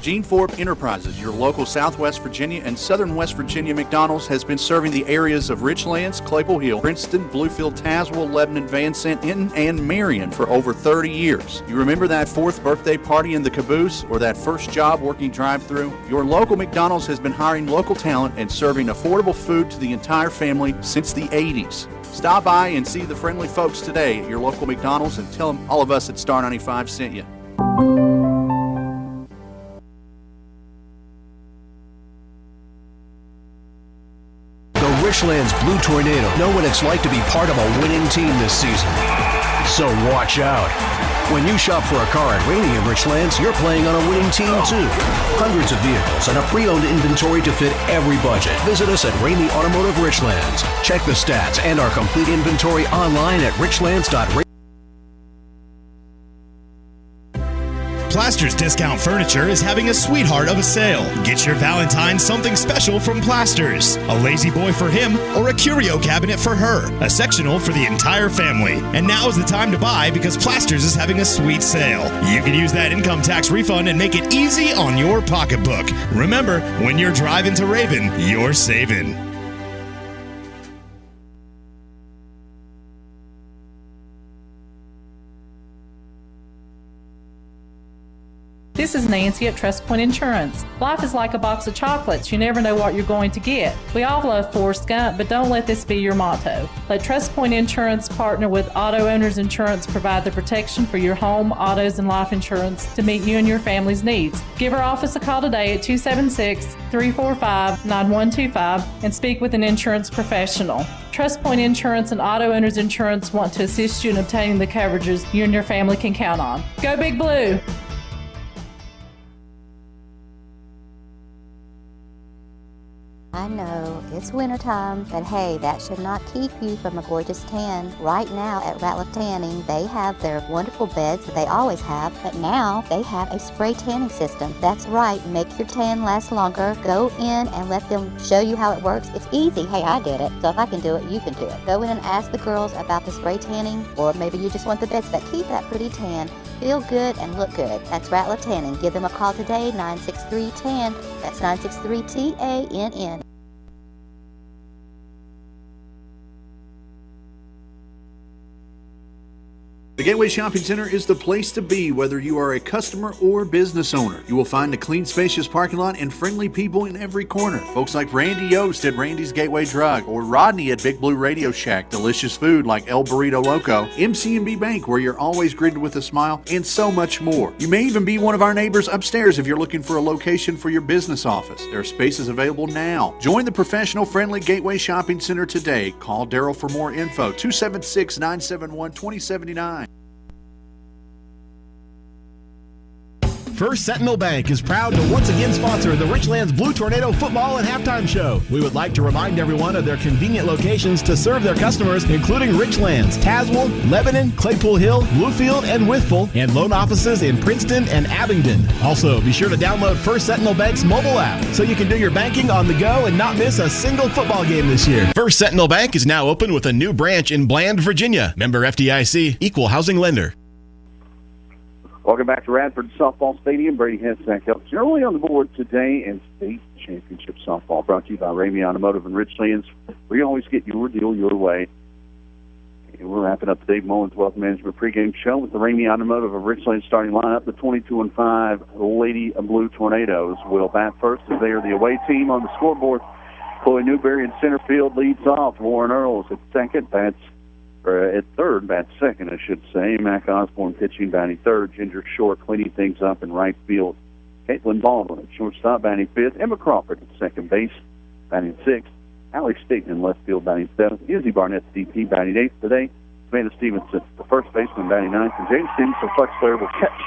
Gene Forbes Enterprises, your local Southwest Virginia and Southern West Virginia McDonald's, has been serving the areas of Richlands, Claypool Hill, Princeton, Bluefield, Tazewell, Lebanon, Van Sant, Enton, and Marion for over 30 years. You remember that 4th birthday party in the caboose or that first job working drive-thru? Your local McDonald's has been hiring local talent and serving affordable food to the entire family since the 80s. Stop by and see the friendly folks today at your local McDonald's and tell them all of us at Star 95 sent you. Richlands Blue Tornado know what it's like to be part of a winning team this season. So watch out. When you shop for a car at Ramey and Richlands, you're playing on a winning team too. Hundreds of vehicles and a pre-owned inventory to fit every budget. Visit us at Ramey Automotive Richlands. Check the stats and our complete inventory online at richlands.ramey. Plasters Discount Furniture is having a sweetheart of a sale. Get your Valentine something special from Plasters. A lazy boy for him or a curio cabinet for her. A sectional for the entire family. And now is the time to buy because Plasters is having a sweet sale. You can use that income tax refund and make it easy on your pocketbook. Remember, when you're driving to Raven, you're saving. This is Nancy at Trust Point Insurance. Life is like a box of chocolates. You never know what you're going to get. We all love Forrest Gump, but don't let this be your motto. Let Trust Point Insurance partner with Auto Owners Insurance provide the protection for your home, autos, and life insurance to meet you and your family's needs. Give our office a call today at 276-345-9125 and speak with an insurance professional. Trust Point Insurance and Auto Owners Insurance want to assist you in obtaining the coverages you and your family can count on. Go Big Blue! I know it's wintertime, but hey, that should not keep you from a gorgeous tan. Right now at Ratliff Tanning, they have their wonderful beds that they always have, but now they have a spray tanning system. That's right, make your tan last longer. Go in and let them show you how it works. It's easy. Hey, I did it, so if I can do it, you can do it. Go in and ask the girls about the spray tanning, or maybe you just want the best, but keep that pretty tan. Feel good and look good. That's Ratliff Tanning. Give them a call today, 963-TAN. That's 963-TANN. The Gateway Shopping Center is the place to be, whether you are a customer or business owner. You will find a clean, spacious parking lot and friendly people in every corner. Folks like Randy Yost at Randy's Gateway Drug, or Rodney at Big Blue Radio Shack. Delicious food like El Burrito Loco, MCNB Bank, where you're always greeted with a smile, and so much more. You may even be one of our neighbors upstairs if you're looking for a location for your business office. There are spaces available now. Join the professional, friendly Gateway Shopping Center today. Call Daryl for more info, 276-971-2079. First Sentinel Bank is proud to once again sponsor the Richlands Blue Tornado Football and Halftime Show. We would like to remind everyone of their convenient locations to serve their customers, including Richlands, Tazewell, Lebanon, Claypool Hill, Bluefield, and Wytheville, and loan offices in Princeton and Abingdon. Also, be sure to download First Sentinel Bank's mobile app so you can do your banking on the go and not miss a single football game this year. First Sentinel Bank is now open with a new branch in Bland, Virginia. Member FDIC, equal housing lender. Welcome back to Radford Softball Stadium. Brady Hensack helps early on the board today in state championship softball, brought to you by Ramey Automotive and Richlands. We always get your deal your way. And we're wrapping up the Dave Mullins Wealth Management pregame show with the Ramey Automotive of Richlands starting lineup. The 22-5 Lady Blue Tornadoes will bat first as they are the away team on the scoreboard. Chloe Newberry in center field leads off. Lauren Earls at second, bats at third, bats second, I should say. Mac Osborne pitching, batting third. Ginger Short cleaning things up in right field. Caitlin Baldwin at shortstop, batting fifth. Emma Crawford at second base, batting sixth. Alex Staten in left field, batting seventh. Izzy Barnett, DP, batting eighth today. Amanda Stevenson, the first baseman, batting ninth. And James Stevenson, flex player, will catch.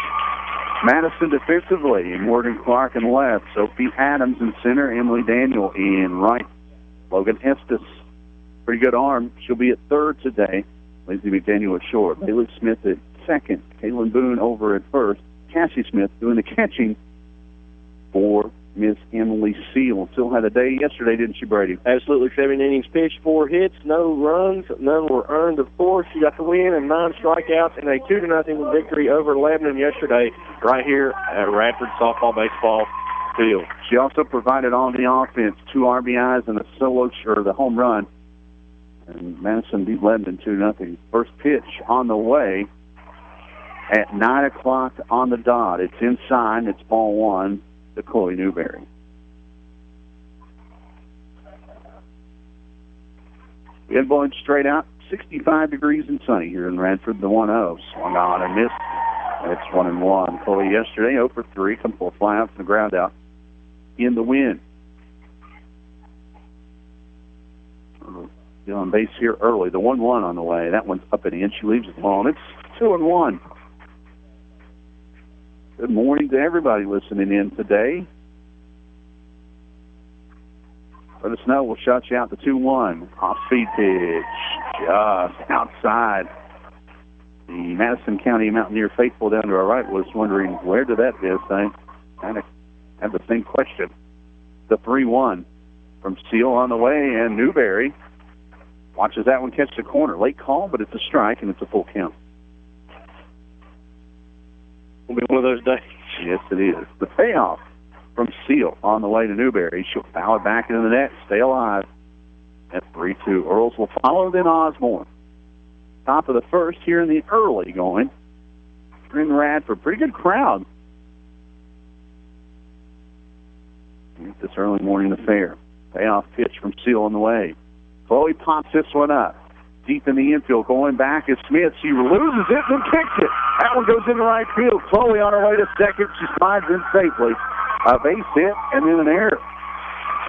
Madison defensively, Morgan Clark in left. Sophie Adams in center. Emily Daniel in right. Logan Estes, pretty good arm. She'll be at third today. Lindsay McDaniel at short. Bailey Smith at second. Kaylin Boone over at first. Cassie Smith doing the catching for Miss Emily Seal. Still had a day yesterday, didn't she, Brady? Absolutely. 7 innings pitched, 4 hits, no runs. None were earned, of course. She got the win and 9 strikeouts in a 2-0 victory over Lebanon yesterday right here at Radford Softball Baseball Field. She also provided on the offense 2 RBIs and a solo, or the home run. And Madison beat Lebanon 2-0. First pitch on the way at 9 o'clock on the dot. It's inside. It's ball 1 to Chloe Newberry. We had blowing straight out, 65 degrees and sunny here in Radford. The 1-0 swung on and missed. It's 1-1. Chloe yesterday 0 for 3, come for a fly out from the ground out in the wind. On base here early. The 1-1 on the way. That one's up and in. She leaves it alone. It's 2-1. Good morning to everybody listening in today. Let us know. We'll shout you out the 2-1. Off-speed pitch. Just outside. The Madison County Mountaineer faithful down to our right was wondering, where did that miss? I kind of have the same question. The 3-1 from Seal on the way, and Newberry watches that one catch the corner. Late call, but it's a strike, and it's a full count. Will be one of those days. Yes, it is. The payoff from Seal on the way to Newberry. She'll foul it back into the net, stay alive at 3-2. Earls will follow, then Osborne. Top of the first here in the early going. We're in Radford. Pretty good crowd. This early morning affair. Payoff pitch from Seal on the way. Chloe pops this one up. Deep in the infield, going back is Smith. She loses it and kicks it. That one goes into right field. Chloe on her way to second. She slides in safely. A base hit and then an error.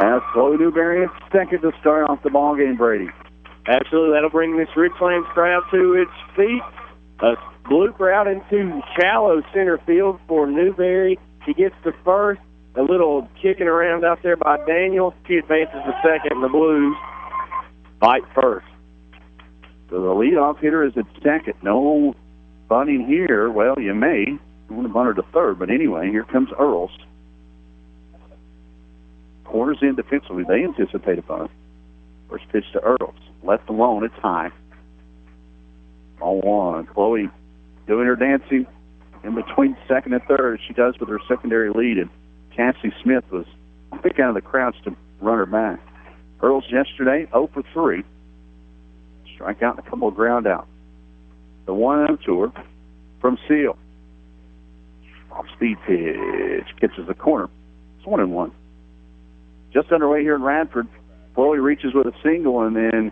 As Chloe Newberry at second to start off the ball game, Brady. Absolutely. That'll bring this Richlands crowd to its feet. A blooper out into shallow center field for Newberry. She gets to first. A little kicking around out there by Daniel. She advances to second, and the Blues fight first. So the leadoff hitter is at second. No bunting here. Well, you may. You want to bunt her to third, but anyway, here comes Earls. Corners in defensively. They anticipate a bunt. First pitch to Earls. Left alone. It's high. Ball 1. Chloe doing her dancing in between second and third, as she does with her secondary lead. And Cassie Smith was quick out of the crowds to run her back. Earls yesterday 0 for 3. Strike out and a couple of ground outs. The 1-0 to her from Seal. Off-speed pitch. Catches the corner. It's 1-1. Just underway here in Radford. Chloe reaches with a single, and then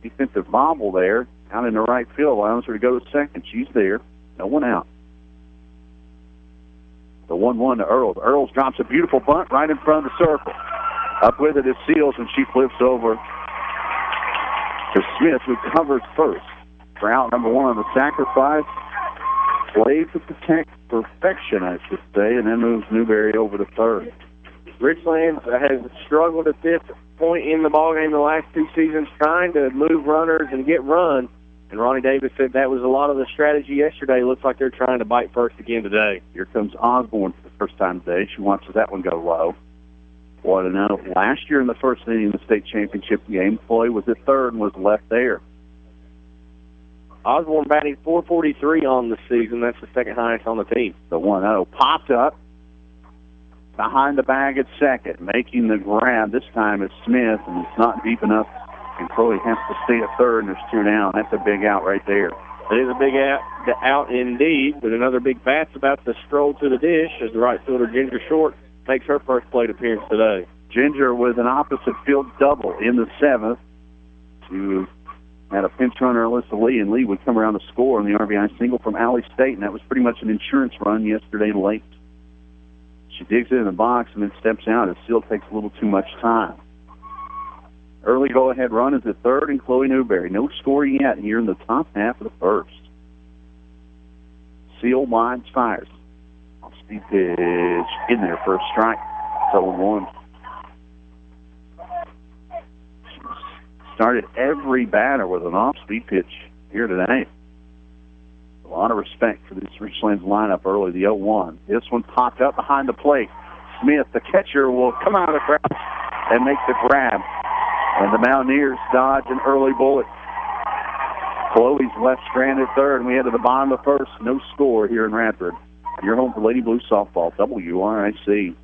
defensive bobble there out in the right field. Allows her to go to second. She's there. No one out. The 1-1 to Earls. Earls drops a beautiful bunt right in front of the circle. Up with it is Seals, and she flips over to Smith, who covers first. For out number 1 on the sacrifice. Played to protect perfection, I should say, and then moves Newberry over to third. Richlands has struggled at this point in the ballgame the last 2 seasons, trying to move runners and get runs. And Ronnie Davis said that was a lot of the strategy yesterday. Looks like they're trying to bite first again today. Here comes Osborne for the first time today. She watches that one go low. 1-0. Last year in the first inning of the state championship game, Chloe was at third and was left there. Osborne batting .443 on the season. That's the second highest on the team. The 1-0 popped up behind the bag at second, making the grab. This time it's Smith, and it's not deep enough, and Chloe has to stay at third, and there's 2 down. That's a big out right there. It is a big out indeed, but another big bat's about to stroll to the dish as the right fielder Ginger Short makes her first plate appearance today. Ginger with an opposite field double in the 7th. She had a pinch runner, Alyssa Lee, and Lee would come around to score on the RBI single from Alley State, and that was pretty much an insurance run yesterday late. She digs it in the box and then steps out. It still takes a little too much time. Early go-ahead run is at third, and Chloe Newberry. No score yet here in the top half of the first. Seal wide fires. Off-speed pitch in there for a strike. 0-1. Started every batter with an off-speed pitch here today. A lot of respect for this Richlands lineup early, the 0-1. This one popped up behind the plate. Smith, the catcher, will come out of the crowd and make the grab. And the Mountaineers dodge an early bullet. Chloe's left stranded third, and we head to the bottom of the first. No score here in Radford. You're home for Lady Blue softball, WRIC.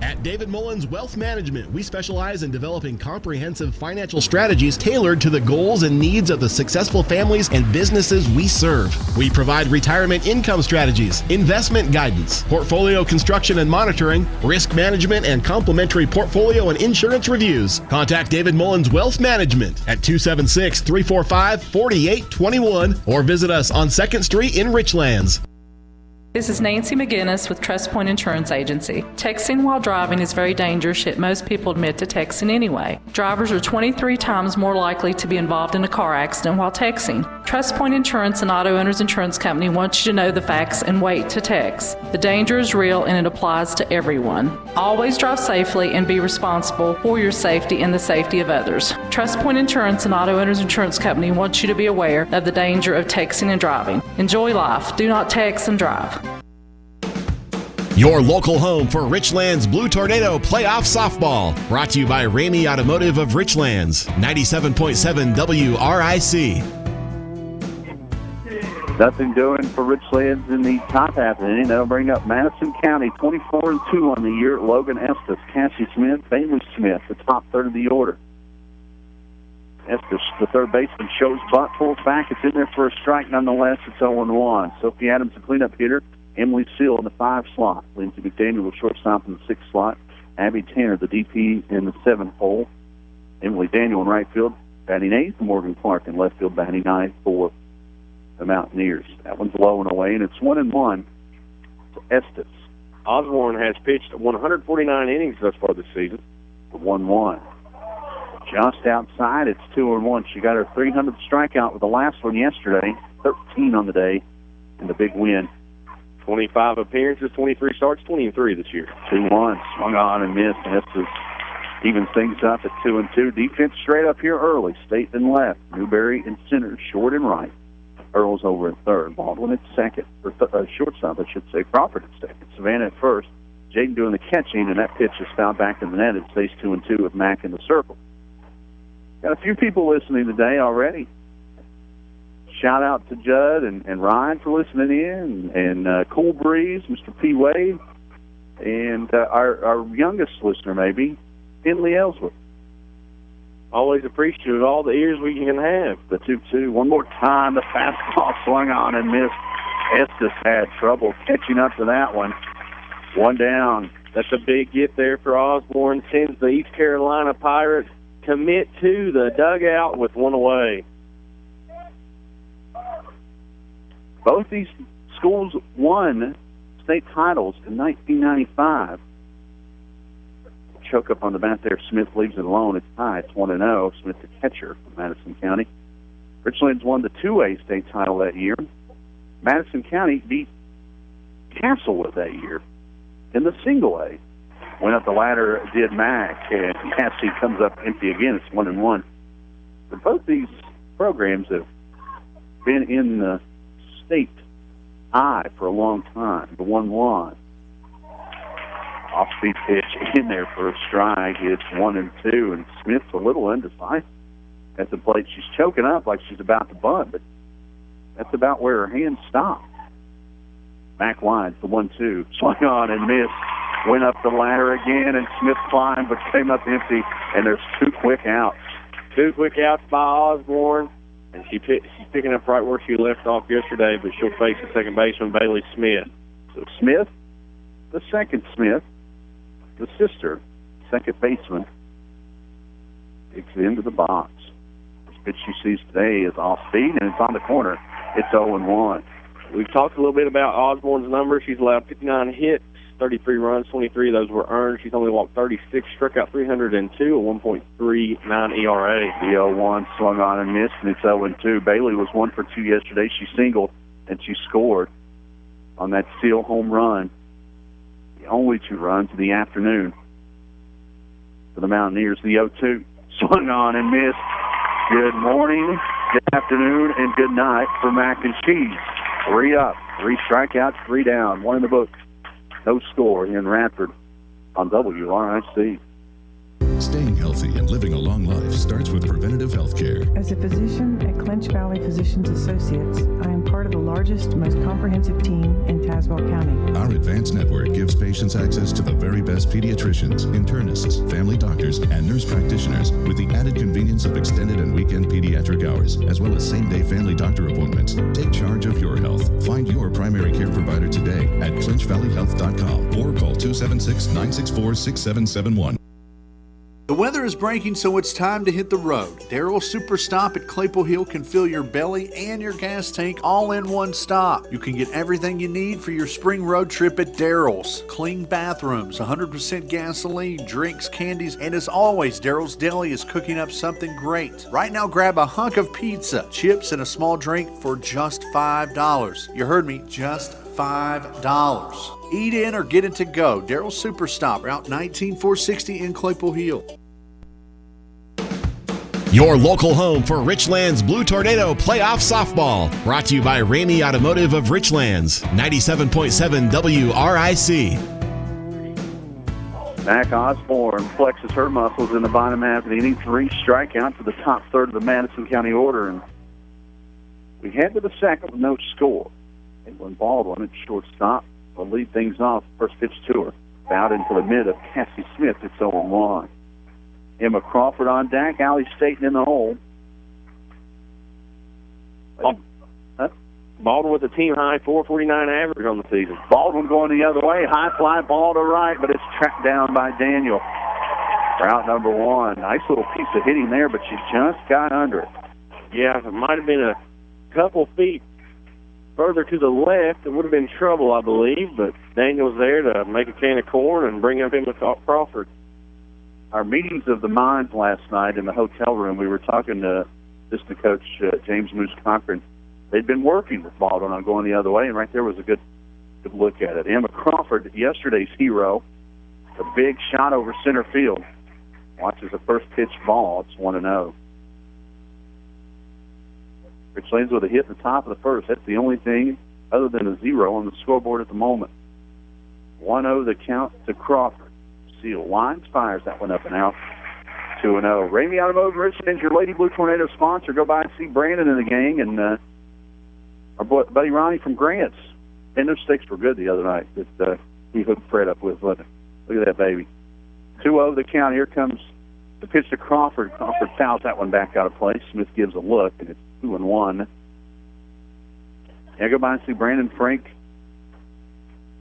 At David Mullins Wealth Management, we specialize in developing comprehensive financial strategies tailored to the goals and needs of the successful families and businesses we serve. We provide retirement income strategies, investment guidance, portfolio construction and monitoring, risk management, and complimentary portfolio and insurance reviews. Contact David Mullins Wealth Management at 276-345-4821 or visit us on 2nd Street in Richlands. This is Nancy McGinnis with Trust Point Insurance Agency. Texting while driving is very dangerous, yet most people admit to texting anyway. Drivers are 23 times more likely to be involved in a car accident while texting. Trust Point Insurance and Auto Owners Insurance Company wants you to know the facts and wait to text. The danger is real and it applies to everyone. Always drive safely and be responsible for your safety and the safety of others. Trust Point Insurance and Auto Owners Insurance Company wants you to be aware of the danger of texting and driving. Enjoy life. Do not text and drive. Your local home for Richlands Blue Tornado Playoff Softball. Brought to you by Ramey Automotive of Richlands. 97.7 WRIC. Nothing doing for Richlands in the top half of the inning. That'll bring up Madison County, 24-2 on the year. Logan Estes, Cassie Smith, Bailey Smith, the top third of the order. Estes, the third baseman, shows bunt, pulls back. It's in there for a strike nonetheless. It's 0-1. Sophie Adams, the cleanup hitter. Emily Seal in the 5 slot. Lindsay McDaniel, the shortstop, in the 6 slot. Abby Tanner, the DP, in the 7 hole. Emily Daniel in right field, batting 8th. Morgan Clark in left field, batting 9th for the Mountaineers. That one's low and away, and it's 1-1 to Estes. Osborne has pitched 149 innings thus far this season. 1-1. Just outside, it's 2-1. She got her 300th strikeout with the last one yesterday. 13 on the day in the big win. 25 appearances, 23 starts, 20-3 this year. 2-1, swung on and missed. Estes evens things up at 2-2. Defense straight up here early. State and left. Newberry in center, short and right. Earl's over at third. Baldwin at second. Or shortstop, I should say. Crawford at second. Savannah at first. Jaden doing the catching, and that pitch is fouled back in the net. It stays 2-2 with Mack in the circle. Got a few people listening today already. Shout out to Judd and Ryan for listening in, and Cool Breeze, Mr. P. Wade, and our youngest listener, maybe, Finley Ellsworth. Always appreciative of all the ears we can have. The 2-2. One more time, the fastball swung on and missed. Estes had trouble catching up to that one. One down. That's a big get there for Osborne. Sends the East Carolina Pirates commit to the dugout with one away. Both these schools won state titles in 1995. Choke up on the bat there. Smith leaves it alone. It's tied. It's 1-0. Smith, the catcher from Madison County. Richlands won the 2A state title that year. Madison County beat Castlewood that year in the single A. Went up the ladder, did Mack, and Cassie comes up empty again. It's 1-1. But both these programs have been in the state high for a long time. The 1-1. Off-speed pitch in there for a strike. It's 1-2, and Smith's a little indecisive at the plate. She's choking up like she's about to bunt, but that's about where her hands stop. Back wide for 1-2. Swung on and missed. Went up the ladder again, and Smith climbed, but came up empty, and there's 2 quick outs. 2 quick outs by Osborne. And she's picking up right where she left off yesterday, but she'll face the second baseman, Bailey Smith. So Smith, the second Smith, the sister, second baseman, takes it into the box. This pitch she sees today is off speed, and it's on the corner. It's 0-1. We've talked a little bit about Osborne's numbers. She's allowed 59 hits, 33 runs, 23 of those were earned. She's only walked 36, struck out 302, a 1.39 ERA. The 0-1 swung on and missed, and it's 0-2. Bailey was 1 for 2 yesterday. She singled, and she scored on that steal home run. The only 2 runs of the afternoon for the Mountaineers. The 0-2 swung on and missed. Good morning, good afternoon, and good night for Mac and Cheese. 3 up, 3 strikeouts, 3 down, 1 in the book. No score in Radford on WRIC. Staying healthy and living a long life starts with preventative health care. As a physician at Clinch Valley Physicians Associates, I am part of the largest, most comprehensive team in Tazewell County. Our advanced network gives patients access to the very best pediatricians, internists, family doctors, and nurse practitioners with the added convenience of extended and weekend pediatric hours, as well as same-day family doctor appointments. Take charge of your health. Find your primary care provider today at clinchvalleyhealth.com or call 276-964-6771. The weather is breaking, so it's time to hit the road. Daryl's Super Stop at Claypool Hill can fill your belly and your gas tank all in one stop. You can get everything you need for your spring road trip at Daryl's. Clean bathrooms, 100% gasoline, drinks, candies, and as always, Daryl's Deli is cooking up something great. Right now, grab a hunk of pizza, chips, and a small drink for just $5. You heard me, just $5. Eat in or get it to go. Daryl's Super Stop, Route 19460 in Claypool Hill. Your local home for Richlands Blue Tornado Playoff Softball. Brought to you by Ramey Automotive of Richlands. 97.7 WRIC. Mac Osborne flexes her muscles in the bottom half of the inning. 3 strikeouts to the top third of the Madison County order. And we head to the second with no score. Caitlin Baldwin at shortstop will lead things off. First pitch to her. Out into the mid of Cassie Smith. It's 0-1. Emma Crawford on deck. Allie Staten in the hole. Baldwin with a team-high 449 average on the season. Baldwin going the other way. High fly ball to right, but it's tracked down by Daniel. Route number 1. Nice little piece of hitting there, but she just got under it. Yeah, it might have been a couple feet further to the left. It would have been trouble, I believe, but Daniel's there to make a can of corn and bring up Emma Crawford. Our meetings of the minds last night in the hotel room, we were talking to assistant coach James Moose Cochran. They'd been working with Baldwin on going the other way, and right there was a good look at it. Emma Crawford, yesterday's hero, a big shot over center field. Watches the first pitch ball. It's 1-0. Richlands with a hit at the top of the first. That's the only thing other than a 0 on the scoreboard at the moment. 1-0 the count to Crawford. Seal lines, fires that one up and out. 2-0. Ramey Automotive Richlands, your Lady Blue Tornado sponsor. Go by and see Brandon and the gang, and our buddy Ronnie from Grants. And those sticks were good the other night that he hooked Fred up with. Look at that baby. 2-0 the count. Here comes the pitch to Crawford. Crawford fouls that one back out of play. Smith gives a look, and it's 2-1. Yeah, go by and see Brandon, Frank,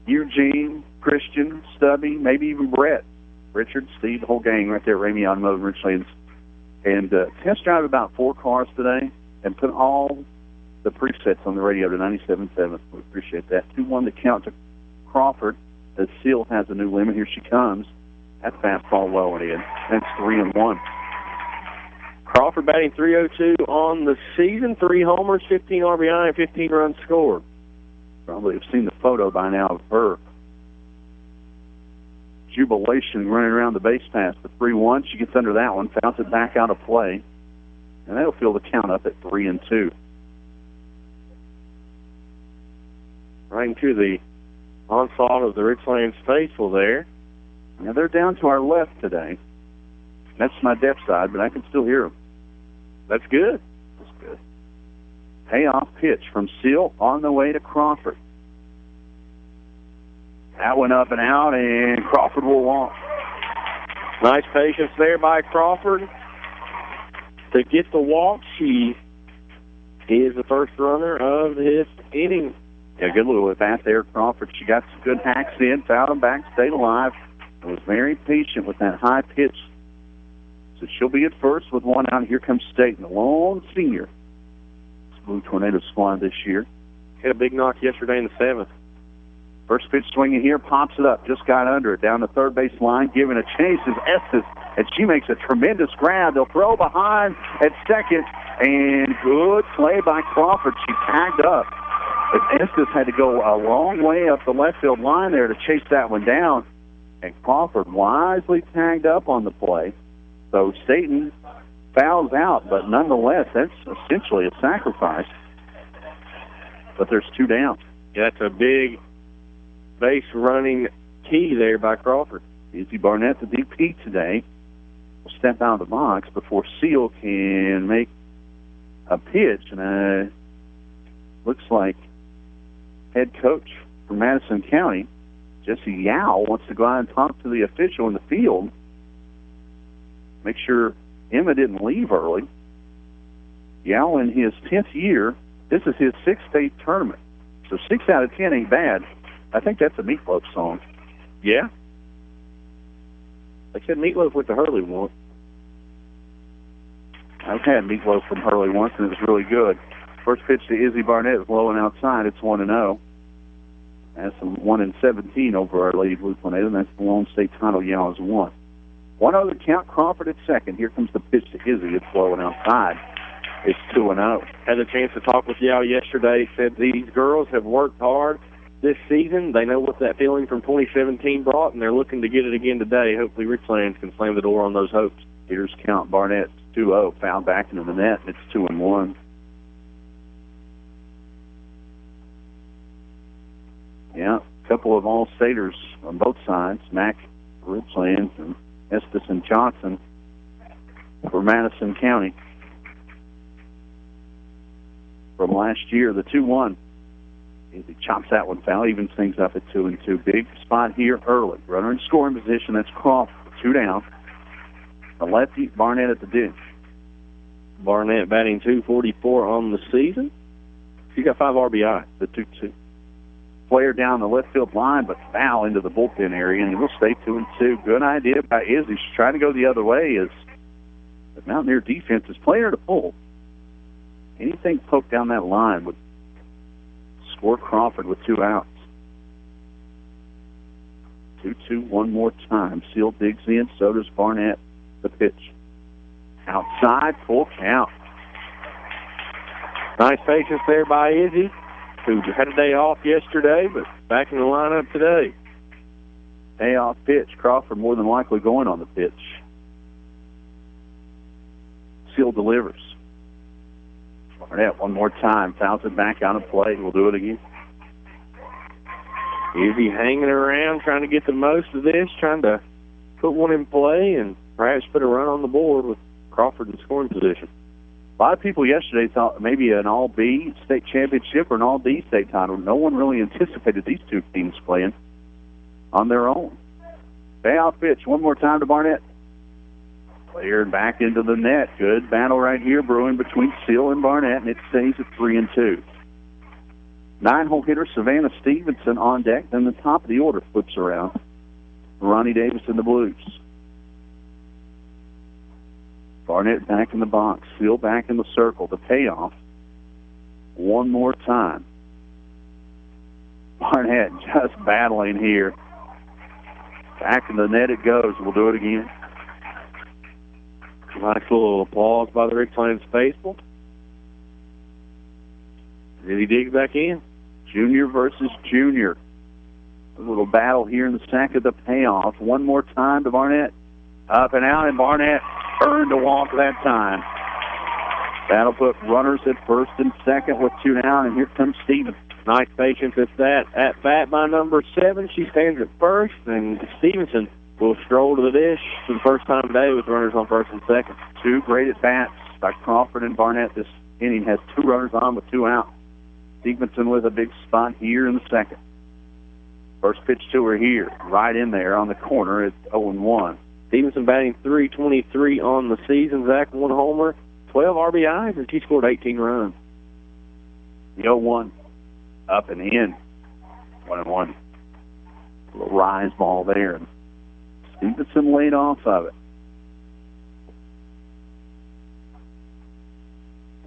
Eugene, Christian, Stubby, maybe even Brett, Richard, Steve, the whole gang right there, Ramey Automotive Richlands. And test drive about 4 cars today and put all the presets on the radio to 97.7. We appreciate that. 2-1 the count to Crawford as Seal has a new limit. Here she comes. That fastball low and in. That's 3-1. Crawford batting .302 on the season. 3 homers, 15 RBI, and 15 runs scored. Probably have seen the photo by now of her jubilation running around the base pass. The 3-1, she gets under that one, fouls it back out of play, and that'll fill the count up at 3-2. Right into the onslaught of the Richlands faithful there. Now they're down to our left today. That's my deaf side, but I can still hear them. That's good. That's good. Payoff pitch from Seal on the way to Crawford. That went up and out, and Crawford will walk. Nice patience there by Crawford to get the walk. She is the first runner of this inning. Yeah, good little at bat there, Crawford. She got some good hacks in, fouled them back, stayed alive, and was very patient with that high pitch. So she'll be at first with one out. Here comes Staten, the lone senior. Blue Tornado squad this year. Had a big knock yesterday in the 7th. First pitch swinging here, pops it up, just got under it, down the third base line, giving a chase is Estes, and she makes a tremendous grab. They'll throw behind at second, and good play by Crawford. She tagged up. But Estes had to go a long way up the left field line there to chase that one down, and Crawford wisely tagged up on the play. So Staten fouls out, but nonetheless, that's essentially a sacrifice. But there's 2 down. Yeah, that's a big base running key there by Crawford. Izzy Barnett, the DP today, will step out of the box before Seal can make a pitch. And looks like head coach for Madison County, Jesse Yao, wants to go out and talk to the official in the field, make sure Emma didn't leave early. Yao, in his 10th year, this is his 6th state tournament. So 6 out of 10 ain't bad. I think that's a Meatloaf song. Yeah. They said Meatloaf went to Hurley once. I've had Meatloaf from Hurley once, and it was really good. First pitch to Izzy Barnett is low and outside. It's 1-0. That's some 1-17 over Our Lady Blue Tornado, and that's the lone state title Yao has won. 1-0 to count. Crawford at second. Here comes the pitch to Izzy. It's low and outside. It's 2-0. Had a chance to talk with Yao yesterday. Said these girls have worked hard this season. They know what that feeling from 2017 brought, and they're looking to get it again today. Hopefully Richlands can slam the door on those hopes. Here's count. Barnett 2-0. Foul back into the net, and it's 2-1. Yeah, a couple of all-staters on both sides. Mack for Richlands and Estes and Johnson for Madison County. From last year, the 2-1. He chops that one foul, evens things up at 2-2. Big spot here early. Runner in scoring position. That's Crawford. 2 down. The lefty, Barnett at the dish. Barnett batting .244 on the season. She got 5 RBI. The 2-2. Player down the left field line, but foul into the bullpen area, and he will stay 2-2. Good idea by Izzy. She's trying to go the other way as the Mountaineer defense is player to pull. Anything poked down that line would score Crawford with 2 outs. 2-2 one more time. Seal digs in, so does Barnett. The pitch. Outside, full count. Nice patience there by Izzy, who had a day off yesterday, but back in the lineup today. Day off pitch. Crawford more than likely going on the pitch. Seal delivers. Barnett one more time. Fouls it back out of play. We'll do it again. Izzy hanging around, trying to get the most of this, trying to put one in play and perhaps put a run on the board with Crawford in scoring position. A lot of people yesterday thought maybe an All-B state championship or an All-D state title. No one really anticipated these two teams playing on their own. Payoff pitch one more time to Barnett. Cleared back into the net. Good battle right here brewing between Seal and Barnett, and it stays at 3-2. 9-hole hitter Savannah Stevenson on deck. Then the top of the order flips around. Ronnie Davis in the Blues. Barnett back in the box. Seal back in the circle. The payoff. One more time. Barnett just battling here. Back in the net it goes. We'll do it again. Nice little applause by the Richlands faithful. Did he dig back in? Junior versus junior. A little battle here in the sack of the payoff. One more time to Barnett. Up and out, and Barnett earned a walk that time. That'll put runners at first and second with 2 down, and here comes Stevens. Nice patience at that. At bat by number 7, she stands at first, and Stevenson will stroll to the dish for the first time today with runners on first and second. 2 great at-bats by Crawford and Barnett. This inning has 2 runners on with 2 out. Stevenson with a big spot here in the second. First pitch to her here, right in there on the corner at 0-1. Stevenson batting .323 on the season. Zach, 1 homer, 12 RBIs, and she scored 18 runs. The 0-1 up and in. 1-1. A little rise ball there. Stevenson laid off of it.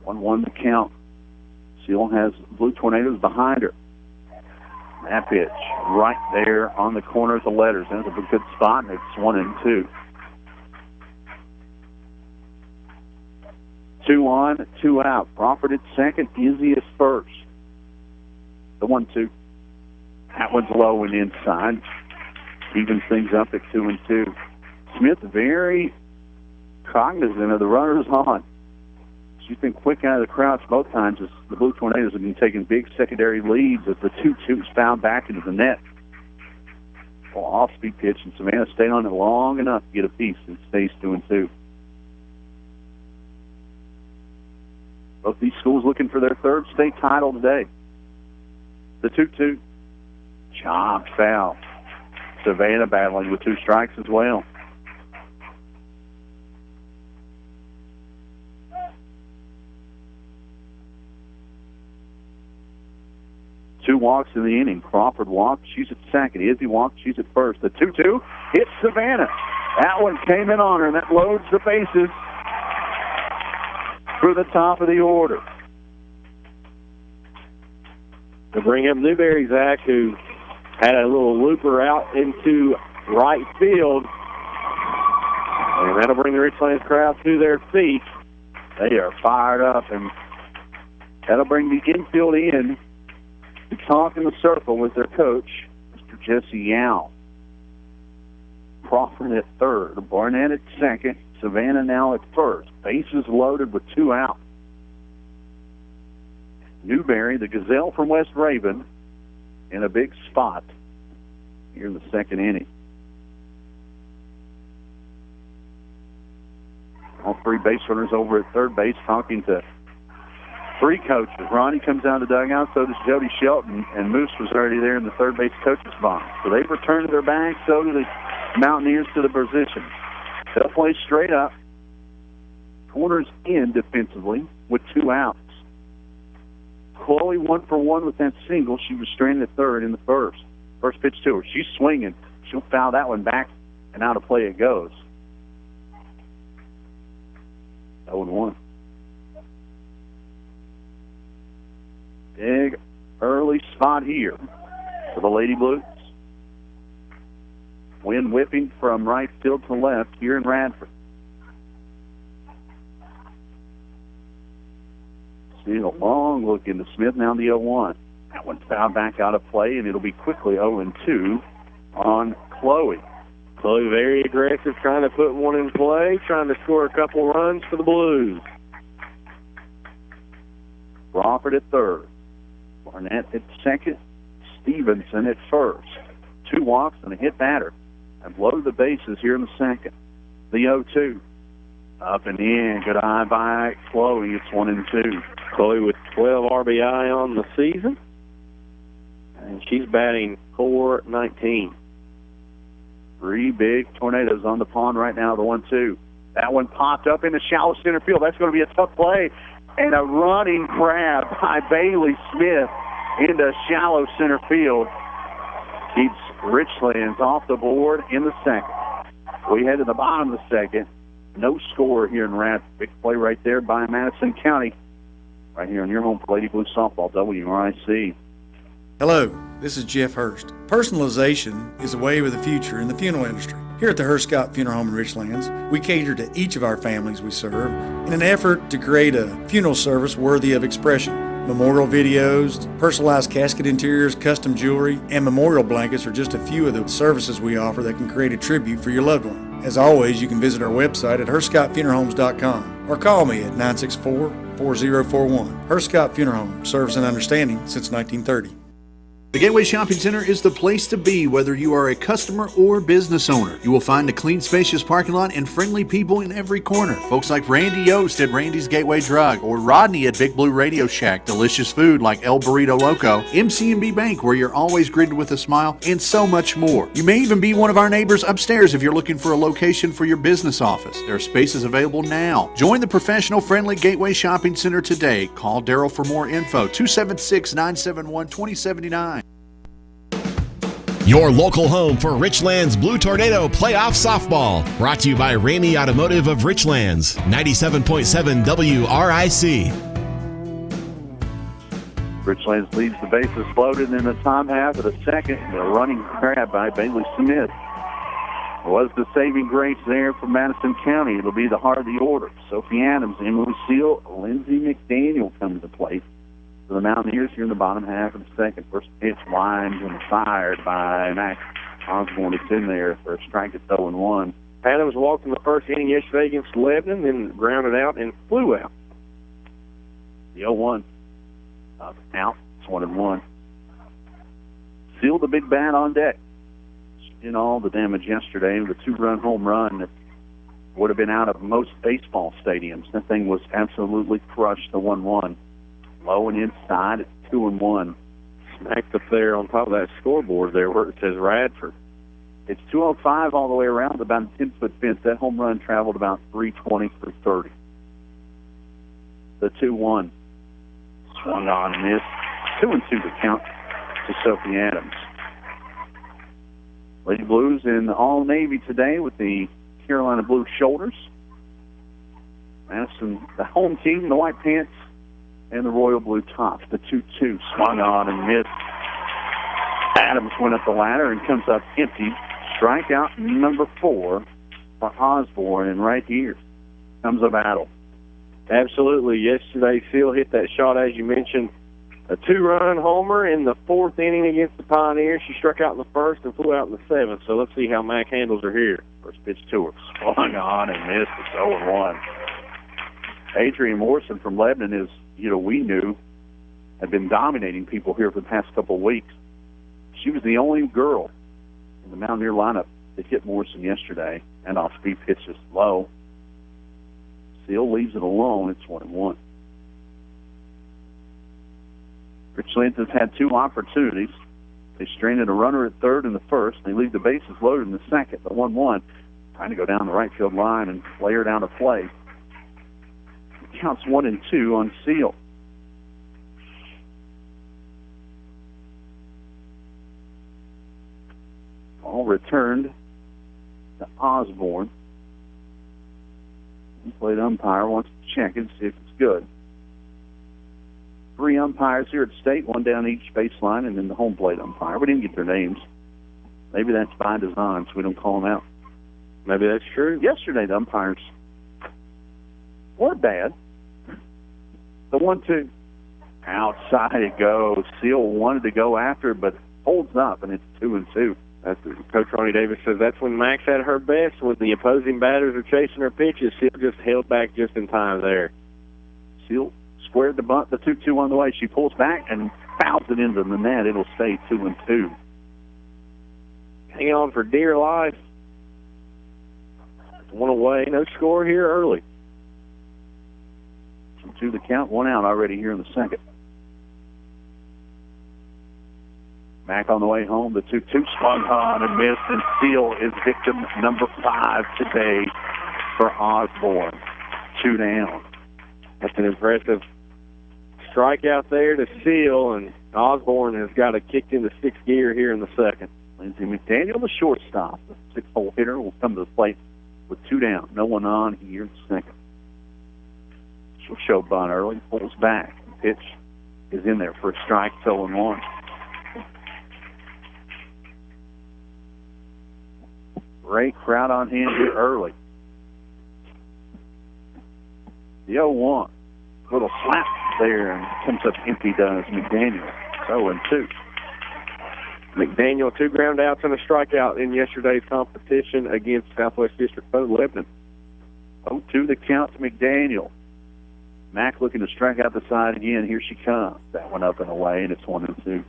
1-1 the count. Seal has Blue Tornadoes behind her. That pitch right there on the corner of the letters. That's a good spot, and it's 1-2. 2 on, 2 out. Crawford at second, Izzy is first. The 1-2. That one's low and inside. Evens things up at 2-2. Smith very cognizant of the runners on. She's been quick out of the crouch both times as the Blue Tornadoes have been taking big secondary leads as the 2-2's found back into the net. Off-speed pitch, and Savannah stayed on it long enough to get a piece and stays 2-2. Both these schools looking for their third state title today. The 2-2. Chopped foul. Savannah battling with 2 strikes as well. Two walks in the inning. Crawford walks. She's at second. Izzy walks. She's at first. The 2-2 hits Savannah. That one came in on her, and that loads the bases for the top of the order. To bring up Newberry, Zach, who had a little looper out into right field. And that'll bring the Richlands crowd to their feet. They are fired up, and that'll bring the infield in to talk in the circle with their coach, Mr. Jesse Yao. Crawford at third, Barnett at second, Savannah now at first. Bases loaded with 2 out. Newberry, the Gazelle from West Raven, in a big spot here in the second inning. All 3 base runners over at third base talking to 3 coaches. Ronnie comes out of the dugout, so does Jody Shelton, and Moose was already there in the third base coach's box. So they've returned to their bag, so do the Mountaineers to the position. They'll play straight up. Corners in defensively with 2 outs. Chloe 1 for 1 with that single. She was stranded at third in the first. First pitch to her. She's swinging. She'll foul that one back, and out of play it goes. 0-1. Big early spot here for the Lady Blues. Wind whipping from right field to left here in Radford. See a long look into Smith, now the 0-1. That one's fouled back out of play, and it'll be quickly 0-2 on Chloe. Chloe very aggressive, trying to put one in play, trying to score a couple runs for the Blues. Crawford at third. Barnett at second. Stevenson at first. 2 walks and a hit batter. And load the bases here in the second. The 0-2. Up and in. Good eye by Chloe. It's 1-2. Chloe with 12 RBI on the season. And she's batting .419. 3 big tornadoes on the pond right now, the 1-2. That one popped up into shallow center field. That's going to be a tough play. And a running grab by Bailey Smith into shallow center field keeps Richlands off the board in the second. We head to the bottom of the second. No score here in Radford. Big play right there by Madison County. Right here on your home for Lady Blue Softball, WRIC. Hello, this is Jeff Hurst. Personalization is a wave of the future in the funeral industry. Here at the Hurst Scott Funeral Home in Richlands, we cater to each of our families we serve in an effort to create a funeral service worthy of expression. Memorial videos, personalized casket interiors, custom jewelry, and memorial blankets are just a few of the services we offer that can create a tribute for your loved one. As always, you can visit our website at HurstScottFuneralHomes.com or call me at 964-4041. Hurst Scott Funeral Home, service and understanding since 1930. The Gateway Shopping Center is the place to be whether you are a customer or business owner. You will find a clean, spacious parking lot and friendly people in every corner. Folks like Randy Yost at Randy's Gateway Drug or Rodney at Big Blue Radio Shack. Delicious food like El Burrito Loco, MCMB Bank where you're always greeted with a smile, and so much more. You may even be one of our neighbors upstairs if you're looking for a location for your business office. There are spaces available now. Join the professional friendly Gateway Shopping Center today. Call Daryl for more info, 276-971-2079. Your local home for Richlands Blue Tornado Playoff Softball. Brought to you by Ramey Automotive of Richlands, 97.7 WRIC. Richlands leads the bases loaded in the top half of the second. A running grab by Bailey Smith was the saving grace there for Madison County. It'll be the heart of the order. Sophie Adams, Emily Seal, Lindsay McDaniel come to the plate for the Mountaineers here in the bottom half of the second. First pitch winds and fired by Max Osborne. It's in there for a strike at 0-1. Adams walked in the first inning yesterday against Lebanon, then grounded out and flew out. The 0-1. Out. It's 1-1. Seal the big bat on deck. in all the damage yesterday with a 2-run home run that would have been out of most baseball stadiums. That thing was absolutely crushed, the 1-1. Low and inside, it's 2-1. Smacked up there on top of that scoreboard there where it says Radford. It's 205 all the way around, about a 10-foot fence. That home run traveled about 320 through 30. The 2-1. Swung on and missed. 2-2 to count to Sophie Adams. Lady Blues in all navy today with the Carolina blue shoulders. Madison, the home team, the white pants, and the royal blue tops. The 2-2 swung on and missed. Adams went up the ladder and comes up empty. Strikeout number 4 for Osborne, and right here comes a battle. Absolutely. Yesterday, Seal hit that shot, as you mentioned, a 2-run homer in the 4th inning against the Pioneers. She struck out in the 1st and flew out in the 7th, so let's see how Mac handles her here. First pitch to her, swung on and missed. It's 0-1. Adrian Morrison from Lebanon is, we knew, had been dominating people here for the past couple of weeks. She was the only girl in the Mountaineer lineup that hit Morrison yesterday, and off-speed pitch is low. Seal leaves it alone. It's 1-1. Richlands has had 2 opportunities. They stranded a runner at 3rd in the 1st. They leave the bases loaded in the 2nd. The 1-1, trying to go down the right field line and lay her down to play. It counts 1-2 on Seal. All returned to Osborne. The plate umpire wants to check it and see if it's good. 3 umpires here at State, 1 down each baseline, and then the home plate umpire. We didn't get their names. Maybe that's by design, so we don't call them out. Maybe that's true. Yesterday, the umpires weren't bad. The 1-2. Outside it goes. Seal wanted to go after it, but holds up, and it's 2-2. That's Coach Ronnie Davis says that's when Max at her best, when the opposing batters are chasing her pitches. Seal just held back just in time there. Seal squared the bunt, the 2-2 on the way. She pulls back and fouls it into the net. It'll stay 2-2. Hanging on for dear life. 1 away. No score here early. 2 the count, 1 out already here in the 2nd. Back on the way home, the 2-2 swung on and missed, and Seal is victim number 5 today for Osborne. 2 down. That's an impressive strikeout there to Seal, and Osborne has got it kicked into 6th gear here in the 2nd. Lindsey McDaniel, the shortstop, the 6-hole hitter, will come to the plate with 2 down. No one on here in the 2nd. She'll show bunt early, pulls back. The pitch is in there for a strike, 0-1. Great crowd on hand here early. The 0-1. Little slap there, and comes up empty, does McDaniel. 0-2. McDaniel, 2 ground outs and a strikeout in yesterday's competition against Southwest District foe Lebanon. 0-2 the count to McDaniel. Mack looking to strike out the side again. Here she comes. That one up and away, and it's 1-2.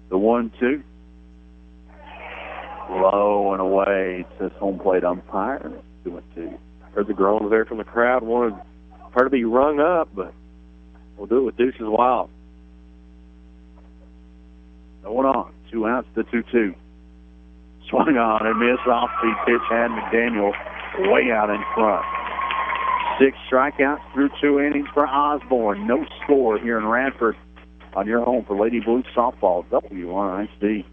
The 1-2. Low and away, says home plate umpire. 2-2. Heard the groans there from the crowd. Wanted her to be rung up, but we'll do it with Deuces Wild. No one on. 2 outs, the 2-2. Swung on and missed. Off-speed pitch had McDaniel way out in front. 6 strikeouts through 2 innings for Osborne. No score here in Radford on your home for Lady Blues softball. WRIC.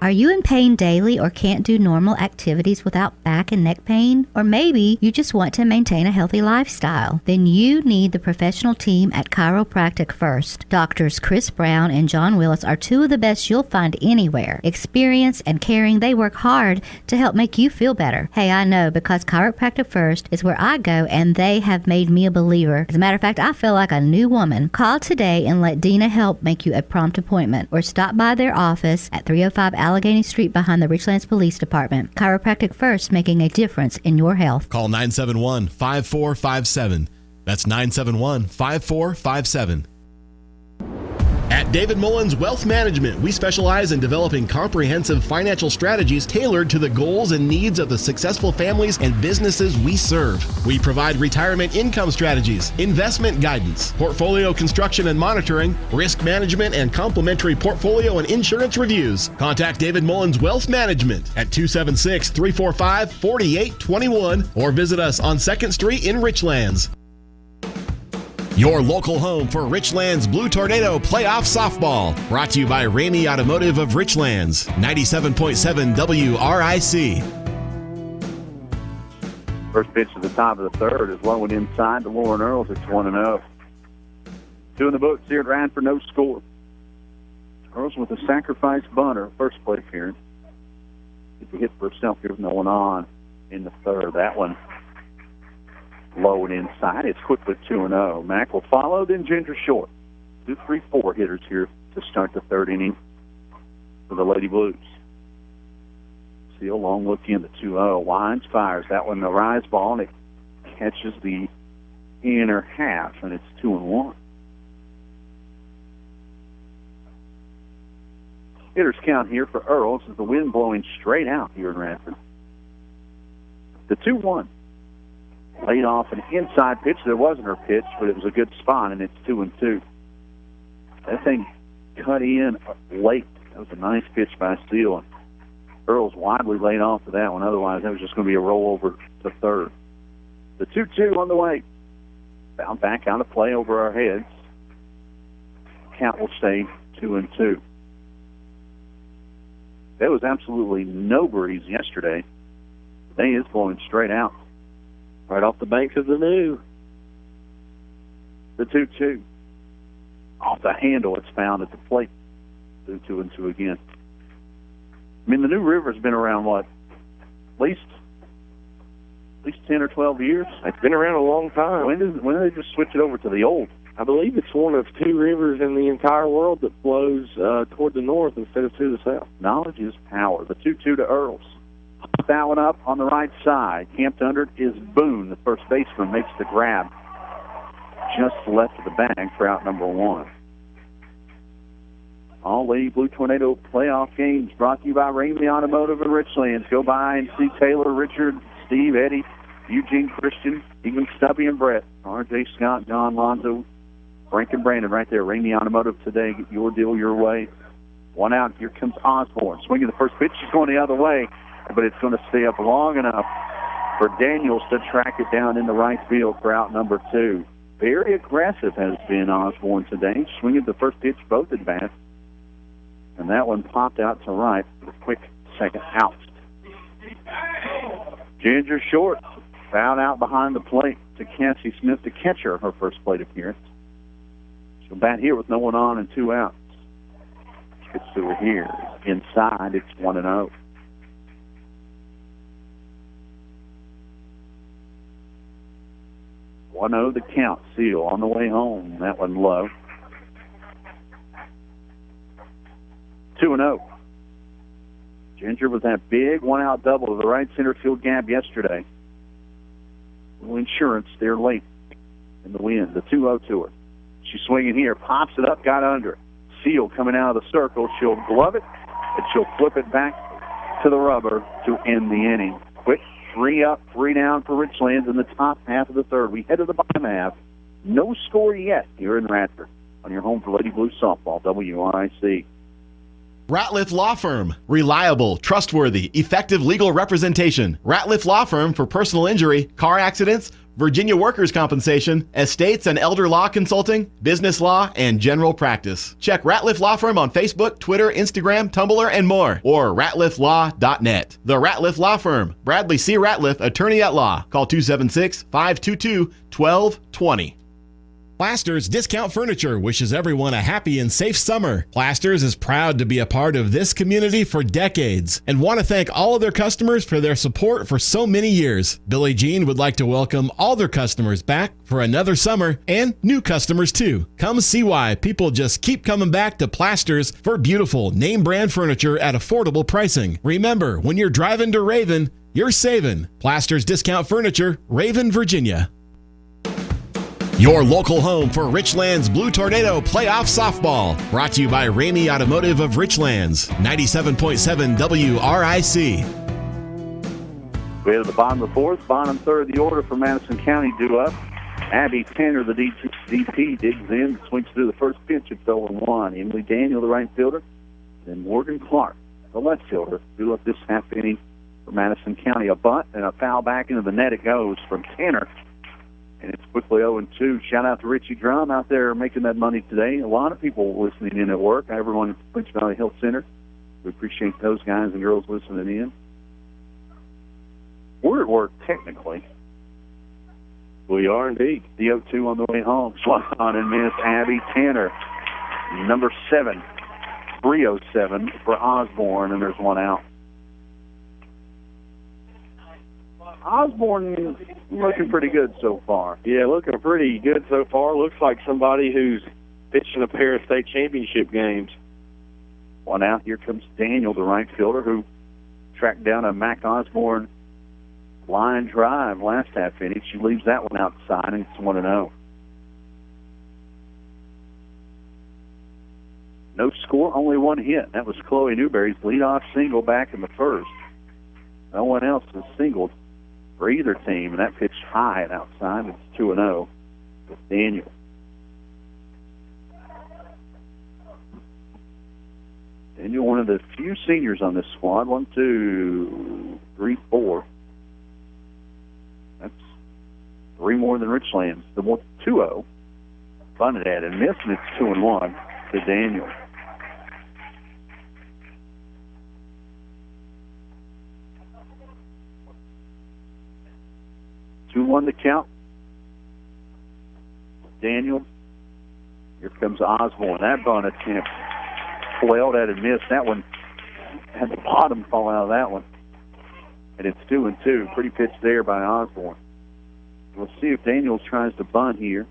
Are you in pain daily or can't do normal activities without back and neck pain? Or maybe you just want to maintain a healthy lifestyle? Then you need the professional team at Chiropractic First. Doctors Chris Brown and John Willis are 2 of the best you'll find anywhere. Experienced and caring, they work hard to help make you feel better. Hey, I know, because Chiropractic First is where I go, and they have made me a believer. As a matter of fact, I feel like a new woman. Call today and let Dina help make you a prompt appointment, or stop by their office at 305 Alabama Allegheny Street behind the Richlands Police Department. Chiropractic First, making a difference in your health. Call 971-5457. That's 971-5457. At David Mullins Wealth Management, we specialize in developing comprehensive financial strategies tailored to the goals and needs of the successful families and businesses we serve. We provide retirement income strategies, investment guidance, portfolio construction and monitoring, risk management, and complimentary portfolio and insurance reviews. Contact David Mullins Wealth Management at 276-345-4821 or visit us on 2nd Street in Richlands. Your local home for Richlands Blue Tornado Playoff Softball. Brought to you by Ramey Automotive of Richlands, 97.7 WRIC. First pitch to the top of the third is low and inside to Lauren Earls. It's 1-0. 2 in the books here at Radford, no score. Earls with a sacrifice bunter, first plate appearance. If he hit for herself, here with no one on in the third. That one low and inside. It's quickly 2-0. Mack will follow, then Ginger short. 2, 3, 4 hitters here to start the third inning for the Lady Blues. Seal long look in the 2-0. Wines fires. That one, the rise ball, and it catches the inner half, and it's 2-1. Hitters count here for Earls as the wind blowing straight out here in Radford. The 2-1. Laid off an inside pitch. There wasn't her pitch, but it was a good spot, and it's 2-2. That thing cut in late. That was a nice pitch by Steele. And Earls widely laid off to that one. Otherwise, that was just going to be a rollover to third. The 2-2 on the way. Bound back out of play over our heads. Count will stay 2-2. There was absolutely no breeze yesterday. Today is blowing straight out. Right off the banks of the New. The 2-2. Off the handle, it's found at the plate. 2-2 again. I mean, the New River's been around, what, at least 10 or 12 years? It's been around a long time. When did they just switch it over to the old? I believe it's one of 2 rivers in the entire world that flows toward the north instead of to the south. Knowledge is power. The 2-2 to Earls. That one up on the right side. Camped under it is Boone. The first baseman makes the grab just left of the bag for out number 1. All Lady Blue Tornado playoff games brought to you by Ramey Automotive and Richlands. Go by and see Taylor, Richard, Steve, Eddie, Eugene, Christian, even Stubby and Brett, R.J. Scott, John, Lonzo, Frank and Brandon right there. Ramey Automotive today. Get your deal your way. 1 out. Here comes Osborne. Swinging the first pitch. She's going the other way, but it's going to stay up long enough for Daniels to track it down in the right field for out number 2. Very aggressive has been Osborne today. Swinging the first pitch, both at bats. And that one popped out to right for a quick second out. Ginger short. Found out behind the plate to Cassie Smith, the catcher, her first plate appearance. She'll bat here with no one on and 2 outs. Gets to her here. Inside, it's 1-0. 1-0 the count. Seal on the way home. That one low. 2-0. Ginger with that big 1-out double to the right center field gap yesterday. Little insurance there late in the wind. The 2-0 to her. She's swinging here. Pops it up. Got under it. Seal coming out of the circle. She'll glove it, and she'll flip it back to the rubber to end the inning. Quick 3 up, 3 down for Richlands in the top half of the third. We head to the bottom half. No score yet here in Radford on your home for Lady Blue Softball, WRIC. Ratliff Law Firm. Reliable, trustworthy, effective legal representation. Ratliff Law Firm for personal injury, car accidents, Virginia workers' compensation, estates and elder law consulting, business law, and general practice. Check Ratliff Law Firm on Facebook, Twitter, Instagram, Tumblr, and more, or ratlifflaw.net. The Ratliff Law Firm. Bradley C. Ratliff, attorney at law. Call 276-522-1220. Plasters Discount Furniture wishes everyone a happy and safe summer. Plasters is proud to be a part of this community for decades and want to thank all of their customers for their support for so many years. Billie Jean would like to welcome all their customers back for another summer and new customers too. Come see why people just keep coming back to Plasters for beautiful name brand furniture at affordable pricing. Remember, when you're driving to Raven, you're saving. Plasters Discount Furniture, Raven, Virginia. Your local home for Richlands Blue Tornado Playoff Softball. Brought to you by Ramey Automotive of Richlands, 97.7 WRIC. We head to the bottom of the fourth, bottom third of the order for Madison County due up. Abby Tanner, the DP, digs in, swings through the first pitch. It's 0-1. Emily Daniel, the right fielder. Then Morgan Clark, the left fielder, due up this half inning for Madison County. A bunt and a foul back into the net it goes from Tanner. And it's quickly 0-2. Shout out to Richie Drum out there making that money today. A lot of people listening in at work. Everyone at Prince Valley Health Center. We appreciate those guys and girls listening in. We're at work technically. We are indeed. The 0-2 on the way home. Swung on and miss Abby Tanner. Number 7. 307 for Osborne, and there's one out. Osborne looking pretty good so far. Yeah, looking pretty good so far. Looks like somebody who's pitching a pair of state championship games. One out. Here comes Daniel, the right fielder, who tracked down a Mac Osborne line drive last half inning. She leaves that one outside, and it's 1-0. No score, only one hit. That was Chloe Newberry's leadoff single back in the first. No one else has singled for either team, and that pitch high and outside. It's 2-0 with Daniel. Daniel, one of the few seniors on this squad. 1, 2, 3, 4. That's 3 more than Richlands. The 2-0. Bunted at and missed, and it's 2-1 to Daniel. Two-1 to count. Daniel. Here comes Osborne. That bunt attempt flailed at and missed. That one had the bottom fall out of that one. And it's 2-2. Pretty pitch there by Osborne. We'll see if Daniels tries to bunt here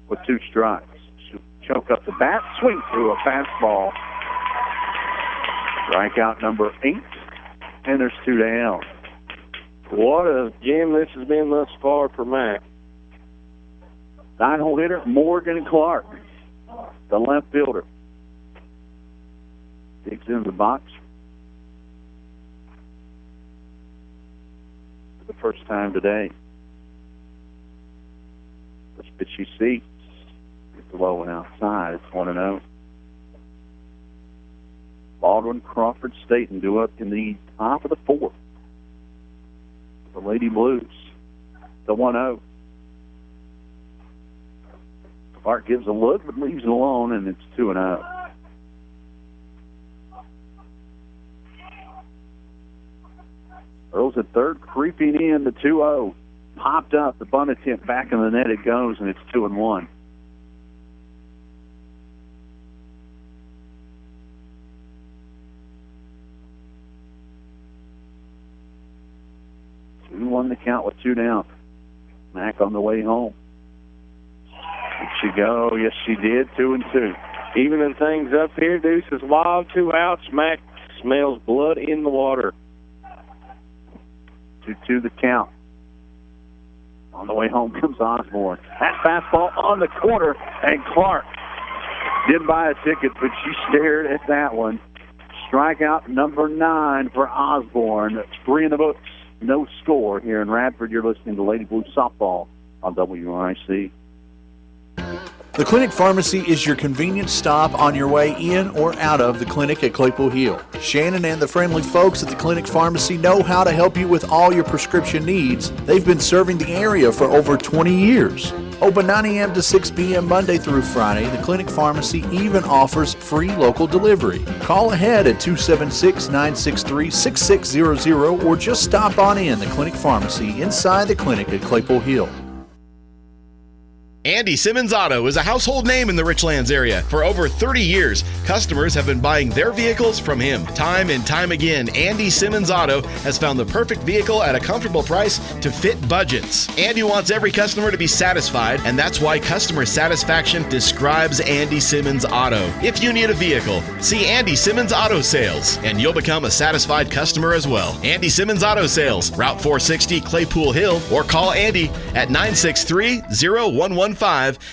with 2 strikes. She'll choke up the bat, swing through a fastball. Strikeout number 8, and there's 2 down. What a game this has been thus far for Mac. 9-hole hitter, Morgan Clark, the left fielder. Digs into the box. For the first time today. First pitch you see. It's low and outside. It's 1-0. Baldwin, Crawford, Staten due up in the top of the 4th. The Lady Blues. The 1-0. Clark gives a look but leaves it alone, and it's 2-0. Earls at third, creeping in the 2-0. Popped up, the bunt attempt back in the net it goes, and it's 2-1. Won the count with 2 down. Mac on the way home. Did she go? Yes, she did. 2-2. Evening things up here. Deuce is wild. 2 outs. Mac smells blood in the water. 2-2 the count. On the way home comes Osborne. That fastball on the corner, and Clark didn't buy a ticket, but she stared at that one. Strikeout number 9 for Osborne. 3 in the books. No score here in Radford. You're listening to Lady Blue Softball on WRIC. The Clinic Pharmacy is your convenient stop on your way in or out of the clinic at Claypool Hill. Shannon and the friendly folks at the Clinic Pharmacy know how to help you with all your prescription needs. They've been serving the area for over 20 years. Open 9 a.m. to 6 p.m. Monday through Friday, the Clinic Pharmacy even offers free local delivery. Call ahead at 276-963-6600 or just stop on in the Clinic Pharmacy inside the clinic at Claypool Hill. Andy Simmons Auto is a household name in the Richlands area. For over 30 years, customers have been buying their vehicles from him. Time and time again, Andy Simmons Auto has found the perfect vehicle at a comfortable price to fit budgets. Andy wants every customer to be satisfied, and that's why customer satisfaction describes Andy Simmons Auto. If you need a vehicle, see Andy Simmons Auto Sales, and you'll become a satisfied customer as well. Andy Simmons Auto Sales, Route 460, Claypool Hill, or call Andy at 963-0115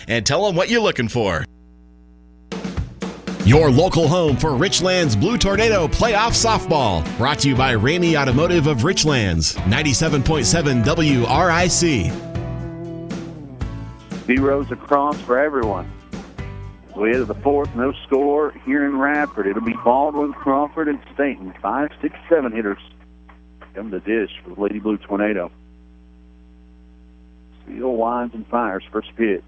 and tell him what you're looking for. Your local home for Richlands Blue Tornado Playoff Softball. Brought to you by Ramey Automotive of Richlands, 97.7 WRIC. Zeros across for everyone. As we head to the fourth, no score here in Radford. It'll be Baldwin, Crawford, and Staten. 5, 6, 7 hitters come to dish for the Lady Blue Tornado. Seal winds and fires. First pitch.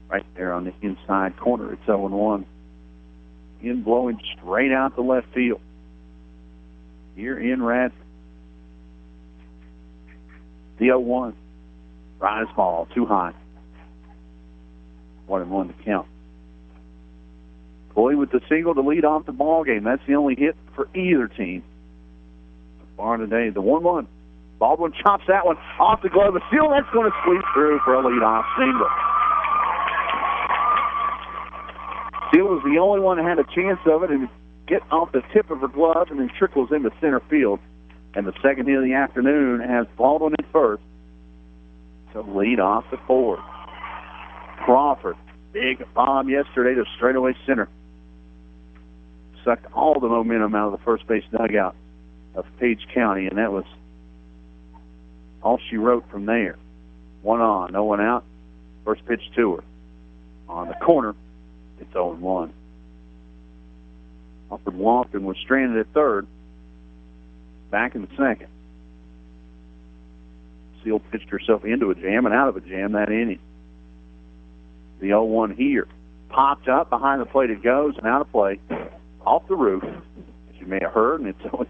Right there on the inside corner. It's 0-1. In blowing straight out the left field. Here in Radford. The 0-1. Rise ball. Too high. 1-1 to count. Boy with the single to lead off the ball game. That's the only hit for either team. So far today, the 1-1. Baldwin chops that one off the glove of Seal. That's going to squeeze through for a leadoff single. Seal was the only one that had a chance of it and get off the tip of her glove and then trickles into center field. And the second hit of the afternoon has Baldwin at first. So lead off the fourth. Crawford, big bomb yesterday to straightaway center. Sucked all the momentum out of the first base dugout of Page County, and that was all she wrote from there. 1 on, no one out. First pitch to her. On the corner, it's 0-1. Alfred Lofton was stranded at third. Back in the second. Seal pitched herself into a jam and out of a jam that inning. The 0-1 here. Popped up, behind the plate it goes, and out of play. Off the roof, as you may have heard, and it's 0-2.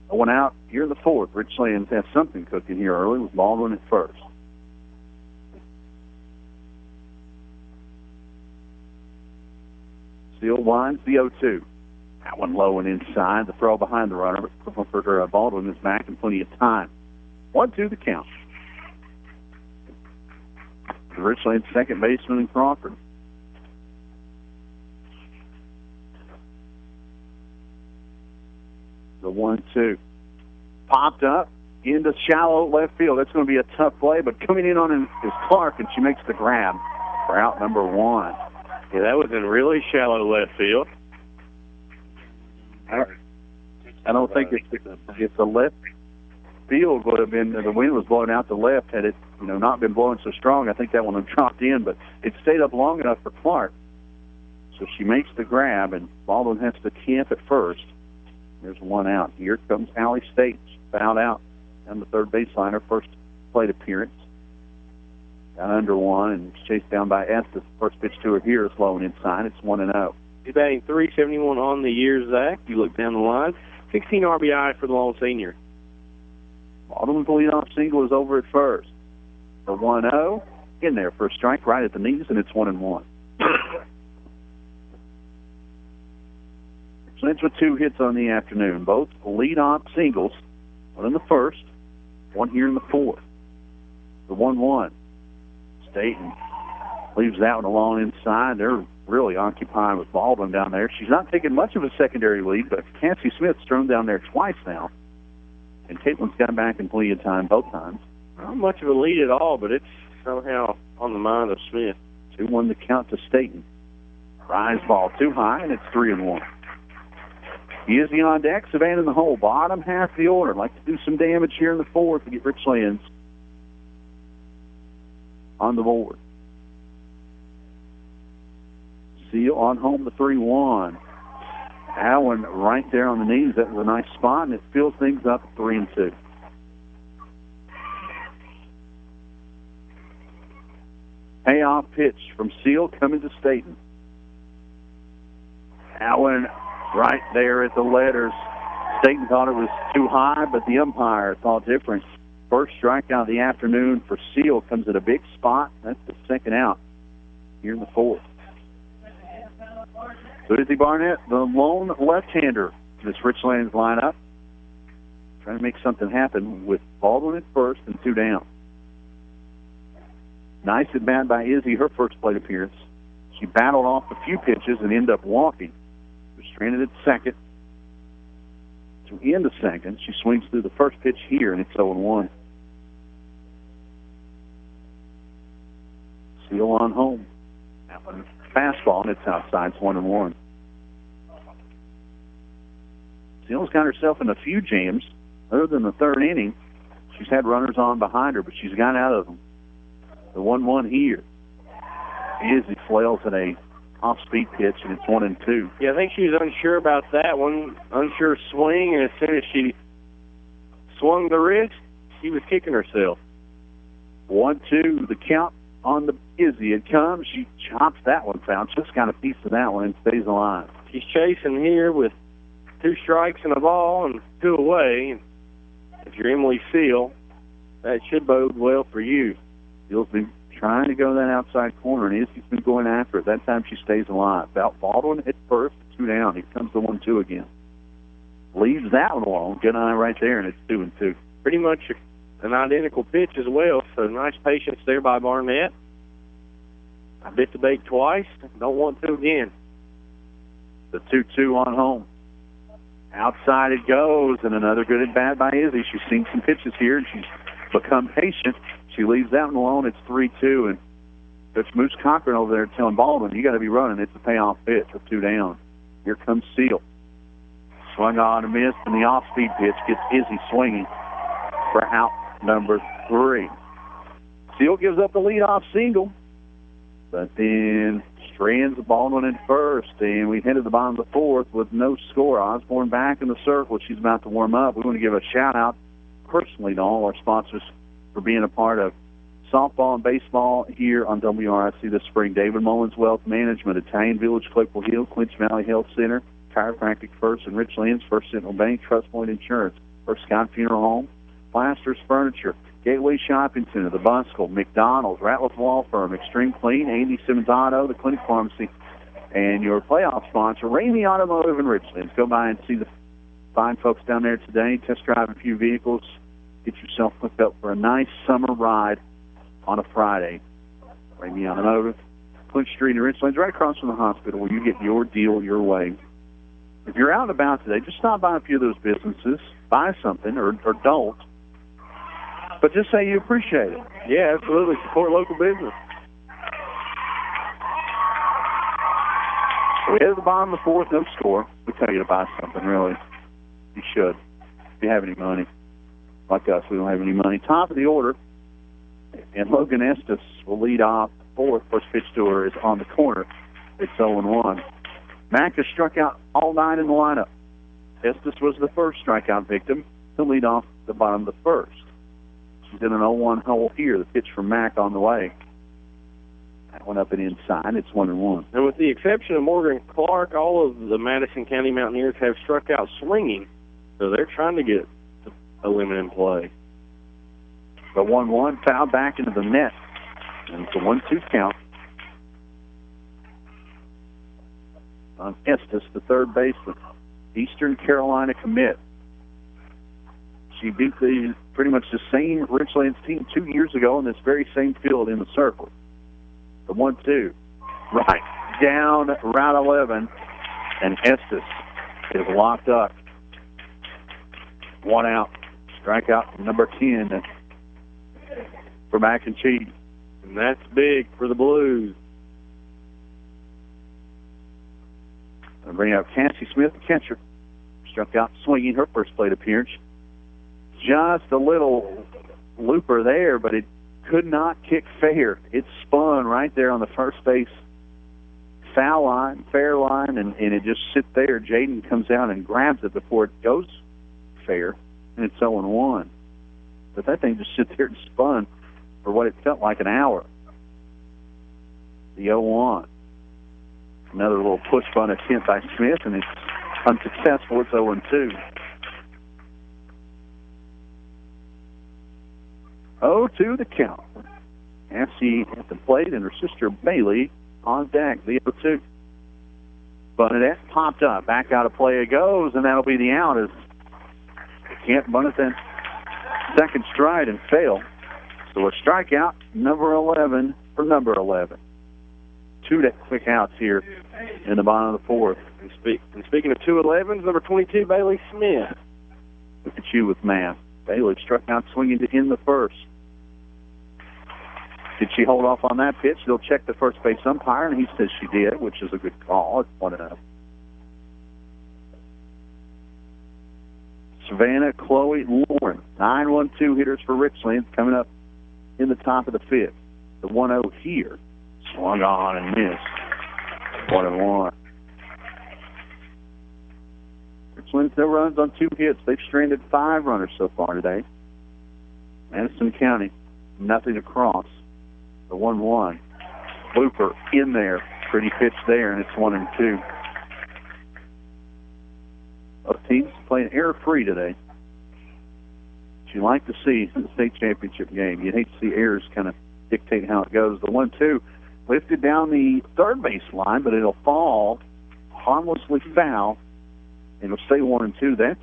1 out here in the fourth. Richlands has something cooking here early with Baldwin at first. Seal winds the 0-2. That one low and inside. The throw behind the runner, but for Baldwin is back and plenty of time. 1-2 the count. The Richlands second baseman in Crawford. The 1-2. Popped up into shallow left field. That's going to be a tough play, but coming in on is Clark, and she makes the grab for out number 1. Yeah, that was in really shallow left field. I don't think it's a left field would have been, the wind was blowing out the left. Had it not been blowing so strong, I think that one would have dropped in, but it stayed up long enough for Clark. So she makes the grab, and Baldwin has to camp at first. There's 1 out. Here comes Allie State. She fouled out on the third baseline, her first plate appearance. Got under 1 and chased down by Estes. First pitch to her here is low and inside. It's 1-0. He's batting .371 on the year, Zach. You look down the line. 16 RBI for the Lone Senior. Baldwin's leadoff single is over at first. The 1-0 in there for a strike right at the knees, and it's 1-1. Richlands with 2 hits on the afternoon. Both leadoff singles. 1 in the first, 1 here in the fourth. The 1-1. Staten leaves that one alone inside. They're really occupied with Baldwin down there. She's not taking much of a secondary lead, but Cassie Smith's thrown down there twice now. And Caitlin's got back in plenty of time both times. Not much of a lead at all, but it's somehow on the mind of Smith. 2-1 the count to Staten. Rise ball too high, and it's 3-1. Easy on deck, Savannah in the hole. Bottom half of the order. Like to do some damage here in the fourth to get Richlands on the board. Seal on home the 3-1. That one right there on the knees. That was a nice spot, and it fills things up at 3-2. Payoff pitch from Seal coming to Staten. That one right there at the letters. Staten thought it was too high, but the umpire thought different. First strikeout of the afternoon for Seal comes at a big spot. That's the second out here in the fourth. Susie Barnett, the lone left-hander in this Richlands lineup, trying to make something happen with Baldwin at first and 2 down. Nice at bat by Izzy, her first plate appearance. She battled off a few pitches and ended up walking. Was stranded at second. To end the second, she swings through the first pitch here, and it's 0-1. Seal on home. That one fastball, and it's outside. It's 1-1. Seal's got herself in a few jams. Other than the third inning, she's had runners on behind her, but she's got out of them. The 1-1 here. Izzy flails at a off-speed pitch, and it's 1-2. Yeah, I think she was unsure about that one. Unsure swing, and as soon as she swung the wrist, she was kicking herself. 1-2, the count on the Izzy. It comes. She chops that one foul. Just got a piece of that one and stays alive. She's chasing here with 2 strikes and a ball and 2 away. If you're Emily Seal, that should bode well for you. Seal's been trying to go that outside corner, and Izzy's been going after it. That time she stays alive. Baldwin at first, 2 down. Here comes the 1-2 again. Leaves that one alone. Good eye right there, and it's 2-2. Pretty much an identical pitch as well, so nice patience there by Barnett. I bit the bait twice. Don't want to again. The 2-2 on home. Outside it goes, and another good at bat by Izzy. She's seen some pitches here, and she's become patient. She leaves that one alone. It's 3-2, and Coach Moose Cochran over there telling Baldwin, you got to be running. It's a payoff pitch with 2 down. Here comes Seal. Swung on a miss, and the off-speed pitch gets Izzy swinging for out number 3. Seal gives up the leadoff single, but then strands Baldwin at first, and we head to the bottom of the fourth with no score. Osborne back in the circle. She's about to warm up. We want to give a shout-out personally to all our sponsors for being a part of softball and baseball here on WRIC this spring. David Mullins Wealth Management, Italian Village, Claypool Hill, Clinch Valley Health Center, Chiropractic First in Richlands, First Sentinel Bank, Trust Point Insurance, First Scott Funeral Home, Plasters Furniture, Gateway Shopping Center, The Buskell, McDonald's, Ratliff Law Firm, Extreme Clean, Andy Simmons Auto, the Clinic Pharmacy, and your playoff sponsor, Ramey Automotive in Richlands. Go by and see the fine folks down there today. Test drive a few vehicles. Get yourself hooked up for a nice summer ride on a Friday. Ramey Automotive, Clinch Street in Richlands, right across from the hospital where you get your deal your way. If you're out and about today, just stop by a few of those businesses, buy something, or don't. But just say you appreciate it. Yeah, absolutely. Support local business. We head to the bottom of the fourth, no score. We tell you to buy something, really. You should. If you have any money. Like us, we don't have any money. Top of the order, and Logan Estes will lead off the fourth. First pitch to her is on the corner. It's 0-1. Mack has struck out all 9 in the lineup. Estes was the first strikeout victim to lead off the bottom of the first. She's in an 0-1 hole here. The pitch from Mack on the way. That went up and inside. It's 1-1. And with the exception of Morgan Clark, all of the Madison County Mountaineers have struck out swinging. So they're trying to get a limit in play. The 1-1 foul back into the net. And it's a 1-2 count on Estes, the third baseman. Eastern Carolina commit. She beat pretty much the same Richlands team 2 years ago in this very same field in the circle. The 1-2. Right. Down Route 11. And Estes is locked up. 1 out. Strikeout number 10 for Mac and Cheese. And that's big for the Blues. I'll bring up Cassie Smith, the catcher. Struck out swinging her first plate appearance. Just a little looper there, but it could not kick fair. It spun right there on the first base foul line, fair line, and it just sits there. Jaden comes out and grabs it before it goes fair, and it's 0-1. But that thing just sits there and spun for what it felt like an hour. The 0-1. Another little push bunt attempt by Smith, and it's unsuccessful. It's 0-2. 0-2 the count. Nancy at the plate and her sister Bailey on deck. The 0-2. Bernadette popped up. Back out of play it goes, and that'll be the out as Kent bunted that second stride and fail. So a strikeout, number 11 for number 11. 2 quick outs here in the bottom of the fourth. And speaking of 2-11s, number 22, Bailey Smith. Look at you with math. Bailey struck out swinging to end the first. Did she hold off on that pitch? They'll check the first base umpire, and he says she did, which is a good call. It's 1-0. Savannah, Chloe, Lauren. 9-1-2 hitters for Richlands coming up in the top of the fifth. The 1-0 here. Swung on and missed. 1-1. Richlands, no runs on 2 hits. They've stranded 5 runners so far today. Madison County, nothing across. The 1-1. Blooper in there. Pretty pitch there, and it's 1-2. Both teams playing error-free today. Which you like to see in the state championship game. You hate to see errors kind of dictate how it goes. The 1-2 lifted down the third base line, but it'll fall harmlessly foul, and it'll stay 1-2. That's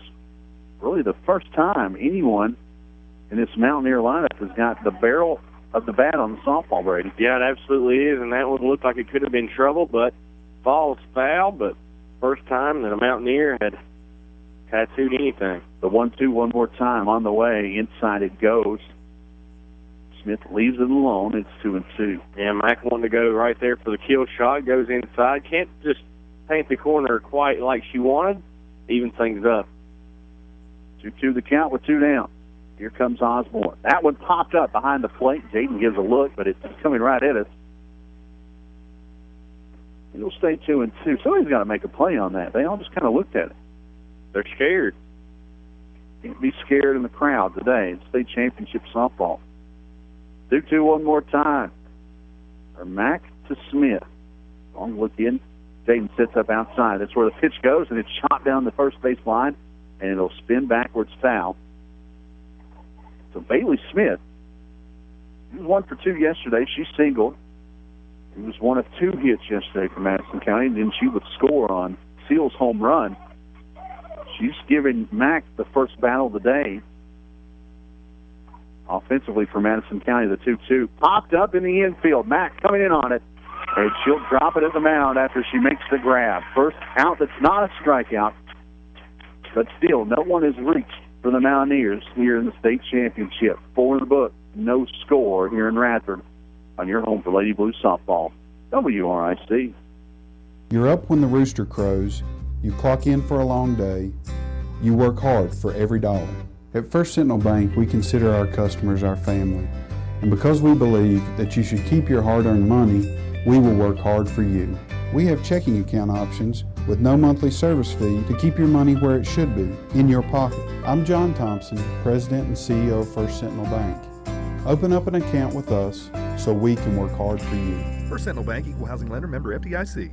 really the first time anyone in this Mountaineer lineup has got the barrel of the bat on the softball, Brady. Yeah, it absolutely is, and that one looked like it could have been trouble, but falls foul, but first time that a Mountaineer had tattooed anything. The 1-2 one more time on the way. Inside it goes. Smith leaves it alone. It's 2-2. Yeah, Mac wanted to go right there for the kill shot. Goes inside. Can't just paint the corner quite like she wanted. Even things up. 2-2 the count with 2 down. Here comes Osborne. That one popped up behind the plate. Jaden gives a look, but it's coming right at us. It'll stay 2-2. Somebody's got to make a play on that. They all just kind of looked at it. They're scared. Can't be scared in the crowd today. It's state championship softball. 2-2 one more time. Or Mac to Smith. Long look in. Jaden sits up outside. That's where the pitch goes, and it's shot down the first base line, and it'll spin backwards foul. So Bailey Smith, he was 1 for 2 yesterday. She singled. He was 1 of 2 hits yesterday for Madison County, and then she would score on Seals' home run. She's giving Mac the first battle of the day. Offensively for Madison County, the 2-2. Popped up in the infield. Mac coming in on it. And she'll drop it at the mound after she makes the grab. First out that's not a strikeout. But still, no one has reached for the Mountaineers here in the state championship. 4 in the book. No score here in Radford on your home for Lady Blue softball. WRIC. You're up when the rooster crows. You clock in for a long day. You work hard for every dollar. At First Sentinel Bank, we consider our customers our family. And because we believe that you should keep your hard-earned money, we will work hard for you. We have checking account options with no monthly service fee to keep your money where it should be, in your pocket. I'm John Thompson, President and CEO of First Sentinel Bank. Open up an account with us so we can work hard for you. First Sentinel Bank, Equal Housing Lender, member FDIC.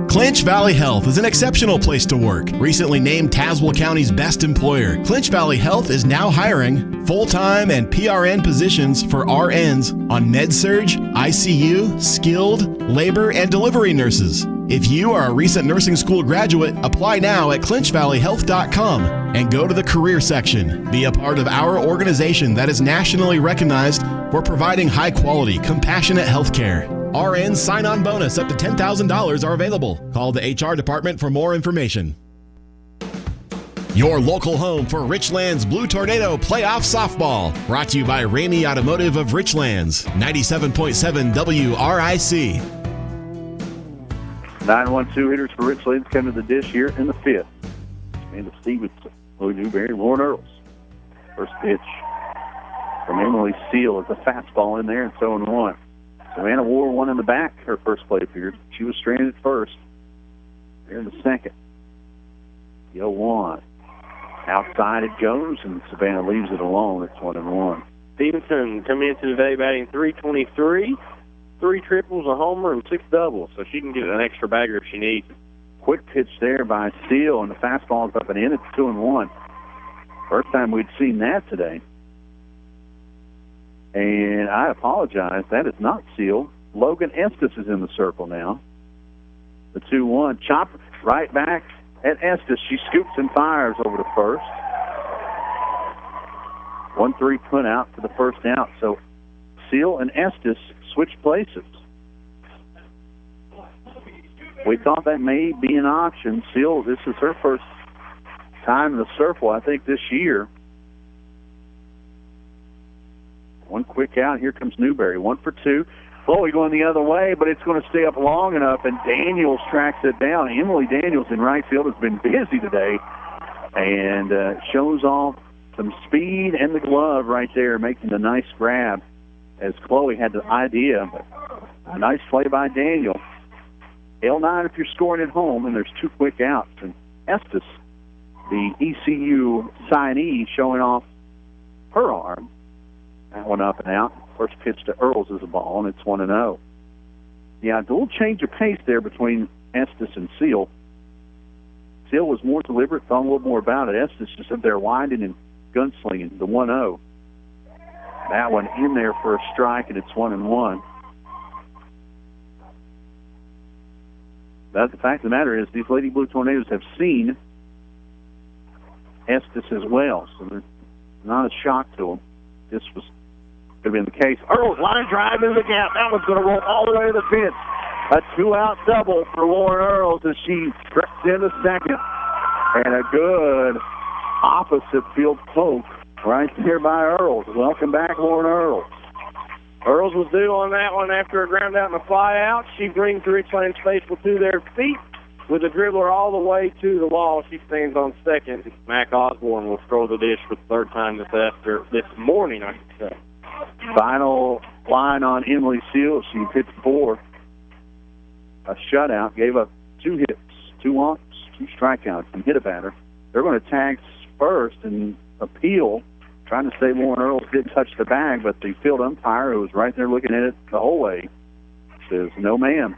Clinch Valley Health is an exceptional place to work. Recently named Tazewell County's best employer, Clinch Valley Health is now hiring full-time and PRN positions for RNs on med-surg, ICU, skilled, labor, and delivery nurses. If you are a recent nursing school graduate, apply now at clinchvalleyhealth.com and go to the career section. Be a part of our organization that is nationally recognized for providing high-quality, compassionate health care. RN sign-on bonus up to $10,000 are available. Call the HR department for more information. Your local home for Richlands Blue Tornado Playoff Softball. Brought to you by Ramey Automotive of Richlands. 97.7 WRIC. 9-1-2 hitters for Richlands come to the dish here in the fifth. Amanda Stevenson, Louis Newberry, Lauren Earls. First pitch from Emily Seal is a fastball in there, and 0-1. Savannah wore 1 in the back her first plate appearance. She was stranded first. Here in the second. The 0-1. Outside it goes, and Savannah leaves it alone. It's 1-1. Stevenson coming into today batting .323, 3 triples, a homer, and 6 doubles, so she can get an extra bagger if she needs. Quick pitch there by Seal, and the fastball is up and in. It's 2-1. First time we'd seen that today. And I apologize. That is not Seal. Logan Estes is in the circle now. The 2-1. Chop right back at Estes. She scoops and fires over to first. 1-3 put out for the first out. So Seal and Estes switch places. We thought that may be an option. Seal, this is her first time in the circle, I think, this year. One quick out. Here comes Newberry. 1 for 2. Chloe going the other way, but it's going to stay up long enough, and Daniels tracks it down. Emily Daniels in right field has been busy today and shows off some speed and the glove right there, making the nice grab as Chloe had the idea. But a nice play by Daniel. L9 if you're scoring at home, and there's 2 quick outs. And Estes, the ECU signee, showing off her arm. That one up and out. First pitch to Earls is a ball, and it's 1-0. Yeah, a little change of pace there between Estes and Seal. Seal was more deliberate, thought a little more about it. Estes just up there winding and gunslinging, the 1-0. That one in there for a strike, and it's 1-1. But the fact of the matter is these Lady Blue Tornadoes have seen Estes as well, so they're not a shock to them. This was could have been the case. Earls line drive into the gap. That one's going to roll all the way to the fence. A 2-out double for Lauren Earls as she stretches in the second. And a good opposite field poke right there by Earls. Welcome back, Lauren Earls. Earls was due on that one after a ground out and a fly out. She brings the Richlands faithful to their feet with a dribbler all the way to the wall. She stands on second. Mac Osborne will throw the dish for the third time this morning, I should say. Final line on Emily Seal. She hit 4. A shutout. Gave up 2 hits, 2 walks, 2 strikeouts, and hit a batter. They're going to tag first and appeal, trying to say Lauren Earls didn't touch the bag, but the field umpire, who was right there looking at it the whole way, says, no, ma'am.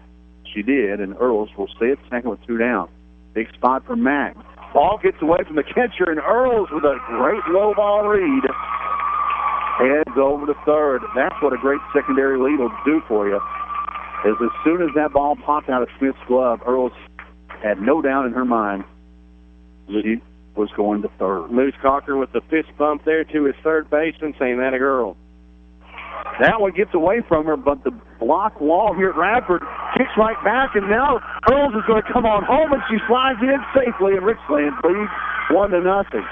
She did, and Earls will stay at second with 2 down. Big spot for Mac. Ball gets away from the catcher, and Earls with a great low ball read heads over to third. That's what a great secondary lead will do for you. As soon as that ball popped out of Smith's glove, Earls had no doubt in her mind she was going to third. Moose Cocker with the fist bump there to his third baseman, saying that a girl. That one gets away from her, but the block wall here at Radford kicks right back, and now Earls is going to come on home, and she flies in safely, and Richlands leads 1-0.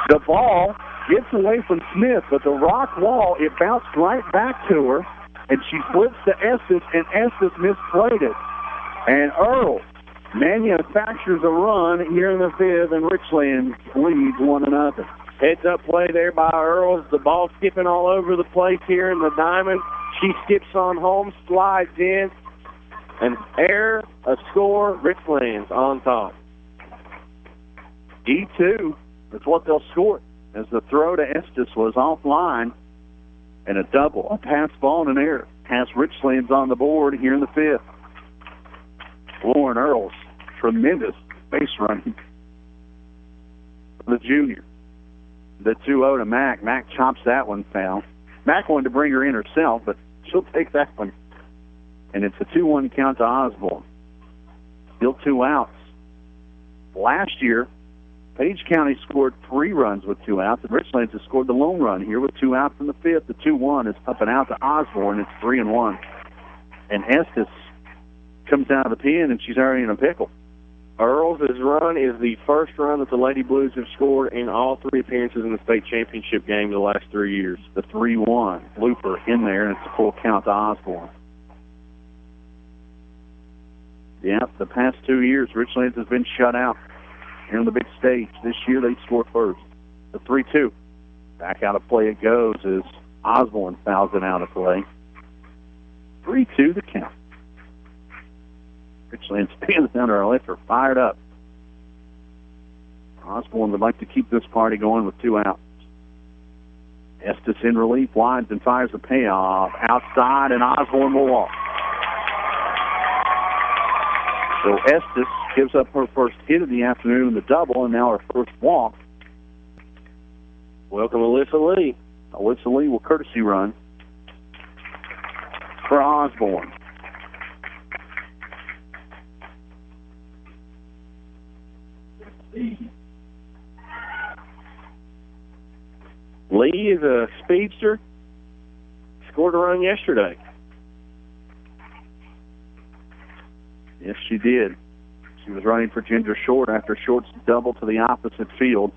The ball gets away from Smith, but the rock wall, it bounced right back to her, and she flips to Estes, and Estes misplayed it. And Earls manufactures a run here in the 5th, and Richlands leads 1-0. Heads-up play there by Earls. The ball skipping all over the place here in the diamond. She skips on home, slides in. An error, a score, Richlands on top. E2, that's what they'll score, as the throw to Estes was offline, and a double, a pass ball, and an error. Has Richlands on the board here in the 5th. Lauren Earls, tremendous base running for the junior. The 2-0 to Mac. Mac chops that one foul. Mac wanted to bring her in herself, but she'll take that one. And it's a 2-1 count to Osborne. Still 2 outs. Last year, Page County scored 3 runs with 2 outs, and Richlands has scored the lone run here with 2 outs in the 5th. The 2-1 is up and out to Osborne. It's 3-1. And Estes comes out of the pen, and she's already in a pickle. Earls' run is the first run that the Lady Blues have scored in all 3 appearances in the state championship game the last 3 years. The 3-1 looper in there, and it's a full count to Osborne. Yeah, the past 2 years, Richlands has been shut out here on the big stage. This year, they score first. The 3-2. Back out of play it goes as Osborne fouls it out of play. 3-2 the count. Richlands stands under our lifter, fired up. Osborne would like to keep this party going with 2 outs. Estes in relief, winds and fires the payoff. Outside, and Osborne will walk. So Estes gives up her first hit of the afternoon in the double, and now her first walk. Welcome, Alyssa Lee. Alyssa Lee will courtesy run for Osborne. Lee is a speedster. Scored a run yesterday. Yes, she did. She was running for Ginger Short after Short's double to the opposite field.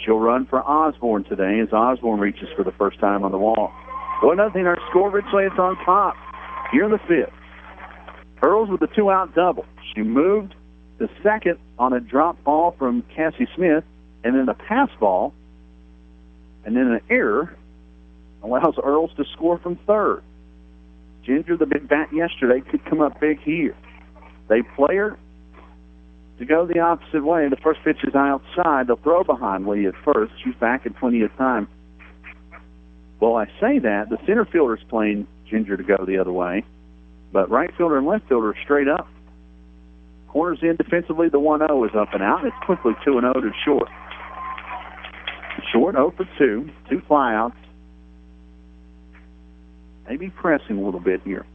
She'll run for Osborne today as Osborne reaches for the first time on the wall. 1-0 our score. Richlands on top here in the fifth. Earls with the 2-out double. She moved to second on a drop ball from Cassie Smith, and then a pass ball, and then an error allows Earls to score from third. Ginger, the big bat yesterday, could come up big here. They play her to go the opposite way. The first pitch is outside. They'll throw behind Lee at first. She's back in plenty of time. Well, I say that. The center fielder's playing Ginger to go the other way, but right fielder and left fielder are straight up. Corners in defensively. The 1-0 is up and out. It's quickly 2-0 to Short. Short 0 for 2. 2 flyouts. Maybe pressing a little bit here.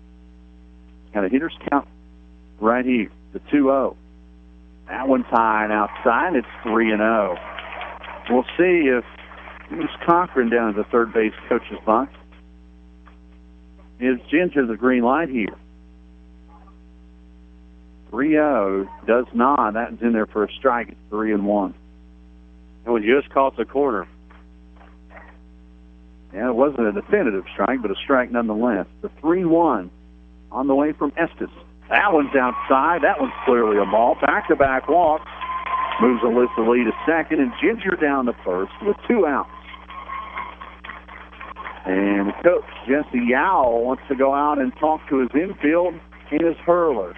Got a hitter's count right here. The 2-0. That one's high and outside. It's 3-0. We'll see if Miss Cochran down at the third base coach's box gives Ginger the green light here. 3-0 does not. That's in there for a strike. It's 3-1. It was just caught the corner. Yeah, it wasn't a definitive strike, but a strike nonetheless. The 3-1 on the way from Estes. That one's outside. That one's clearly a ball. Back-to-back walks. Moves Alyssa Lee to second, and Ginger down to first with 2 outs. And coach Jesse Yowell wants to go out and talk to his infield and his hurler.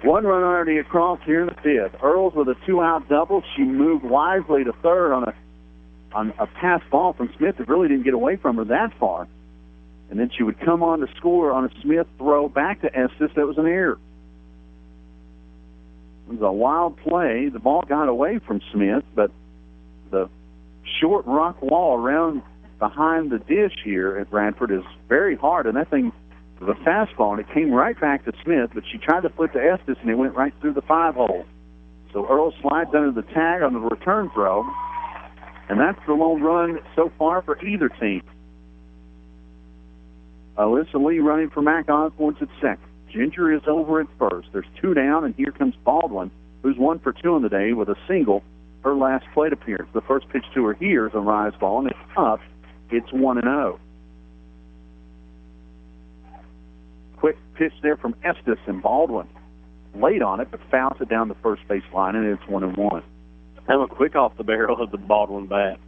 1 run already across here in the fifth. Earls with a 2-out double. She moved wisely to third on a pass ball from Smith that really didn't get away from her that far. And then she would come on to score on a Smith throw back to Estes. That was an error. It was a wild play. The ball got away from Smith, but the short rock wall around behind the dish here at Bradford is very hard, and that thing was a fastball, and it came right back to Smith, but she tried to flip to Estes, and it went right through the 5-hole. So Earl slides under the tag on the return throw, and that's the lone run so far for either team. Alyssa Lee running for Mac Osborne at second. Ginger is over at first. There's 2 down, and here comes Baldwin, who's 1 for 2 on the day with a single, her last plate appearance. The first pitch to her here is a rise ball, and it's up. It's 1-0. Quick pitch there from Estes, and Baldwin late on it, but fouls it down the first base line, and it's 1-1. That was quick off the barrel of the Baldwin bat.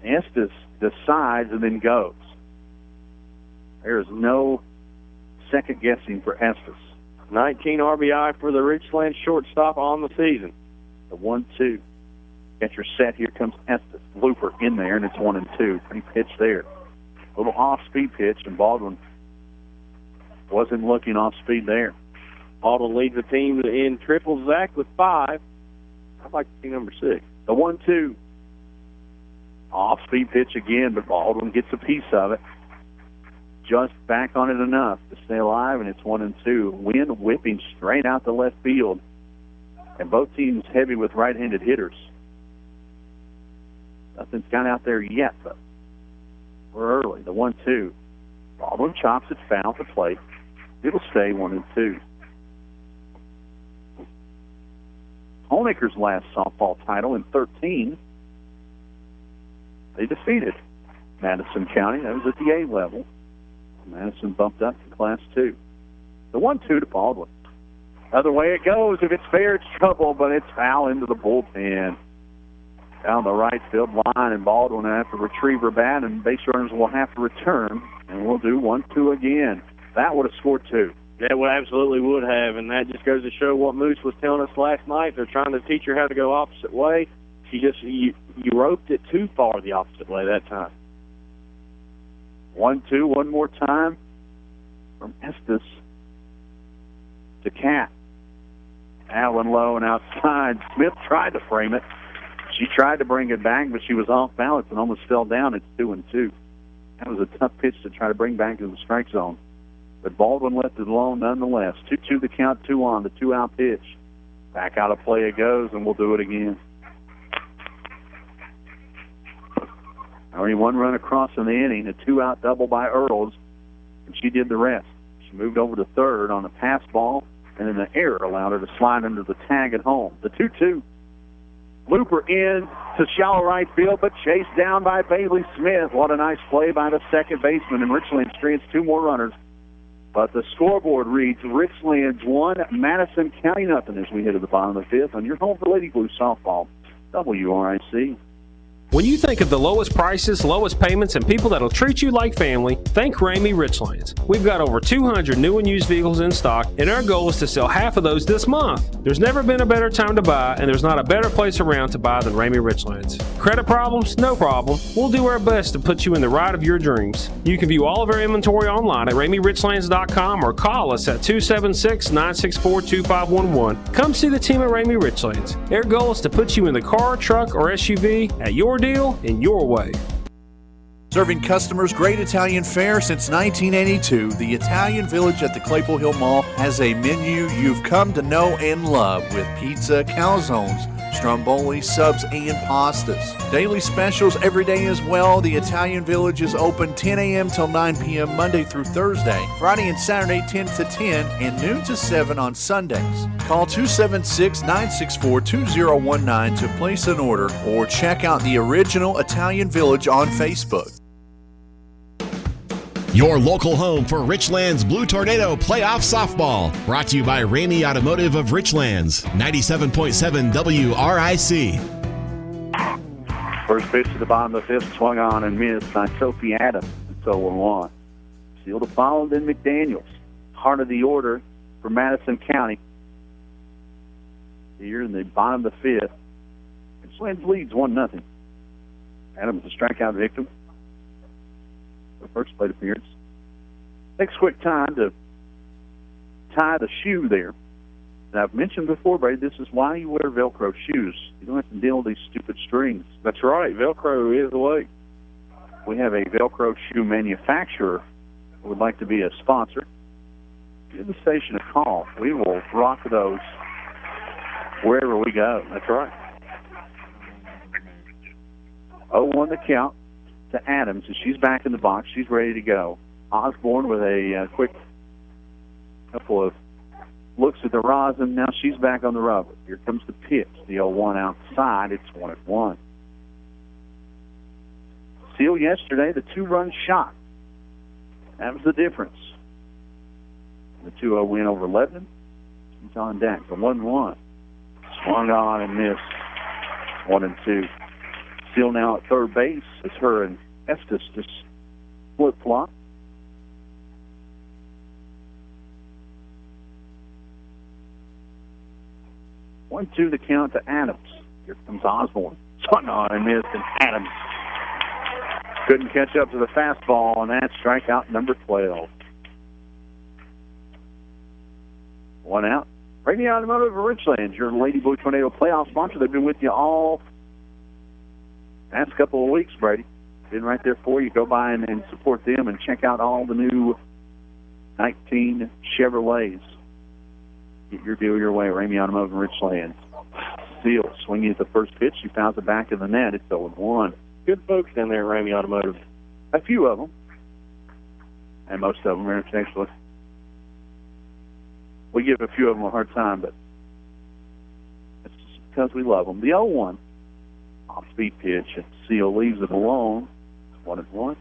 Estes decides and then goes. There is no second guessing for Estes. 19 RBI for the Richlands shortstop on the season. The 1-2. Catcher set. Here comes Estes. Looper in there, and it's 1-2. Pretty pitch there. A little off-speed pitch, and Baldwin wasn't looking off-speed there. Baldwin leads the team in triple Zach with 5. I'd like to see number 6. The 1-2. Off-speed pitch again, but Baldwin gets a piece of it. Just back on it enough to stay alive, and it's 1-2. Wind whipping straight out to left field. And both teams heavy with right-handed hitters. Nothing's got out there yet, but we're early. The 1-2. Baldwin chops it foul to plate. It'll stay 1-2. Honeacre's last softball title in 13. They defeated Madison County. That was at the A level. Madison bumped up to Class 2. The 1-2 to Baldwin. Other way it goes. If it's fair, it's trouble, but it's foul into the bullpen. Down the right field line, and Baldwin will have to retrieve her bat, and base runners will have to return, and we'll do 1-2 again. That would have scored 2. That would absolutely would have, and that just goes to show what Moose was telling us last night. They're trying to teach her how to go opposite way. She just you roped it too far the opposite way that time. 1-2, one more time from Estes to Cat. Allen low and outside. Smith tried to frame it. She tried to bring it back, but she was off balance and almost fell down. It's 2-2. That was a tough pitch to try to bring back to the strike zone. But Baldwin left it alone nonetheless. 2-2 the count, 2 on, the 2-out pitch. Back out of play it goes, and we'll do it again. Only 1 run across in the inning, a 2-out double by Earls, and she did the rest. She moved over to third on a pass ball, and then the error allowed her to slide under the tag at home. The 2-2. Looper in to shallow right field, but chased down by Bailey Smith. What a nice play by the second baseman, and Richlands creates 2 more runners. But the scoreboard reads Richlands 1, Madison County nothing as we hit to the bottom of the 5th on your home for Lady Blue softball, WRIC. When you think of the lowest prices, lowest payments, and people that'll treat you like family, think Ramey Richlands. We've got over 200 new and used vehicles in stock, and our goal is to sell half of those this month. There's never been a better time to buy, and there's not a better place around to buy than Ramey Richlands. Credit problems? No problem. We'll do our best to put you in the ride of your dreams. You can view all of our inventory online at RameyRichlands.com or call us at 276-964-2511. Come see the team at Ramey Richlands. Their goal is to put you in the car, truck, or SUV at your deal in your way. Serving customers great Italian fare since 1982, the Italian Village at the Claypool Hill Mall has a menu you've come to know and love with pizza, calzones, stromboli, subs, and pastas. Daily specials every day as well. The Italian Village is open 10 a.m. till 9 p.m. Monday through Thursday, Friday and Saturday 10 to 10, and noon to 7 on Sundays. Call 276-964-2019 to place an order or check out the original Italian Village on Facebook. Your local home for Richlands Blue Tornado Playoff Softball. Brought to you by Ramey Automotive of Richlands, 97.7 WRIC. First pitch to the bottom of the 5th, swung on and missed by Sophie Adams. It's 0-1. Sealed to follow, then McDaniels. Heart of the order for Madison County. Here in the bottom of the 5th. Richlands leads 1-0. Adams a strikeout victim. The first plate appearance. Takes quick time to tie the shoe there. And I've mentioned before, Brady, this is why you wear Velcro shoes. You don't have to deal with these stupid strings. That's right. Velcro is the way. We have a Velcro shoe manufacturer who would like to be a sponsor. Give the station a call. We will rock those wherever we go. That's right. 0-1 the count to Adams, and she's back in the box. She's ready to go. Osborne with a quick couple of looks at the rosin. Now she's back on the rubber. Here comes the pitch. The 0-1 outside. It's 1-1. Seal yesterday, the 2-run shot. That was the difference. The 2-0 win over Lebanon. She's on deck. The 1-1. Swung on and missed. 1-2. Seal now at third base as her and Estes just flip-flop. One, two, the count to Adams. Here comes Osborne. Swung on and missed, and Adams couldn't catch up to the fastball, and that's strikeout number 12. 1 out. Ramey Automotive of Richlands, your Lady Blue Tornado playoff sponsor. They've been with you all past couple of weeks, Brady. Been right there for you. Go by and support them and check out all the new 19 Chevrolets. Get your deal your way. Ramey Automotive of Richlands. Seal swinging at the first pitch. She fouls it back in the net. It's 0-1. Good folks down there at Ramey Automotive. A few of them. And most of them are actually. We give a few of them a hard time, but it's just because we love them. The 0-1. Off-speed pitch, and Seal leaves it alone. 1-1.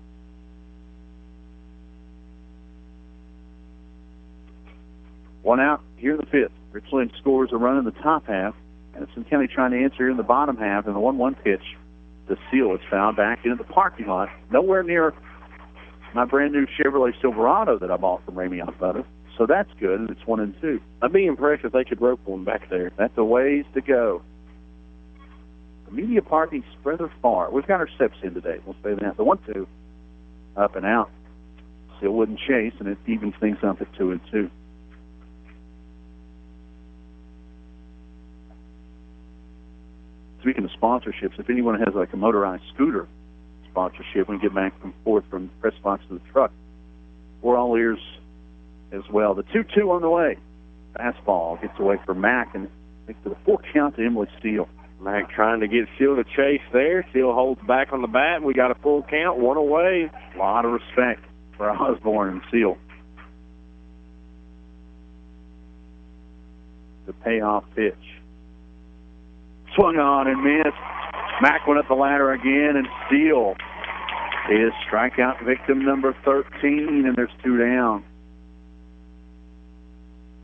One out here in the 5th. Richlands scores a run in the top half. Madison County trying to answer here in the bottom half, and the 1-1 pitch to Seal is found back into the parking lot. Nowhere near my brand-new Chevrolet Silverado that I bought from Ramey Automotive. So that's good, and it's 1-2. I'd be impressed if they could rope one back there. That's a ways to go. The media parking further far. We've got our steps in today. We'll say that. The 1-2, up and out. Still wouldn't chase, and it evens things up at 2-2. speaking of sponsorships, if anyone has like a motorized scooter sponsorship, when we get back and forth from press box to the truck, we're all ears as well. The 2-2 on the way. Fastball gets away from Mack, and makes it a 4 count to Emily Steele. Mack trying to get Steele to chase there. Steele holds back on the bat. We got a full count, 1 away. A lot of respect for Osborne and Steele. The payoff pitch. Swung on and missed. Mack went up the ladder again, and Steele is strikeout victim number 13, and there's 2 down.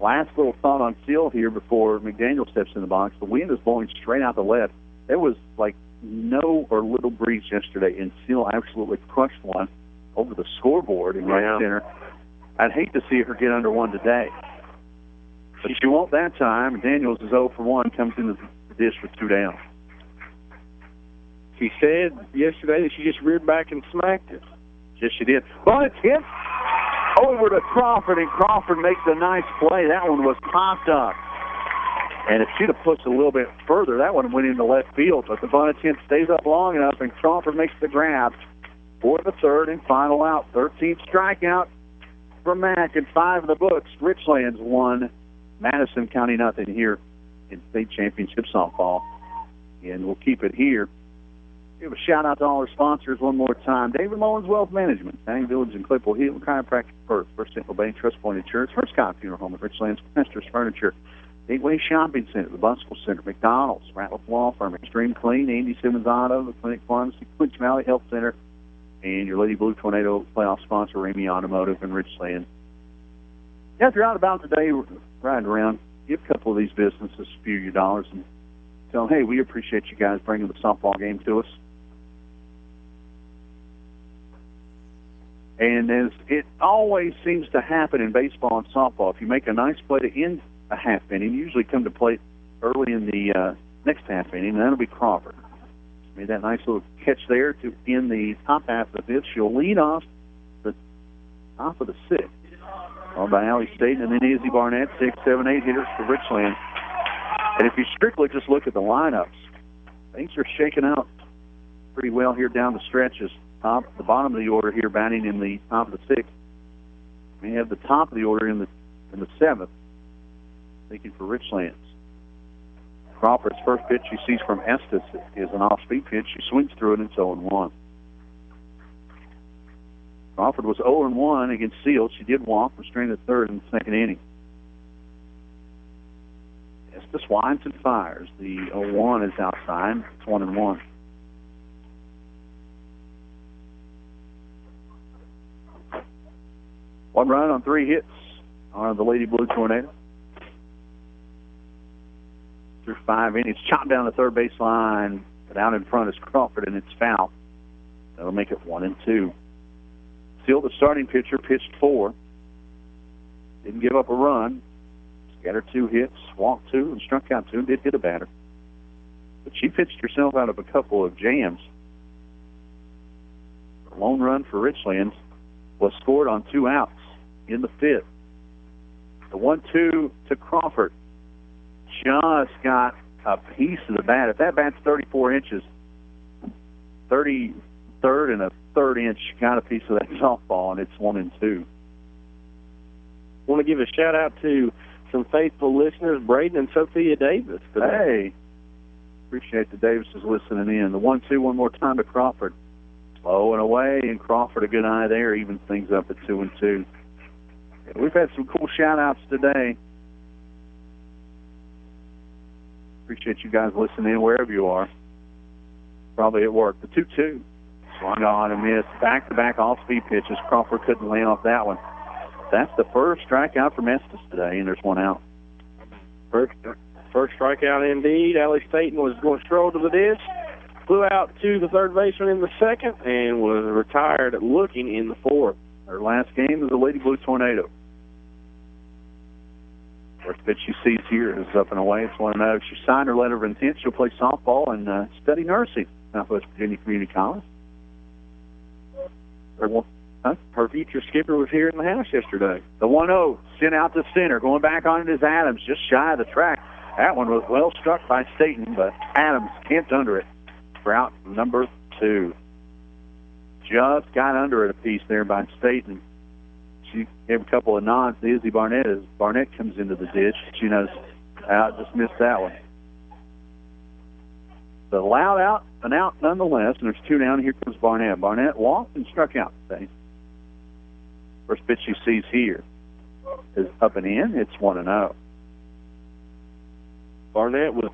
Last little thought on Steele here before McDaniel steps in the box. The wind is blowing straight out the left. There was like no or little breeze yesterday, and Steele absolutely crushed one over the scoreboard in right center. I'd hate to see her get under one today. But she won't that time. Daniels is 0 for 1, comes into the dish with 2 down. She said yesterday that she just reared back and smacked it. Yes, she did. Well, it's hit over to Crawford, and Crawford makes a nice play. That one was popped up. And if she'd have pushed a little bit further, that one went into left field. But the Bonnet-Tint stays up long enough, and Crawford makes the grab for the third and final out. 13th strikeout for Mack, and 5 in the books. Richlands 1, Madison County nothing here in state championship softball. And we'll keep it here. Give a shout-out to all our sponsors one more time. David Mullins Wealth Management, Fanning Village and Claypool Hill, Chiropractic First Central Bank, Trust Point Insurance, First Scott Funeral Home at Richlands, Masters Furniture, Gateway Shopping Center, the Buskell Center, McDonald's, Ratliff Law Firm, Extreme Clean, Andy Simmons Auto, the Clinic Pharmacy, Clinch Valley Health Center, and your Lady Blue Tornado playoff sponsor, Ramey Automotive in Richlands. Yeah, if you're out about today riding around, give a couple of these businesses a few of your dollars and tell them, hey, we appreciate you guys bringing the softball game to us. And as it always seems to happen in baseball and softball, if you make a nice play to end a half inning, you usually come to play early in the next half inning, and that'll be Crawford. Made that nice little catch there to end the top half of the fifth. She'll lead off the top of the sixth. Followed by Allie Staten and then Izzy Barnett, 6, 7, 8 hitters for Richland. And if you strictly just look at the lineups, things are shaking out pretty well here down the stretches. The bottom of the order here batting in the top of the sixth. We have the top of the order in the seventh, thinking for Richlands. Crawford's first pitch she sees from Estes is an off-speed pitch. She swings through it and it's 0-1. Crawford was 0-1 against Seals. She did walk, restrained the third in the second inning. Estes winds and fires. The 0-1 is outside. It's 1-1. One run on 3 hits on the Lady Blue Tornado. Through 5 innings, chopped down the third base line, but out in front is Crawford, and it's foul. That'll make it 1-2. Still the starting pitcher, pitched 4. Didn't give up a run. Scattered 2 hits, walked 2, and struck out 2, and did hit a batter. But she pitched herself out of a couple of jams. A lone run for Richlands was scored on 2 outs in the fifth. The 1-2 to Crawford just got a piece of the bat. If that bat's 34 inches, 33rd and a third inch got a piece of that softball, and it's 1-2. Want to give a shout out to some faithful listeners, Braden and Sophia Davis. Hey, appreciate the Davises listening in. The 1-2 one more time to Crawford. Slow and away, and Crawford a good eye there, evens things up at 2-2. Yeah, we've had some cool shout-outs today. Appreciate you guys listening in wherever you are. Probably at work. The 2-2. Swung on and missed. Back-to-back off-speed pitches. Crawford couldn't lay off that one. That's the first strikeout from Estes today, and there's 1 out. First strikeout indeed. Allie Staten was going to stroll to the dish. Flew out to the third baseman in the second and was retired looking in the fourth. Her last game is the Lady Blue Tornado. First pitch she sees here is up and away. It's 1-0. She signed her letter of intent. She'll play softball and study nursing at Southwest Virginia Community College. Her future skipper was here in the house yesterday. The 1-0 sent out to center. Going back on it is Adams, just shy of the track. That one was well struck by Staten, but Adams camped under it for out number 2. Just got under it a piece there by Staten. She gave a couple of nods to Izzy Barnett as Barnett comes into the ditch. She knows out, just missed that one. The loud out and out nonetheless, and there's 2 down. Here comes Barnett. Barnett walked and struck out today. First pitch she sees here is up and in. It's 1-0. Barnett with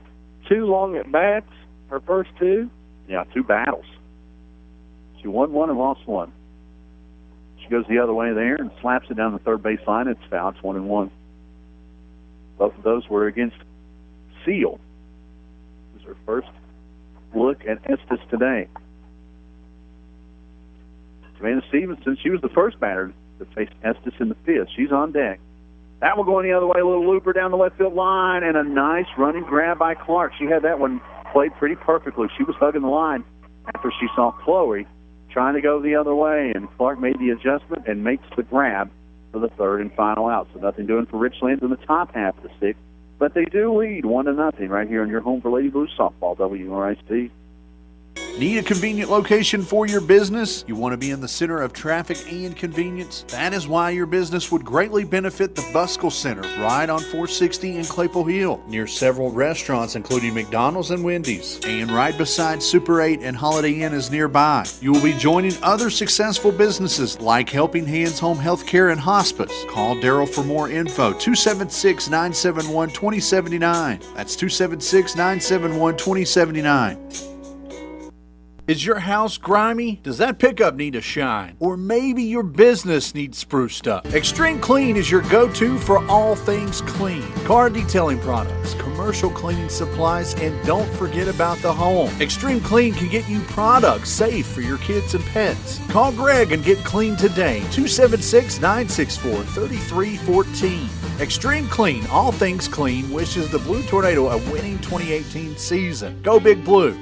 2 long at bats, her first 2. Yeah, 2 battles. She won 1 and lost 1. She goes the other way there and slaps it down the third base line. It's foul. It's 1-1. Both of those were against Seal. This is her first look at Estes today. Savannah Stevenson, she was the first batter to face Estes in the 5th. She's on deck. That one going the other way, a little looper down the left field line, and a nice running grab by Clark. She had that one played pretty perfectly. She was hugging the line after she saw Chloe trying to go the other way, and Clark made the adjustment and makes the grab for the 3rd and final out. So nothing doing for Richlands in the top half of the 6th, but they do lead 1-0 right here on your home for Lady Blue softball, WRIC. Need a convenient location for your business? You want to be in the center of traffic and convenience? That is why your business would greatly benefit the Buskell Center right on 460 in Claypool Hill, near several restaurants including McDonald's and Wendy's, and right beside Super 8 and Holiday Inn is nearby. You will be joining other successful businesses like Helping Hands Home Healthcare and Hospice. Call Daryl for more info, 276-971-2079. That's 276-971-2079. Is your house grimy? Does that pickup need a shine? Or maybe your business needs spruced up? Extreme Clean is your go-to for all things clean. Car detailing products, commercial cleaning supplies, and don't forget about the home. Extreme Clean can get you products safe for your kids and pets. Call Greg and get clean today. 276-964-3314. Extreme Clean, all things clean, wishes the Blue Tornado a winning 2018 season. Go Big Blue.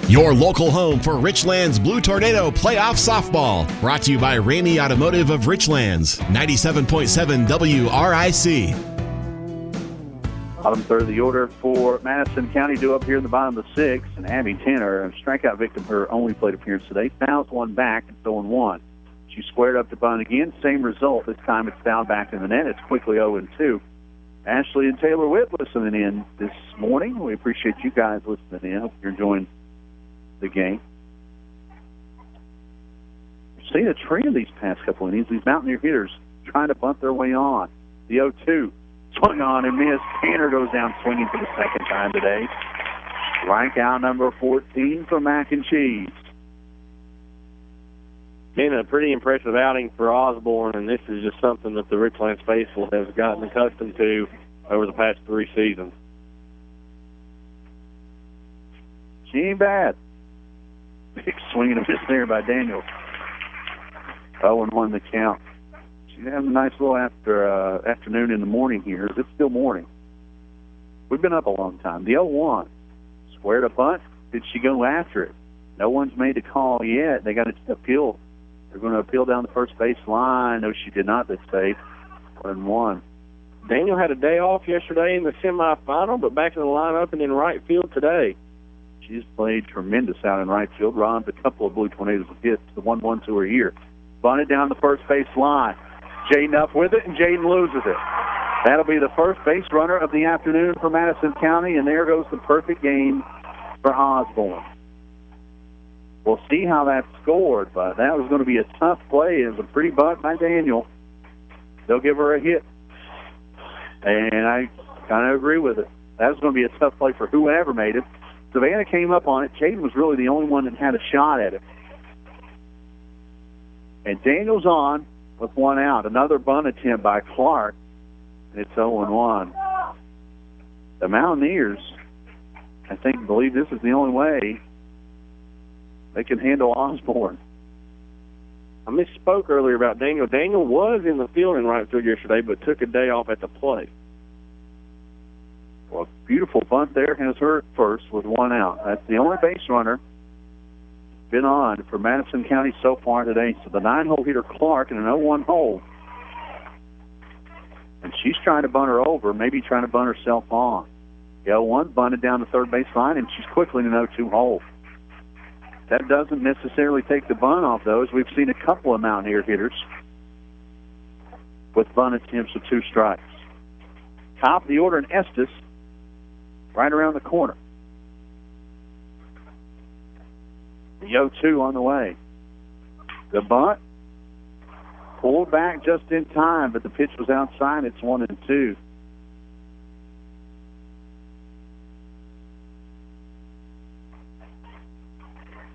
Your local home for Richlands Blue Tornado Playoff Softball. Brought to you by Ramey Automotive of Richlands. 97.7 WRIC. Bottom third of the order for Madison County due up here in the bottom of the 6th. And Abby Tanner, a strikeout victim, her only plate appearance today, fouls one back and 0-1. She squared up to bunt again. Same result. This time it's fouled back in the net. It's quickly 0-2. Ashley and Taylor Witt listening in this morning. We appreciate you guys listening in. Hope you're enjoying the game. We've seen a trend these past couple innings. These Mountaineer hitters trying to bunt their way on. The 0-2 swung on and missed. Tanner goes down swinging for the second time today. Strikeout number 14 for Mac and Cheese. Been a pretty impressive outing for Osborne, and this is just something that the Richlands faithful has gotten accustomed to over the past 3 seasons. She ain't bad. Big swing and a miss there by Daniels. 0-1 the count. She's having a nice little afternoon in the morning here. It's still morning. We've been up a long time. The 0-1. Squared a bunt. Did she go after it? No one's made a call yet. They got to appeal. They're going to appeal down the first base line. No, she did not this save. 1-1. Daniel had a day off yesterday in the semifinal, but back in the lineup and in right field today. She's played tremendous out in right field. Ron's a couple of Blue Tornadoes with hits. The 1-1 to her year. Bunted down the first base line. Jaden up with it, and Jaden loses it. That'll be the first base runner of the afternoon for Madison County, and there goes the perfect game for Osborne. We'll see how that's scored, but that was going to be a tough play. It was a pretty bunt by Daniel. They'll give her a hit, and I kind of agree with it. That was going to be a tough play for whoever made it. Savannah came up on it. Jaden was really the only one that had a shot at it. And Daniel's on with one out. Another bunt attempt by Clark. And it's 0-1. The Mountaineers, I think, believe this is the only way they can handle Osborne. I misspoke earlier about Daniel. Daniel was in the field in right field yesterday, but took a day off at the plate. Well, beautiful bunt there. Has her first with one out. That's the only base runner been on for Madison County so far today. So the 9-hole hitter Clark in an 0-1 hole. And she's trying to bunt her over, maybe trying to bunt herself on. The 0-1 bunted down the third base line, and she's quickly in an 0-2 hole. That doesn't necessarily take the bunt off those. We've seen a couple of Mountaineer hitters with bunt attempts with 2 strikes. Top of the order in Estes, right around the corner. The 0-2 on the way. The bunt pulled back just in time, but the pitch was outside. It's 1-2.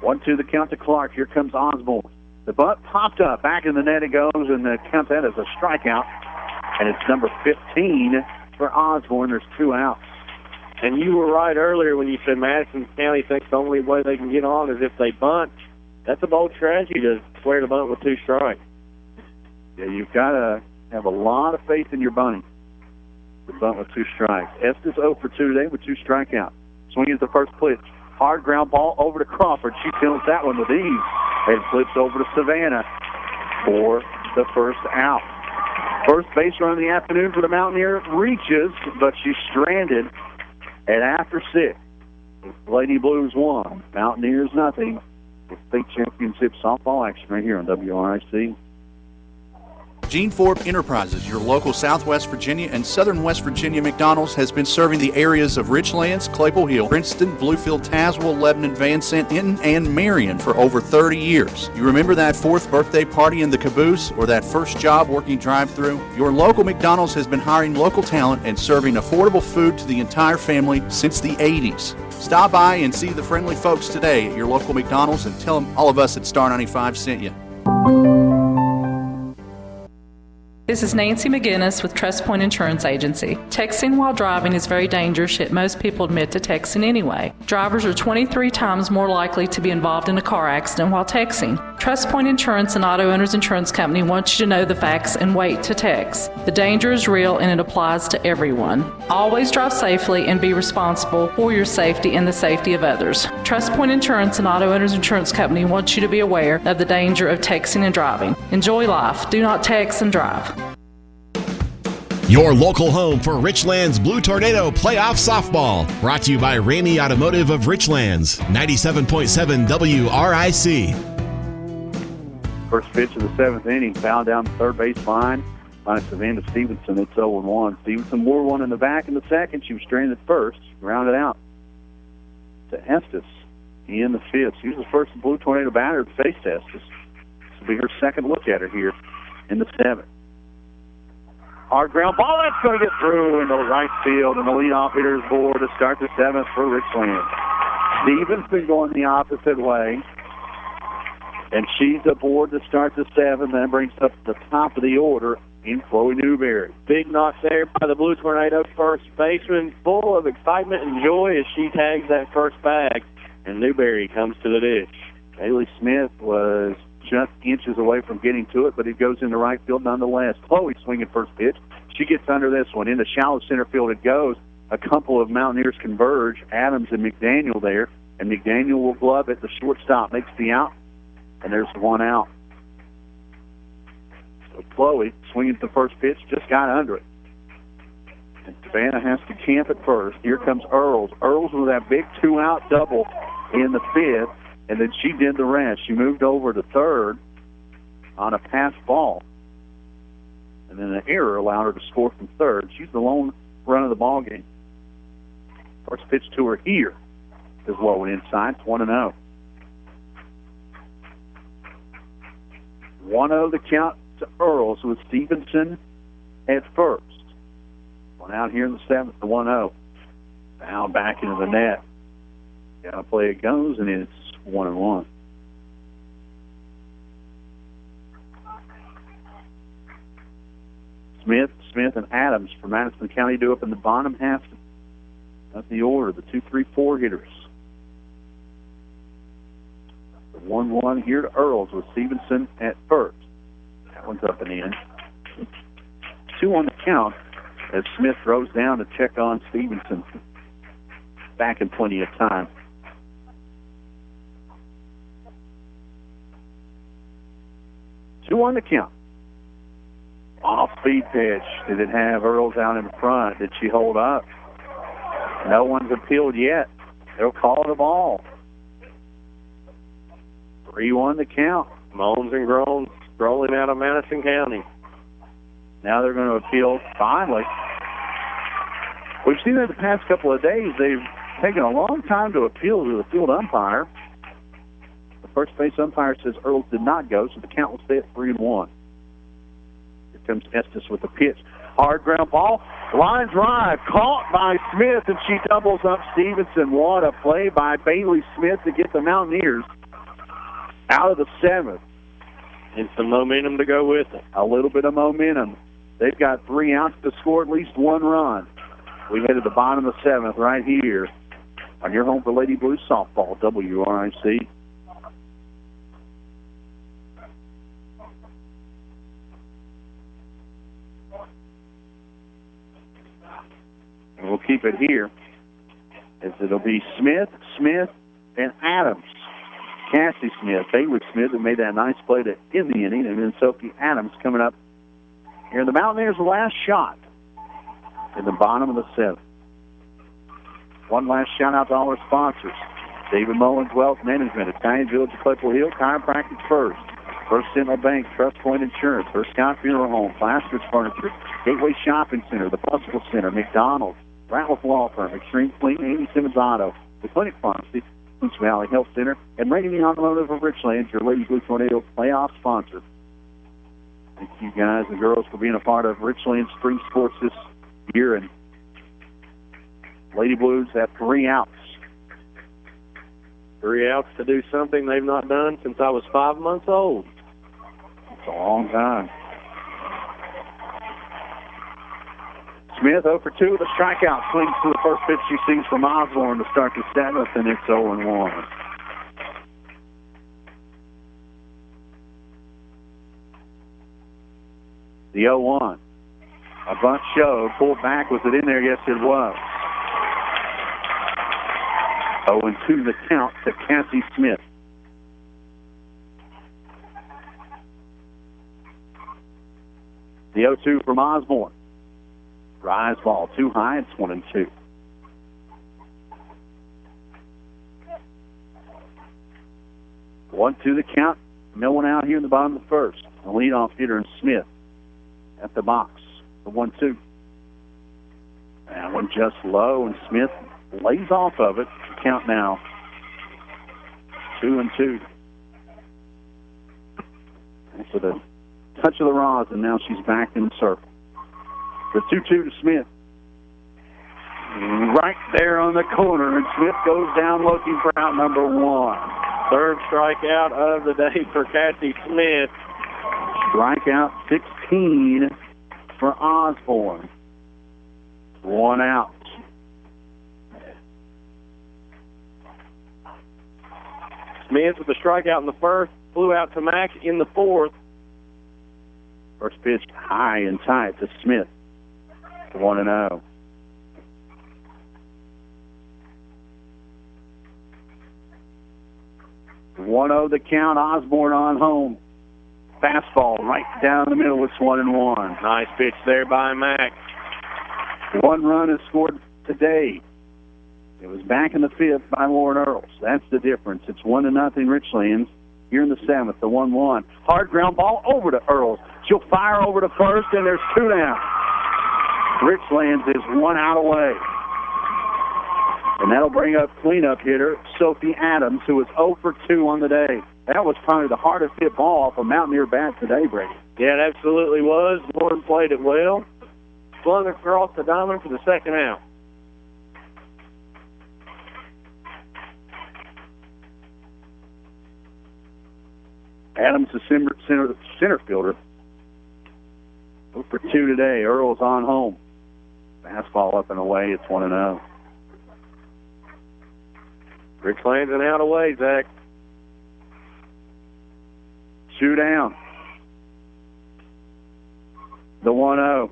One, two, the count to Clark. Here comes Osborne. The bunt popped up. Back in the net it goes, and the count that as a strikeout. And it's number 15 for Osborne. There's 2 outs. And you were right earlier when you said Madison County thinks the only way they can get on is if they bunt. That's a bold strategy to square the bunt with 2 strikes. Yeah, you've got to have a lot of faith in your bunting. The bunt with 2 strikes. Estes 0 for 2 today with 2 strikeouts. Swinging at the first pitch. Hard ground ball over to Crawford. She fields that one with ease. And flips over to Savannah for the first out. First base run of the afternoon for the Mountaineer reaches, but she's stranded at after 6. Lady Blues 1, Mountaineers nothing. The state championship softball action right here on WRIC. Gene Forbes Enterprises, your local Southwest Virginia and Southern West Virginia McDonald's, has been serving the areas of Richlands, Claypool Hill, Princeton, Bluefield, Tazewell, Lebanon, Van Sant, Hinton, and Marion for over 30 years. You remember that 4th birthday party in the caboose or that first job working drive-thru? Your local McDonald's has been hiring local talent and serving affordable food to the entire family since the 80s. Stop by and see the friendly folks today at your local McDonald's and tell them all of us at Star 95 sent you. This is Nancy McGinnis with Trust Point Insurance Agency. Texting while driving is very dangerous, yet most people admit to texting anyway. Drivers are 23 times more likely to be involved in a car accident while texting. Trust Point Insurance and Auto Owners Insurance Company wants you to know the facts and wait to text. The danger is real and it applies to everyone. Always drive safely and be responsible for your safety and the safety of others. Trust Point Insurance and Auto Owners Insurance Company wants you to be aware of the danger of texting and driving. Enjoy life. Do not text and drive. Your local home for Richlands Blue Tornado Playoff Softball. Brought to you by Ramey Automotive of Richlands. 97.7 WRIC. First pitch of the 7th inning. Foul down the third base line by Savannah Stevenson. It's 0-1. Stevenson wore one in the back in the second. She was stranded at first. Grounded out to Estes in the 5th. She was the first Blue Tornado batter to face Estes. This will be her second look at her here in the 7th. Hard ground ball, that's going to get through into right field, and the leadoff hitter's board to start the 7th for Richlands. Stevenson going the opposite way, and she's aboard to start the 7th. That brings up the top of the order in Chloe Newberry. Big knock there by the Blue Tornado first baseman, full of excitement and joy as she tags that first bag, and Newberry comes to the dish. Haley Smith was just inches away from getting to it, but it goes into right field nonetheless. Chloe swinging first pitch. She gets under this one. Into shallow center field it goes. A couple of Mountaineers converge. Adams and McDaniel there, and McDaniel will glove it. The shortstop makes the out, and there's 1 out. So Chloe swinging the first pitch, just got under it. And Savannah has to camp at first. Here comes Earls. Earls with that big 2-out double in the 5th. And then she did the rest. She moved over to third on a pass ball. And then an error allowed her to score from third. She's the lone run of the ball game. First pitch to her here is low and inside. It's 1-0. 1-0 the count to Earls with Stevenson at first. One out here in the 7th, the 1-0. Foul back into the net. Got to play it goes, and it's 1-1. Smith, and Adams for Madison County do up in the bottom half of the order, the 2-3-4 hitters. The 1-1 here to Earls with Stevenson at first. That one's up and in. 2 on the count as Smith throws down to check on Stevenson. Back in plenty of time. 2 on the count. Off speed pitch. Did it have Earls out in front? Did she hold up? No one's appealed yet. They'll call it a ball. 3-1 the count. Moans and groans rolling out of Madison County. Now they're going to appeal finally. We've seen that the past couple of days. They've taken a long time to appeal to the field umpire. The first base umpire says Earls did not go, so the count will stay at 3-1. Here comes Estes with the pitch. Hard ground ball. Line drive. Caught by Smith, and she doubles up Stevenson. What a play by Bailey Smith to get the Mountaineers out of the seventh. And some momentum to go with it. A little bit of momentum. They've got 3 outs to score at least 1 run. We head to the bottom of the seventh right here on your home for Lady Blues softball, WRIC. And we'll keep it here as it'll be Smith, and Adams. Cassie Smith, Bailey Smith, who made that nice play to end the inning, and then Sophie Adams coming up here. The Mountaineers' last shot in the bottom of the seventh. One last shout-out to all our sponsors. David Mullins Wealth Management, Italian Village of Claypool Hill, Chiropractic First, First Sentinel Bank, Trust Point Insurance, First Scott Funeral Home, Plasters Furniture, Gateway Shopping Center, the Bustill Center, McDonald's, Ratliff Law Firm, Extreme Fleet, Amy Simmons Auto, the Clinic Pharmacy, Moose Valley Health Center, and Rainy Automotive of Richlands, your Lady Blue Tornado playoff sponsor. Thank you guys and girls for being a part of Richlands Spring Sports this year. And Lady Blues have 3 outs. 3 outs to do something they've not done since I was 5 months old. It's a long time. Smith 0 for 2 with a strikeout. Swings to the first pitch she sees from Osborne to start the seventh, and it's 0-1. The 0-1. A bunt show. Pulled back. Was it in there? Yes, it was. 0-2 the count to Cassie Smith. The 0-2 from Osborne. Rise ball too high. It's 1-2. One, 2 the count. No one out here in the bottom of the first. The leadoff hitter and Smith at the box. The 1-2. That one just low, and Smith lays off of it. Count now 2-2. So the touch of the rosin, now she's back in the circle. The 2-2 to Smith. Right there on the corner, and Smith goes down looking for out number 1. Third strikeout of the day for Cassie Smith. Strikeout 16 for Osborne. 1 out. Smith with a strikeout in the first, flew out to Mack in the fourth. First pitch high and tight to Smith. 1-0. The count. Osborne on home. Fastball right down the middle. It's 1-1. Nice pitch there by Mack. 1 run is scored today. It was back in the fifth by Lauren Earls. That's the difference. It's 1-0 Richlands. Here in the seventh, the 1-1. Hard ground ball over to Earls. She'll fire over to first, and there's 2 down. Richlands is 1 out away. And that'll bring up cleanup hitter Sophie Adams, who was 0 for 2 on the day. That was probably the hardest hit ball off a Mountaineer bat today, Brady. Yeah, it absolutely was. Lauren played it well. Flung across the diamond for the second out. Adams is center fielder. 0 for 2 today. Earl's on home. Fastball up and away. It's 1-0. Richlands and out away, Zach. 2 down. The 1-0.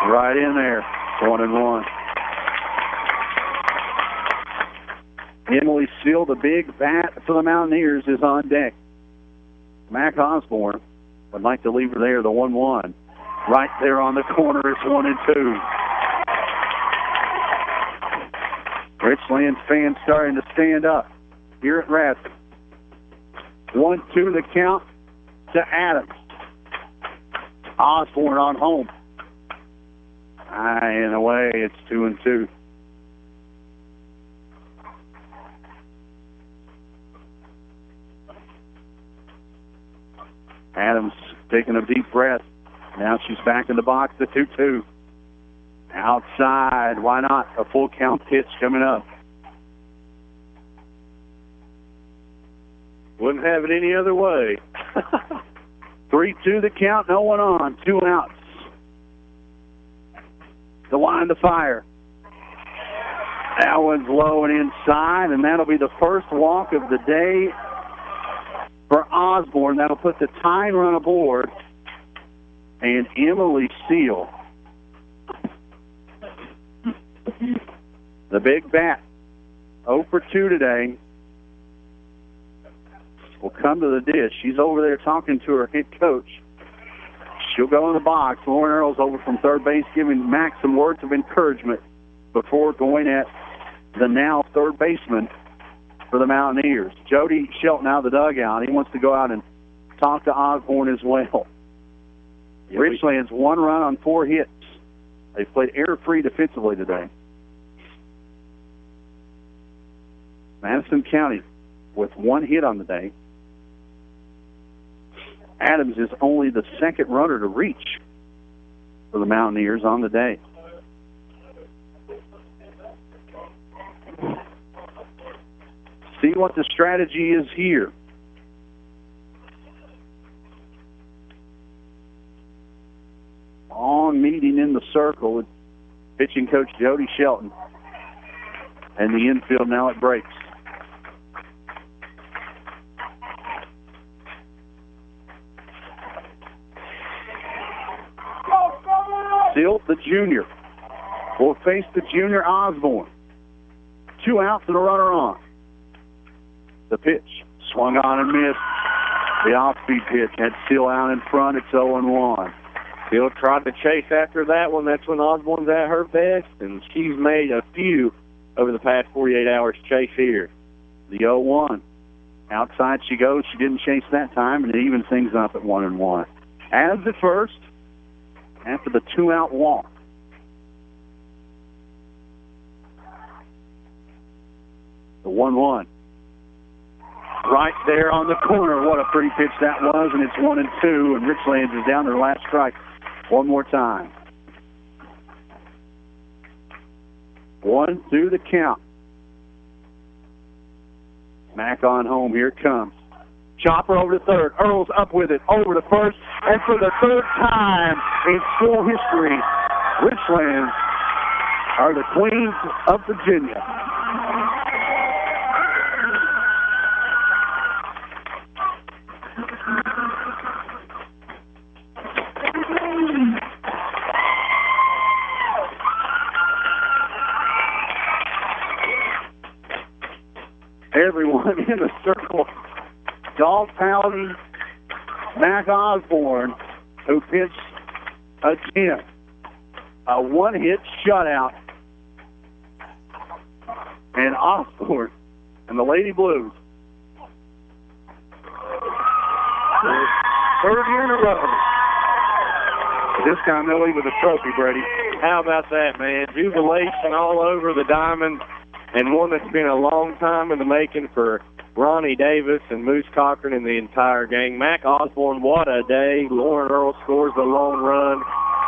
Right in there. 1-1. Emily Steele, the big bat for the Mountaineers, is on deck. Mac Osborne Would like to leave her there, the 1-1. Right there on the corner, it's 1-2. Richlands fans starting to stand up here at Radford. 1-2 the count to Adams. Osborne on home. High and away, it's 2-2. Adams taking a deep breath. Now she's back in the box, the 2-2. Outside, why not? A full count pitch coming up. Wouldn't have it any other way. 3-2 the count, no one on. 2 outs. The line to fire. That one's low and inside, and that'll be the first walk of the day for Osborne. That'll put the tying run aboard. And Emily Seal, the big bat, 0 for 2 today, will come to the dish. She's over there talking to her head coach. She'll go in the box. Lauren Earls over from third base giving Max some words of encouragement before going at the now third baseman for the Mountaineers. Jody Shelton out of the dugout. He wants to go out and talk to Osborne as well. Richlands 1 run on 4 hits. They've played error-free defensively today. Madison County with 1 hit on the day. Adams is only the second runner to reach for the Mountaineers on the day. See what the strategy is here. Long meeting in the circle with pitching coach Jody Shelton. And the infield now it breaks. Still the junior will face the junior Osborne. 2 outs and a runner on. The pitch swung on and missed. The off-speed pitch had Seal out in front. It's 0-1. Seal tried to chase after that one. That's when Osborne's at her best, and she's made a few over the past 48 hours chase here. The 0-1. Outside she goes. She didn't chase that time, and it evens things up at 1-1. Adams at first after the 2-out walk. The 1-1. Right there on the corner. What a pretty pitch that was, and it's 1-2, and Richlands is down to their last strike. One more time. 1-2 the count. Mack on home. Here it comes. Chopper over to third. Earls up with it. Over to first. And for the third time in school history, Richlands are the Queens of Virginia. Everyone in the circle. Dog Paladin, Mac Osborne, who pitched again. A 1-hit shutout. And Osborne and the Lady Blues. Third year in a row. This time they'll leave with a trophy, Brady. How about that, man? Jubilation all over the diamond, and one that's been a long time in the making for Ronnie Davis and Moose Cochran and the entire gang. Mac Osborne, what a day. Lauren Earl scores the lone run,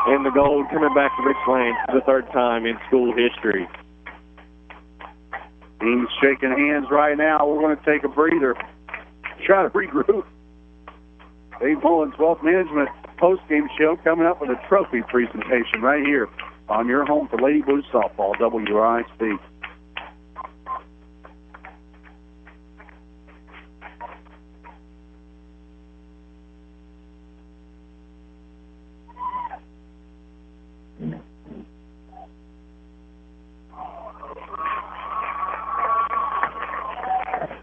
and the gold coming back to Richlands for the third time in school history. Teams shaking hands right now. We're going to take a breather, try to regroup. Dave Mullins Wealth Management post-game show coming up with a trophy presentation right here on your home for Lady Blues Softball, WRIC.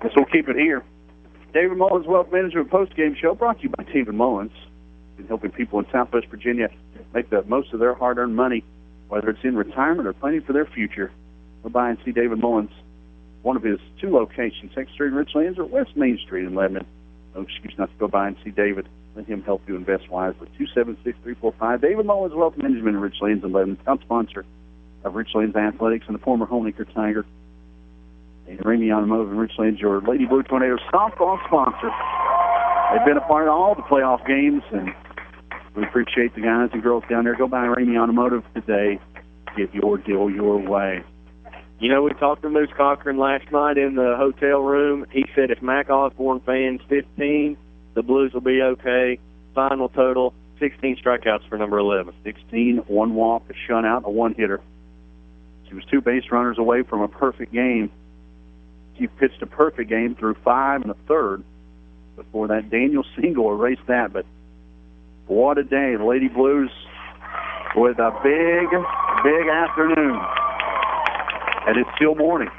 Guess we'll keep it here. David Mullins Wealth Management post-game show brought to you by David Mullins. in helping people in Southwest Virginia make the most of their hard-earned money, whether it's in retirement or planning for their future. Go by and see David Mullins, one of his 2 locations, 2nd Street in Richlands or West Main Street in Lebanon. No excuse not to go by and see David. Let him help you invest wisely. 276-345. David Mullins, Wealth Management in Richlands and Lebanon, proud sponsor of Richlands Athletics and the former Honecker Tiger. And Ramey Automotive in Richlands, your Lady Blue Tornadoes softball sponsor. They've been a part of all the playoff games, and we appreciate the guys and girls down there. Go by Ramey Automotive today. Get your deal your way. You know, we talked to Moose Cochran last night in the hotel room. He said if Mac Osborne fans 15, the Blues will be okay. Final total, 16 strikeouts for number 11. 16, 1 walk, a shutout, a 1-hitter. She was 2 base runners away from a perfect game. She pitched a perfect game through 5 1/3. Before that Daniel single erased that, but what a day. The Lady Blues with a big afternoon. And it's still morning.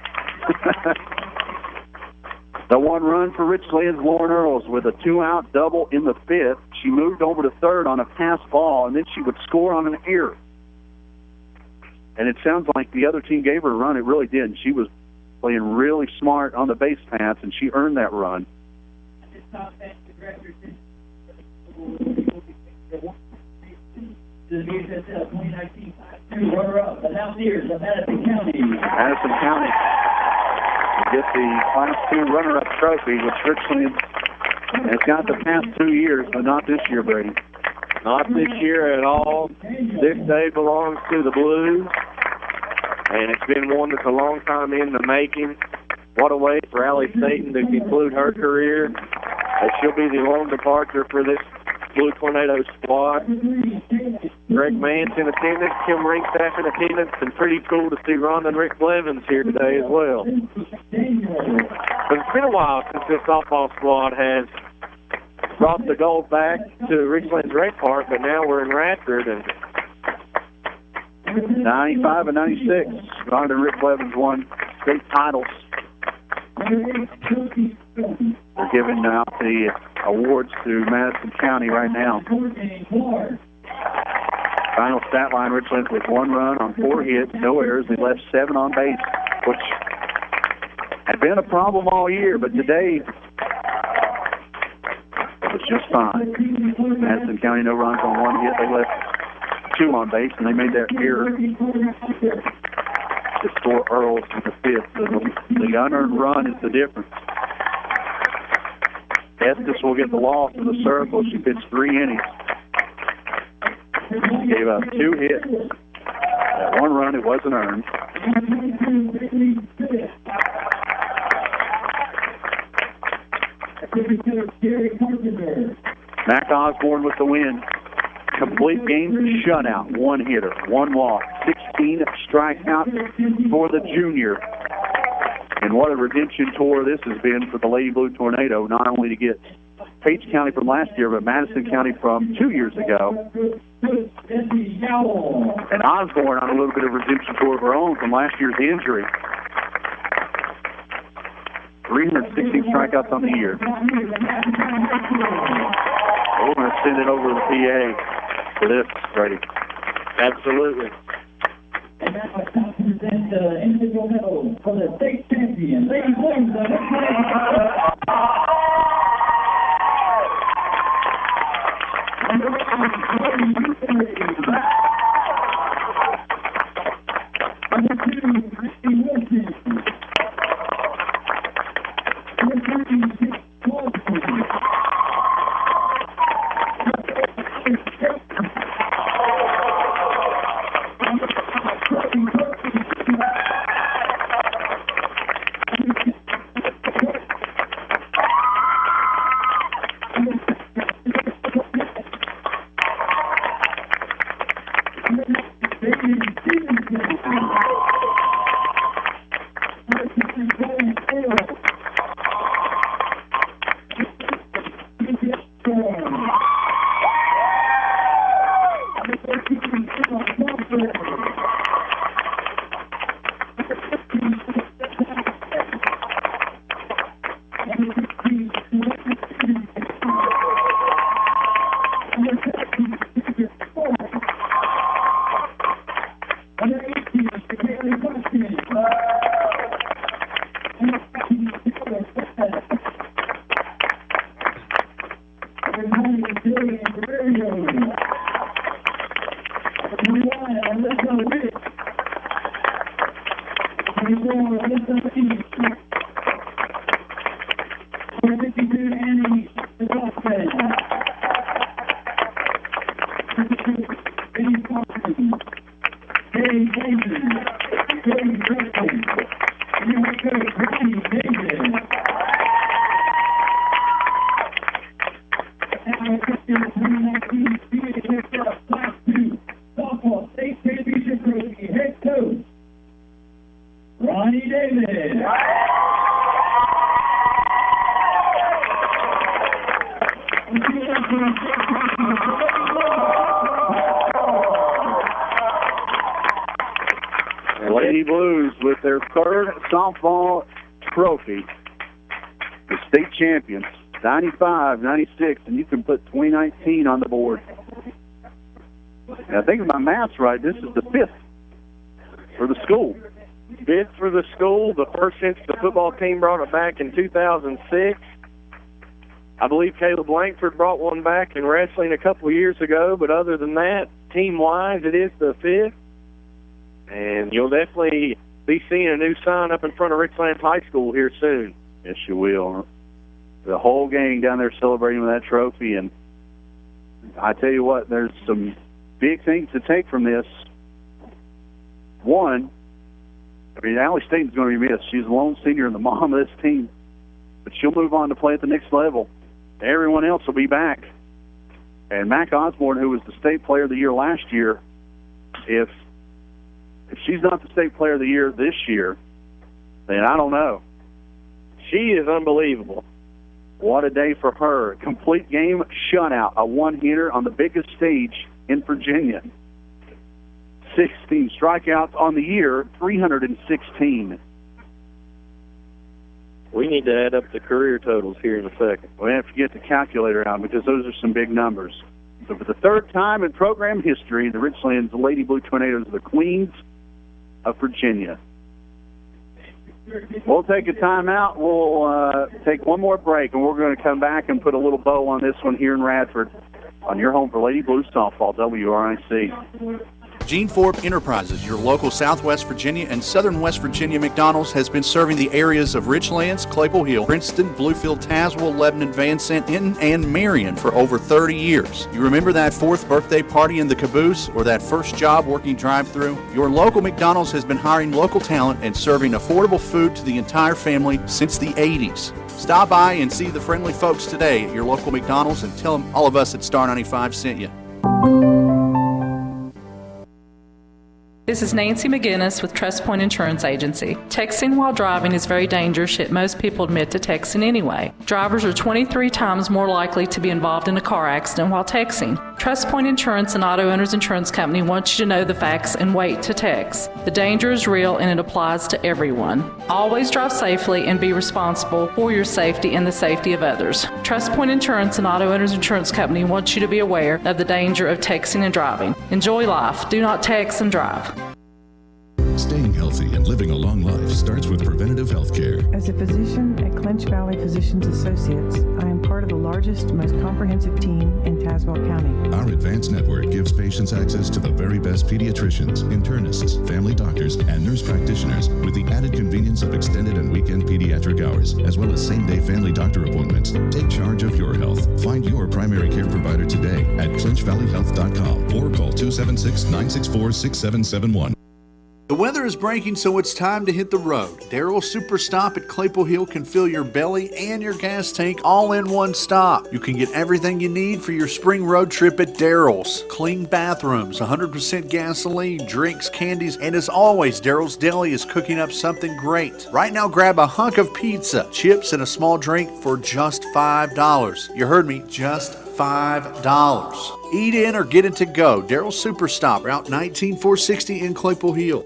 The 1 run for Richlands, Lauren Earls with a 2-out double in the 5th. She moved over to 3rd on a pass ball, and then she would score on an error. And it sounds like the other team gave her a run. It really did. She was playing really smart on the base paths, and she earned that run. The VHSL 2019 runner-up, the Mountaineers of Madison County. Madison County will get the Class 2 runner-up trophy, which Richlands has got the past 2 years, but not this year, Brady. Not this year at all. This day belongs to the Blues, and it's been one that's a long time in the making. What a way for Allie Staten to conclude her career, as she'll be the long departure for this Blue Tornado squad. Greg Mance in attendance, Kim Ringstaff in attendance, and pretty cool to see Rhonda and Rick Blevins here today as well. But it's been a while since this softball squad has brought the gold back to Richlands Rec Park, but now we're in Radford. And 95 and 96, Rhonda and Rick Blevins won state titles. They're giving out the awards to Madison County right now. Final stat line, Richlands with 1 run on 4 hits, no errors. They left 7 on base, which had been a problem all year, but today it was just fine. Madison County, no runs on 1 hit. They left 2 on base, and they made that error to score Earls in the 5th. So the unearned run is the difference. Estes will get the loss in the circle. She pitched 3 innings. Gave up 2 hits. That 1 run, it wasn't earned. Mac Osborne with the win. Complete game shutout, 1 hitter, 1 walk, 16 strikeouts for the junior. And what a redemption tour this has been for the Lady Blue Tornado, not only to get Page County from last year, but Madison County from 2 years ago. And Osborne on a little bit of redemption tour of her own from last year's injury. 316 strikeouts on the year. We're going to send it over to the PA for this, Brady. Absolutely. And now it's time to present the individual medal for the state champion, Lady Blues of Lady Blues with their third softball trophy, the state champions, 95, 96, and you can put 2019 on the board. And I think if my math's right, this is the fifth for the school. Fifth for the school, the first since the football team brought it back in 2006. I believe Caleb Langford brought one back in wrestling a couple of years ago, but other than that, team-wise, it is the fifth. And you'll definitely be seeing a new sign up in front of Richlands High School here soon. Yes, you will. The whole gang down there celebrating with that trophy, and I tell you what, there's some big things to take from this. One, I mean, Allie Staten's going to be missed. She's the lone senior and the mom of this team, but she'll move on to play at the next level. Everyone else will be back. And Mac Osborne, who was the state player of the year last year, if she's not the state player of the year this year, then I don't know. She is unbelievable. What a day for her. Complete game shutout, a one-hitter on the biggest stage in Virginia. 16 strikeouts on the year, 316. We need to add up the career totals here in a second. We have to get the calculator out because those are some big numbers. So for the third time in program history, the Richlands Lady Blue Tornadoes are the queens of Virginia. We'll take a timeout. We'll take one more break, and we're going to come back and put a little bow on this one here in Radford on your home for Lady Blue Softball, WRIC. Gene Forbes Enterprises, your local Southwest Virginia and Southern West Virginia McDonald's, has been serving the areas of Richlands, Claypool Hill, Princeton, Bluefield, Tazewell, Lebanon, Van Sant, Hinton, and Marion for over 30 years. You remember that fourth birthday party in the caboose or that first job working drive-thru? Your local McDonald's has been hiring local talent and serving affordable food to the entire family since the 80s. Stop by and see the friendly folks today at your local McDonald's and tell them all of us at Star 95 sent you. This is Nancy McGinnis with Trust Point Insurance Agency. Texting while driving is very dangerous, yet most people admit to texting anyway. Drivers are 23 times more likely to be involved in a car accident while texting. Trust Point Insurance and Auto Owners Insurance Company wants you to know the facts and wait to text. The danger is real and it applies to everyone. Always drive safely and be responsible for your safety and the safety of others. Trust Point Insurance and Auto Owners Insurance Company wants you to be aware of the danger of texting and driving. Enjoy life. Do not text and drive. Staying healthy and living a long life starts with preventative health care. As a physician at Clinch Valley Physicians Associates, I am part of the largest, most comprehensive team in Tazewell County. Our advanced network gives patients access to the very best pediatricians, internists, family doctors, and nurse practitioners with the added convenience of extended and weekend pediatric hours, as well as same-day family doctor appointments. Take charge of your health. Find your primary care provider today at clinchvalleyhealth.com or call 276-964-6771. The weather is breaking, so it's time to hit the road. Daryl's Super Stop at Claypool Hill can fill your belly and your gas tank all in one stop. You can get everything you need for your spring road trip at Daryl's. Clean bathrooms, 100% gasoline, drinks, candies, and as always, Daryl's Deli is cooking up something great. Right now, grab a hunk of pizza, chips, and a small drink for just $5. You heard me, just $5. Eat in or get it to go. Daryl's Super Stop, Route 19460 in Claypool Hill.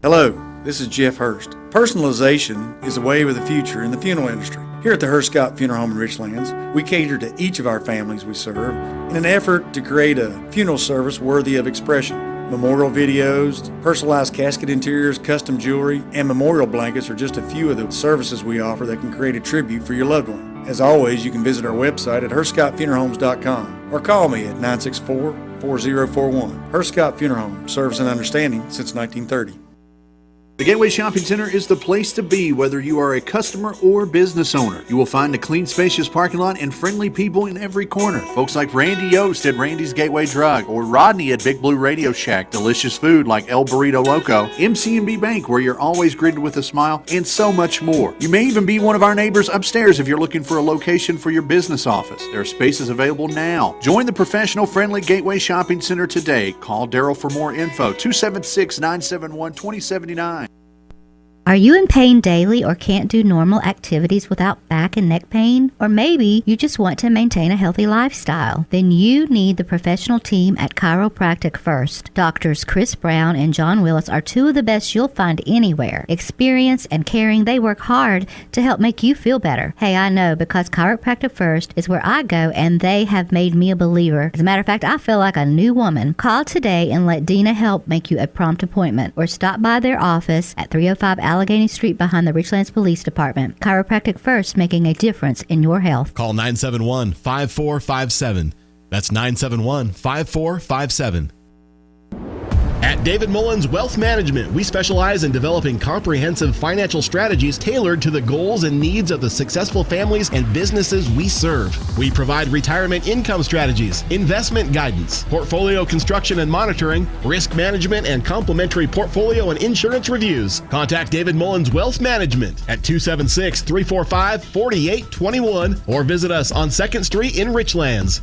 Hello, this is Jeff Hurst. Personalization is a wave of the future in the funeral industry. Here at the Hurst Scott Funeral Home in Richlands, we cater to each of our families we serve in an effort to create a funeral service worthy of expression. Memorial videos, personalized casket interiors, custom jewelry, and memorial blankets are just a few of the services we offer that can create a tribute for your loved one. As always, you can visit our website at herscottfuneralhomes.com or call me at 964-4041. Herscott Funeral Home, service and understanding since 1930. The Gateway Shopping Center is the place to be whether you are a customer or business owner. You will find a clean, spacious parking lot and friendly people in every corner. Folks like Randy Yost at Randy's Gateway Drug or Rodney at Big Blue Radio Shack. Delicious food like El Burrito Loco. MC&B Bank where you're always greeted with a smile, and so much more. You may even be one of our neighbors upstairs if you're looking for a location for your business office. There are spaces available now. Join the professional, friendly Gateway Shopping Center today. Call Daryl for more info. 276-971-2079. Are you in pain daily or can't do normal activities without back and neck pain? Or maybe you just want to maintain a healthy lifestyle? Then you need the professional team at Chiropractic First. Doctors Chris Brown and John Willis are two of the best you'll find anywhere. Experienced and caring, they work hard to help make you feel better. Hey, I know, because Chiropractic First is where I go and they have made me a believer. As a matter of fact, I feel like a new woman. Call today and let Dina help make you a prompt appointment, or stop by their office at 305 Allegheny Street behind the Richlands Police Department. Chiropractic First, making a difference in your health. Call 971-5457. That's 971-5457. At David Mullins Wealth Management, we specialize in developing comprehensive financial strategies tailored to the goals and needs of the successful families and businesses we serve. We provide retirement income strategies, investment guidance, portfolio construction and monitoring, risk management, and complimentary portfolio and insurance reviews. Contact David Mullins Wealth Management at 276-345-4821 or visit us on 2nd Street in Richlands.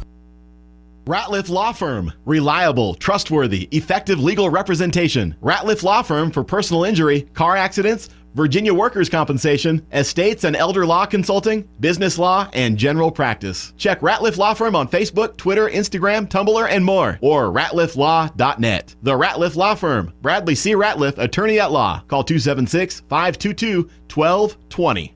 Ratliff Law Firm. Reliable, trustworthy, effective legal representation. Ratliff Law Firm for personal injury, car accidents, Virginia workers' compensation, estates and elder law consulting, business law, and general practice. Check Ratliff Law Firm on Facebook, Twitter, Instagram, Tumblr, and more, or ratlifflaw.net. The Ratliff Law Firm. Bradley C. Ratliff, attorney at law. Call 276-522-1220.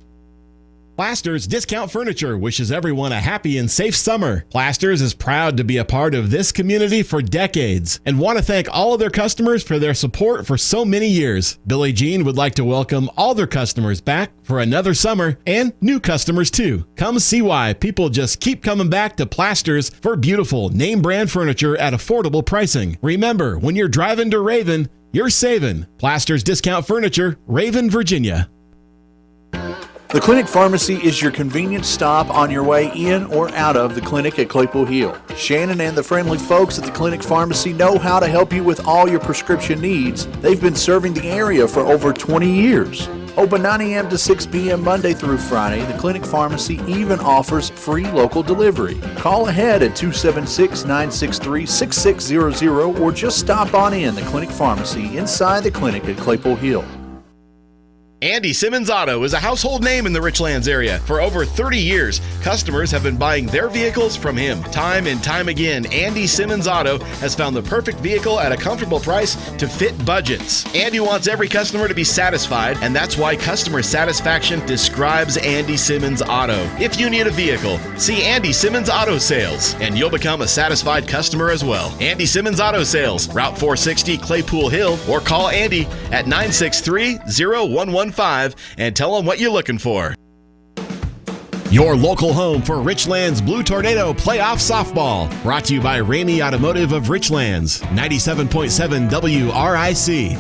Plasters Discount Furniture wishes everyone a happy and safe summer. Plasters is proud to be a part of this community for decades and want to thank all of their customers for their support for so many years. Billie Jean would like to welcome all their customers back for another summer, and new customers too. Come see why people just keep coming back to Plasters for beautiful name brand furniture at affordable pricing. Remember, when you're driving to Raven, you're saving. Plasters Discount Furniture, Raven, Virginia. The Clinic Pharmacy is your convenient stop on your way in or out of the clinic at Claypool Hill. Shannon and the friendly folks at the Clinic Pharmacy know how to help you with all your prescription needs. They've been serving the area for over 20 years. Open 9 a.m. to 6 p.m. Monday through Friday, the Clinic Pharmacy even offers free local delivery. Call ahead at 276-963-6600 or just stop on in the Clinic Pharmacy inside the clinic at Claypool Hill. Andy Simmons Auto is a household name in the Richlands area. For over 30 years, customers have been buying their vehicles from him. Time and time again, Andy Simmons Auto has found the perfect vehicle at a comfortable price to fit budgets. Andy wants every customer to be satisfied, and that's why customer satisfaction describes Andy Simmons Auto. If you need a vehicle, see Andy Simmons Auto Sales, and you'll become a satisfied customer as well. Andy Simmons Auto Sales, Route 460, Claypool Hill, or call Andy at 963-0115 and tell them what you're looking for. Your local home for Richlands Blue Tornado Playoff Softball. Brought to you by Ramey Automotive of Richlands, 97.7 WRIC.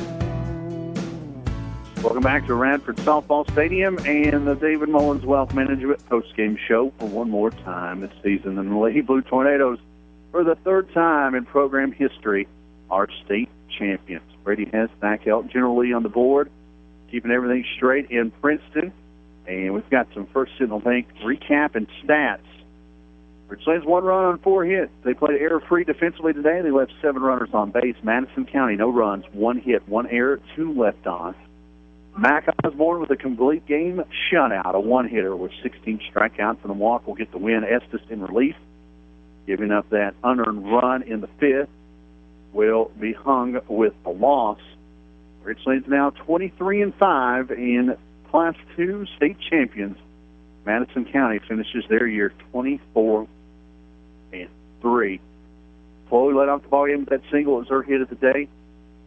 Welcome back to Radford Softball Stadium and the David Mullins Wealth Management postgame show for one more time this season. And the Lady Blue Tornadoes, for the third time in program history, are state champions. Brady has Thackelt generally on the board, keeping everything straight in Princeton. And we've got some First Sentinel Bank recap and stats. Richlands 1 run on 4 hits. They played error-free defensively today. They left 7 runners on base. Madison County, no runs, 1 hit, 1 error, 2 left on. Mac Osborne with a complete game shutout, a 1-hitter with 16 strikeouts and a walk will get the win. Estes in relief, giving up that unearned run in the 5th, will be hung with a loss. Richlands now 23-5 in Class 2 state champions. Madison County finishes their year 24-3. Chloe led off the ballgame with that single as her hit of the day.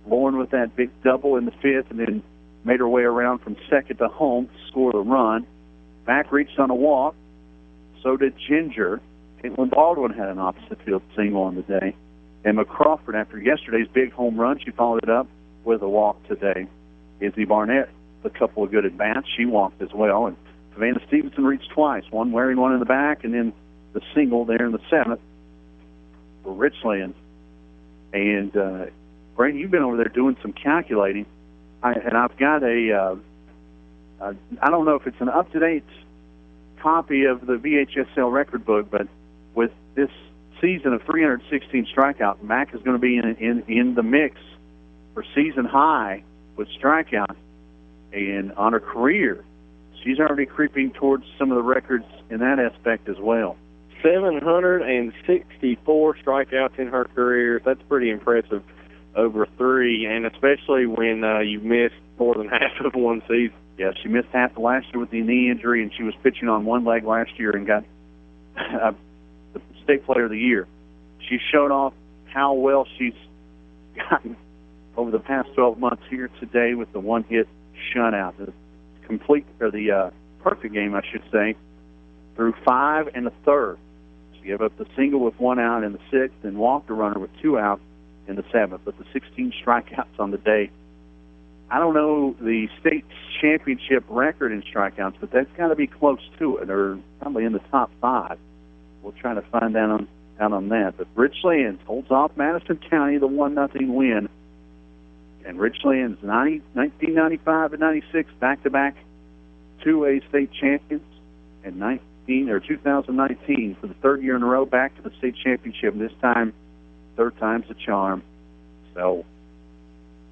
Lauren with that big double in the fifth, and then made her way around from second to home to score the run. Mac reached on a walk. So did Ginger. Caitlin Baldwin had an opposite field single on the day. Emma Crawford, after yesterday's big home run, she followed it up with a walk today. Izzy Barnett, a couple of good at-bats. She walked as well. And Savannah Stevenson reached twice, one wearing one in the back, and then the single there in the seventh for Richlands. And, Brandon, you've been over there doing some calculating. I've got I don't know if it's an up-to-date copy of the VHSL record book, but with this season of 316 strikeouts, Mac is going to be in the mix for season high with strikeouts. And on her career, she's already creeping towards some of the records in that aspect as well. 764 strikeouts in her career. That's pretty impressive over three, and especially when you missed more than half of one season. Yeah, she missed half the last year with the knee injury, and she was pitching on one leg last year and got the State Player of the Year. She showed off how well she's gotten over the past 12 months here today with the one-hit shutout. The perfect game, I should say, through 5 1/3. She gave up the single with 1 out in the 6th and walked a runner with 2 out in the 7th. But the 16 strikeouts on the day, I don't know the state championship record in strikeouts, but that's got to be close to it, or probably in the top 5. We'll try to find out on that. But Richlands holds off Madison County, the 1-0 win. And Richlands, 1995 and 96, back-to-back 2A state champions, and 2019 for the third year in a row back to the state championship. And this time, third time's a charm. So,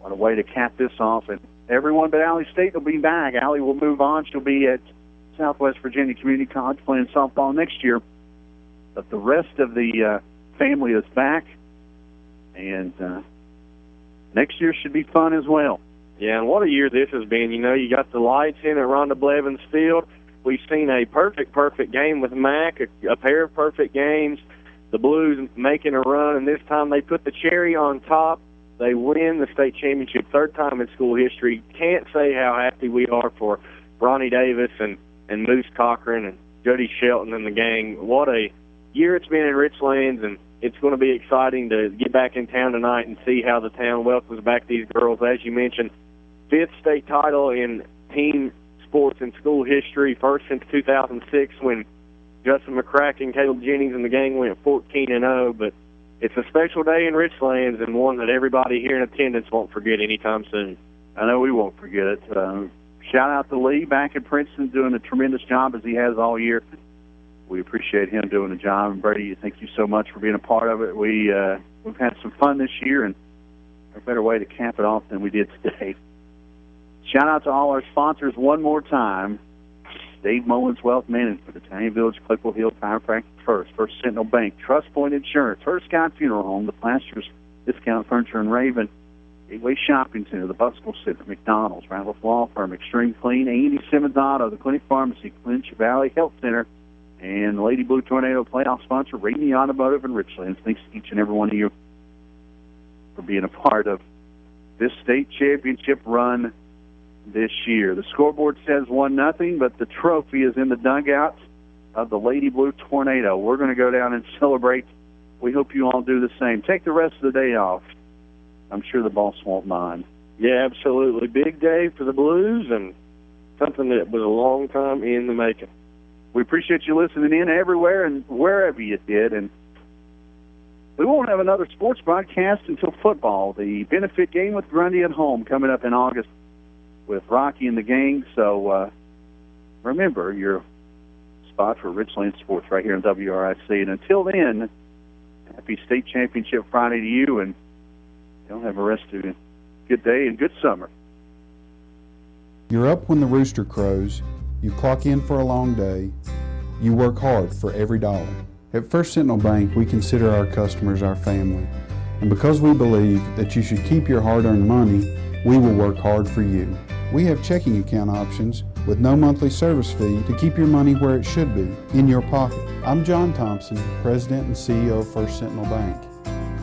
what a way to cap this off. And everyone but Allie State will be back. Allie will move on. She'll be at Southwest Virginia Community College playing softball next year. But the rest of the family is back. And next year should be fun as well. Yeah, and what a year this has been. You know, you got the lights in at Rhonda Blevins Field. We've seen a perfect game with Mac, a pair of perfect games. The Blues making a run, and this time they put the cherry on top. They win the state championship, third time in school history. Can't say how happy we are for Ronnie Davis and Moose Cochran and Jody Shelton and the gang. What a year it's been in Richlands, and it's going to be exciting to get back in town tonight and see how the town welcomes back these girls. As you mentioned, 5th state title in team sports and school history, first since 2006 when Justin McCracken, Caleb Jennings, and the gang went 14-0. But it's a special day in Richlands and one that everybody here in attendance won't forget anytime soon. I know we won't forget it. Shout out to Lee back at Princeton doing a tremendous job as he has all year. We appreciate him doing the job. And Brady, thank you so much for being a part of it. We've had some fun this year, and a better way to cap it off than we did today. Shout out to all our sponsors one more time. Dave Mullins Wealth Management, Italian Village, Claypool Hill Chiropractic First Sentinel Bank, Trust Point Insurance, First Sky Funeral Home, The Plasters Discount Furniture in Raven, Gateway Shopping Center, The Buckle Center, McDonald's, Randolph Law Firm, Extreme Clean, Andy Simmons Auto, The Clinic Pharmacy, Clinch Valley Health Center, and the Lady Blue Tornado playoff sponsor, Rainey Automotive and Richlands. Thanks to each and every one of you for being a part of this state championship run this year. The scoreboard says 1-0, but the trophy is in the dugout of the Lady Blue Tornado. We're going to go down and celebrate. We hope you all do the same. Take the rest of the day off. I'm sure the boss won't mind. Yeah, absolutely. Big day for the Blues and something that was a long time in the making. We appreciate you listening in everywhere and wherever you did. And we won't have another sports broadcast until football. The benefit game with Grundy at home coming up in August with Rocky and the gang. So remember your spot for Richlands Sports right here in WRIC. And until then, happy state championship Friday to you, and y'all have a rest of a good day and good summer. You're up when the rooster crows. You clock in for a long day. You work hard for every dollar. At First Sentinel Bank, we consider our customers our family. And because we believe that you should keep your hard-earned money, we will work hard for you. We have checking account options with no monthly service fee to keep your money where it should be, in your pocket. I'm John Thompson, President and CEO of First Sentinel Bank.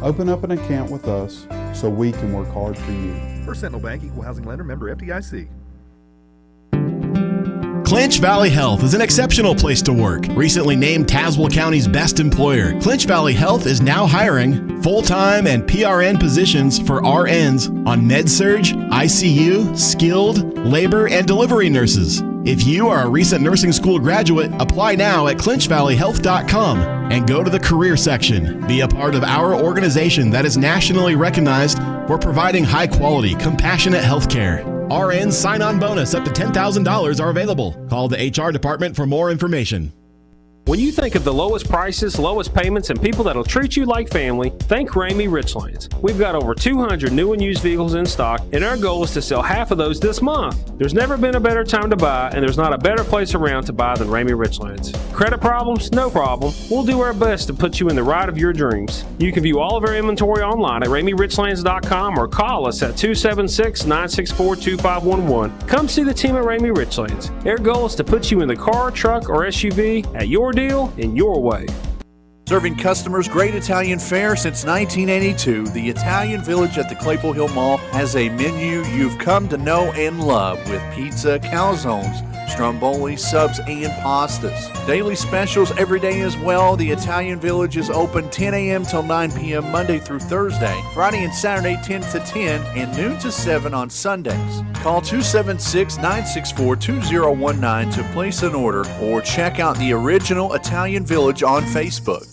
Open up an account with us so we can work hard for you. First Sentinel Bank, Equal Housing Lender, member FDIC. Clinch Valley Health is an exceptional place to work. Recently named Tazewell County's best employer, Clinch Valley Health is now hiring full-time and PRN positions for RNs on med-surg, ICU, skilled, labor, and delivery nurses. If you are a recent nursing school graduate, apply now at clinchvalleyhealth.com and go to the career section. Be a part of our organization that is nationally recognized for providing high-quality, compassionate health care. RN sign-on bonus up to $10,000 are available. Call the HR department for more information. When you think of the lowest prices, lowest payments, and people that'll treat you like family, think Ramey Richlands. We've got over 200 new and used vehicles in stock, and our goal is to sell half of those this month. There's never been a better time to buy, and there's not a better place around to buy than Ramey Richlands. Credit problems? No problem. We'll do our best to put you in the ride of your dreams. You can view all of our inventory online at RameyRichlands.com or call us at 276-964-2511. Come see the team at Ramey Richlands. Their goal is to put you in the car, truck, or SUV at your deal in your way. Serving customers great Italian fare since 1982, the Italian Village at the Claypool Hill Mall has a menu you've come to know and love with pizza, calzones, stromboli, subs, and pastas. Daily specials every day as well. The Italian Village is open 10 a.m. till 9 p.m. Monday through Thursday, Friday and Saturday 10 to 10, and noon to 7 on Sundays. Call 276-964-2019 to place an order or check out the original Italian Village on Facebook.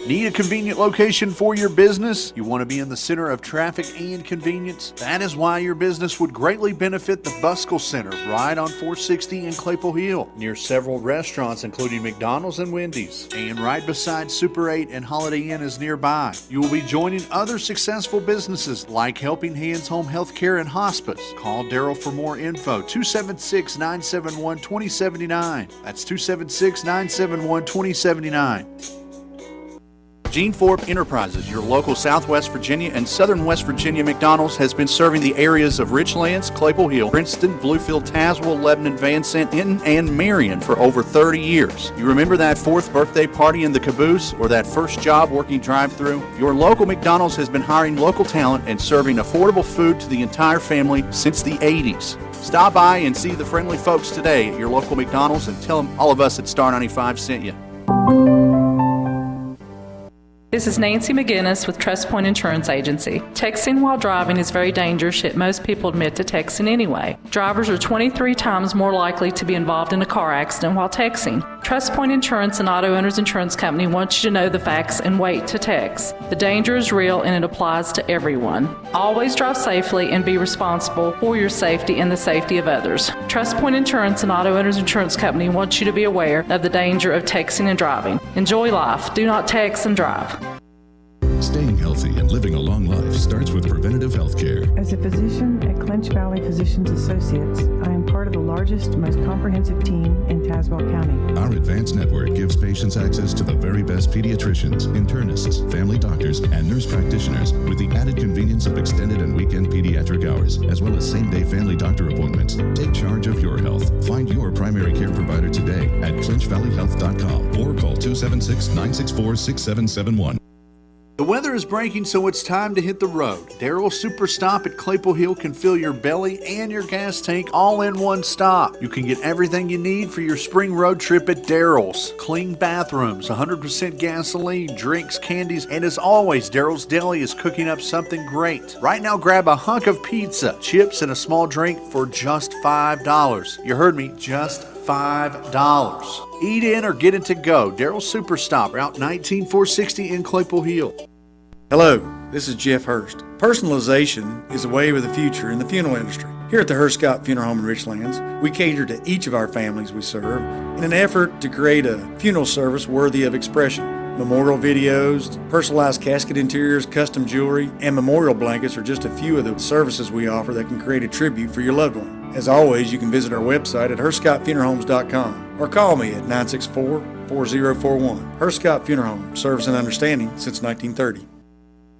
Need a convenient location for your business? You want to be in the center of traffic and convenience? That is why your business would greatly benefit the Buskell Center right on 460 in Claypool Hill, near several restaurants including McDonald's and Wendy's, and right beside Super 8 and Holiday Inn is nearby. You will be joining other successful businesses like Helping Hands Home Healthcare and Hospice. Call Daryl for more info, 276-971-2079. That's 276-971-2079. Gene Thorpe Enterprises, your local Southwest Virginia and Southern West Virginia McDonald's, has been serving the areas of Richlands, Claypool Hill, Princeton, Bluefield, Tazewell, Lebanon, Van Sant, Hinton, and Marion for over 30 years. You remember that 4th birthday party in the caboose or that first job working drive-thru? Your local McDonald's has been hiring local talent and serving affordable food to the entire family since the 80s. Stop by and see the friendly folks today at your local McDonald's and tell them all of us at Star 95 sent you. This is Nancy McGinnis with Trust Point Insurance Agency. Texting while driving is very dangerous, yet most people admit to texting anyway. Drivers are 23 times more likely to be involved in a car accident while texting. Trust Point Insurance and Auto Owners Insurance Company wants you to know the facts and wait to text. The danger is real and it applies to everyone. Always drive safely and be responsible for your safety and the safety of others. Trust Point Insurance and Auto Owners Insurance Company wants you to be aware of the danger of texting and driving. Enjoy life. Do not text and drive. Staying healthy and living a long life starts with preventative health care. As a physician at Clinch Valley Physicians Associates, I am part of the largest, most comprehensive team in Tazewell County. Our advanced network gives patients access to the very best pediatricians, internists, family doctors, and nurse practitioners with the added convenience of extended and weekend pediatric hours, as well as same-day family doctor appointments. Take charge of your health. Find your primary care provider today at clinchvalleyhealth.com or call 276-964-6771. The weather is breaking, so it's time to hit the road. Daryl Super Stop at Claypool Hill can fill your belly and your gas tank all in one stop. You can get everything you need for your spring road trip at Daryl's. Clean bathrooms, 100% gasoline, drinks, candies, and as always, Daryl's Deli is cooking up something great. Right now, grab a hunk of pizza, chips, and a small drink for just $5. You heard me, just $5. Eat in or get it to go. Daryl's Super Stop, Route 19460 in Claypool Hill. Hello, this is Jeff Hurst. Personalization is a wave of the future in the funeral industry. Here at the Hurst Scott Funeral Home in Richlands, we cater to each of our families we serve in an effort to create a funeral service worthy of expression. Memorial videos, personalized casket interiors, custom jewelry, and memorial blankets are just a few of the services we offer that can create a tribute for your loved one. As always, you can visit our website at HurstScottFuneralHomes.com or call me at 964-4041. Hurst Scott Funeral Home, service and understanding since 1930.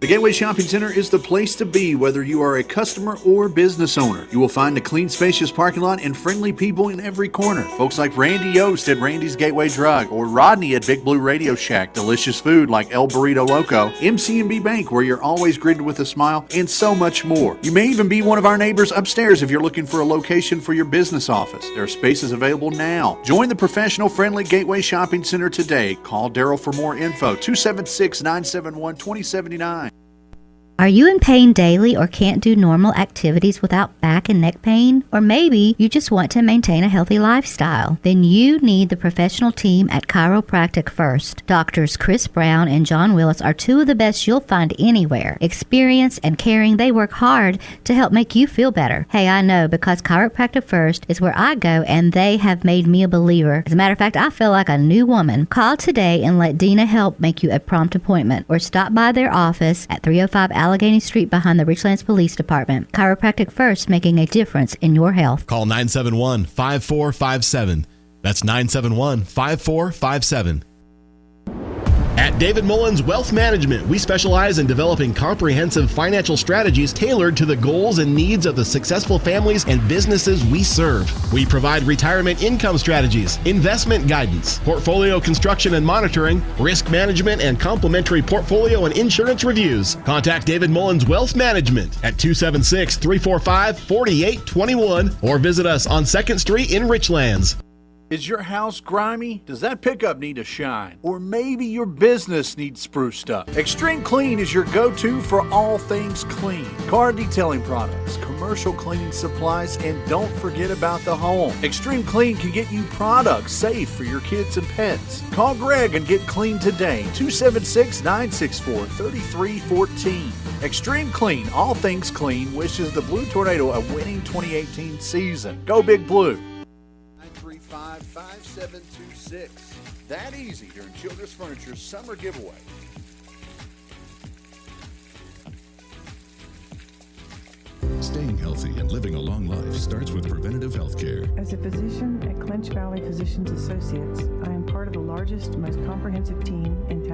The Gateway Shopping Center is the place to be, whether you are a customer or business owner. You will find a clean, spacious parking lot and friendly people in every corner. Folks like Randy Yost at Randy's Gateway Drug, or Rodney at Big Blue Radio Shack. Delicious food like El Burrito Loco, MCMB Bank, where you're always greeted with a smile, and so much more. You may even be one of our neighbors upstairs if you're looking for a location for your business office. There are spaces available now. Join the professional, friendly Gateway Shopping Center today. Call Daryl for more info, 276-971-2079. Are you in pain daily or can't do normal activities without back and neck pain? Or maybe you just want to maintain a healthy lifestyle? Then you need the professional team at Chiropractic First. Doctors Chris Brown and John Willis are two of the best you'll find anywhere. Experienced and caring, they work hard to help make you feel better. Hey, I know, because Chiropractic First is where I go and they have made me a believer. As a matter of fact, I feel like a new woman. Call today and let Dina help make you a prompt appointment, or stop by their office at 305 Allegheny Street behind the Richlands Police Department. Chiropractic First, making a difference in your health. Call 971-5457. That's 971-5457. At David Mullins Wealth Management, we specialize in developing comprehensive financial strategies tailored to the goals and needs of the successful families and businesses we serve. We provide retirement income strategies, investment guidance, portfolio construction and monitoring, risk management, and complimentary portfolio and insurance reviews. Contact David Mullins Wealth Management at 276-345-4821 or visit us on 2nd Street in Richlands. Is your house grimy? Does that pickup need a shine? Or maybe your business needs spruced up? Extreme Clean is your go-to for all things clean. Car detailing products, commercial cleaning supplies, and don't forget about the home. Extreme Clean can get you products safe for your kids and pets. Call Greg and get clean today. 276-964-3314. Extreme Clean, all things clean, wishes the Blue Tornado a winning 2018 season. Go Big Blue. 5726. That easy during Children's Furniture's summer giveaway. Staying healthy and living a long life starts with preventative health care. As a physician at Clinch Valley Physicians Associates, I am part of the largest, most comprehensive team in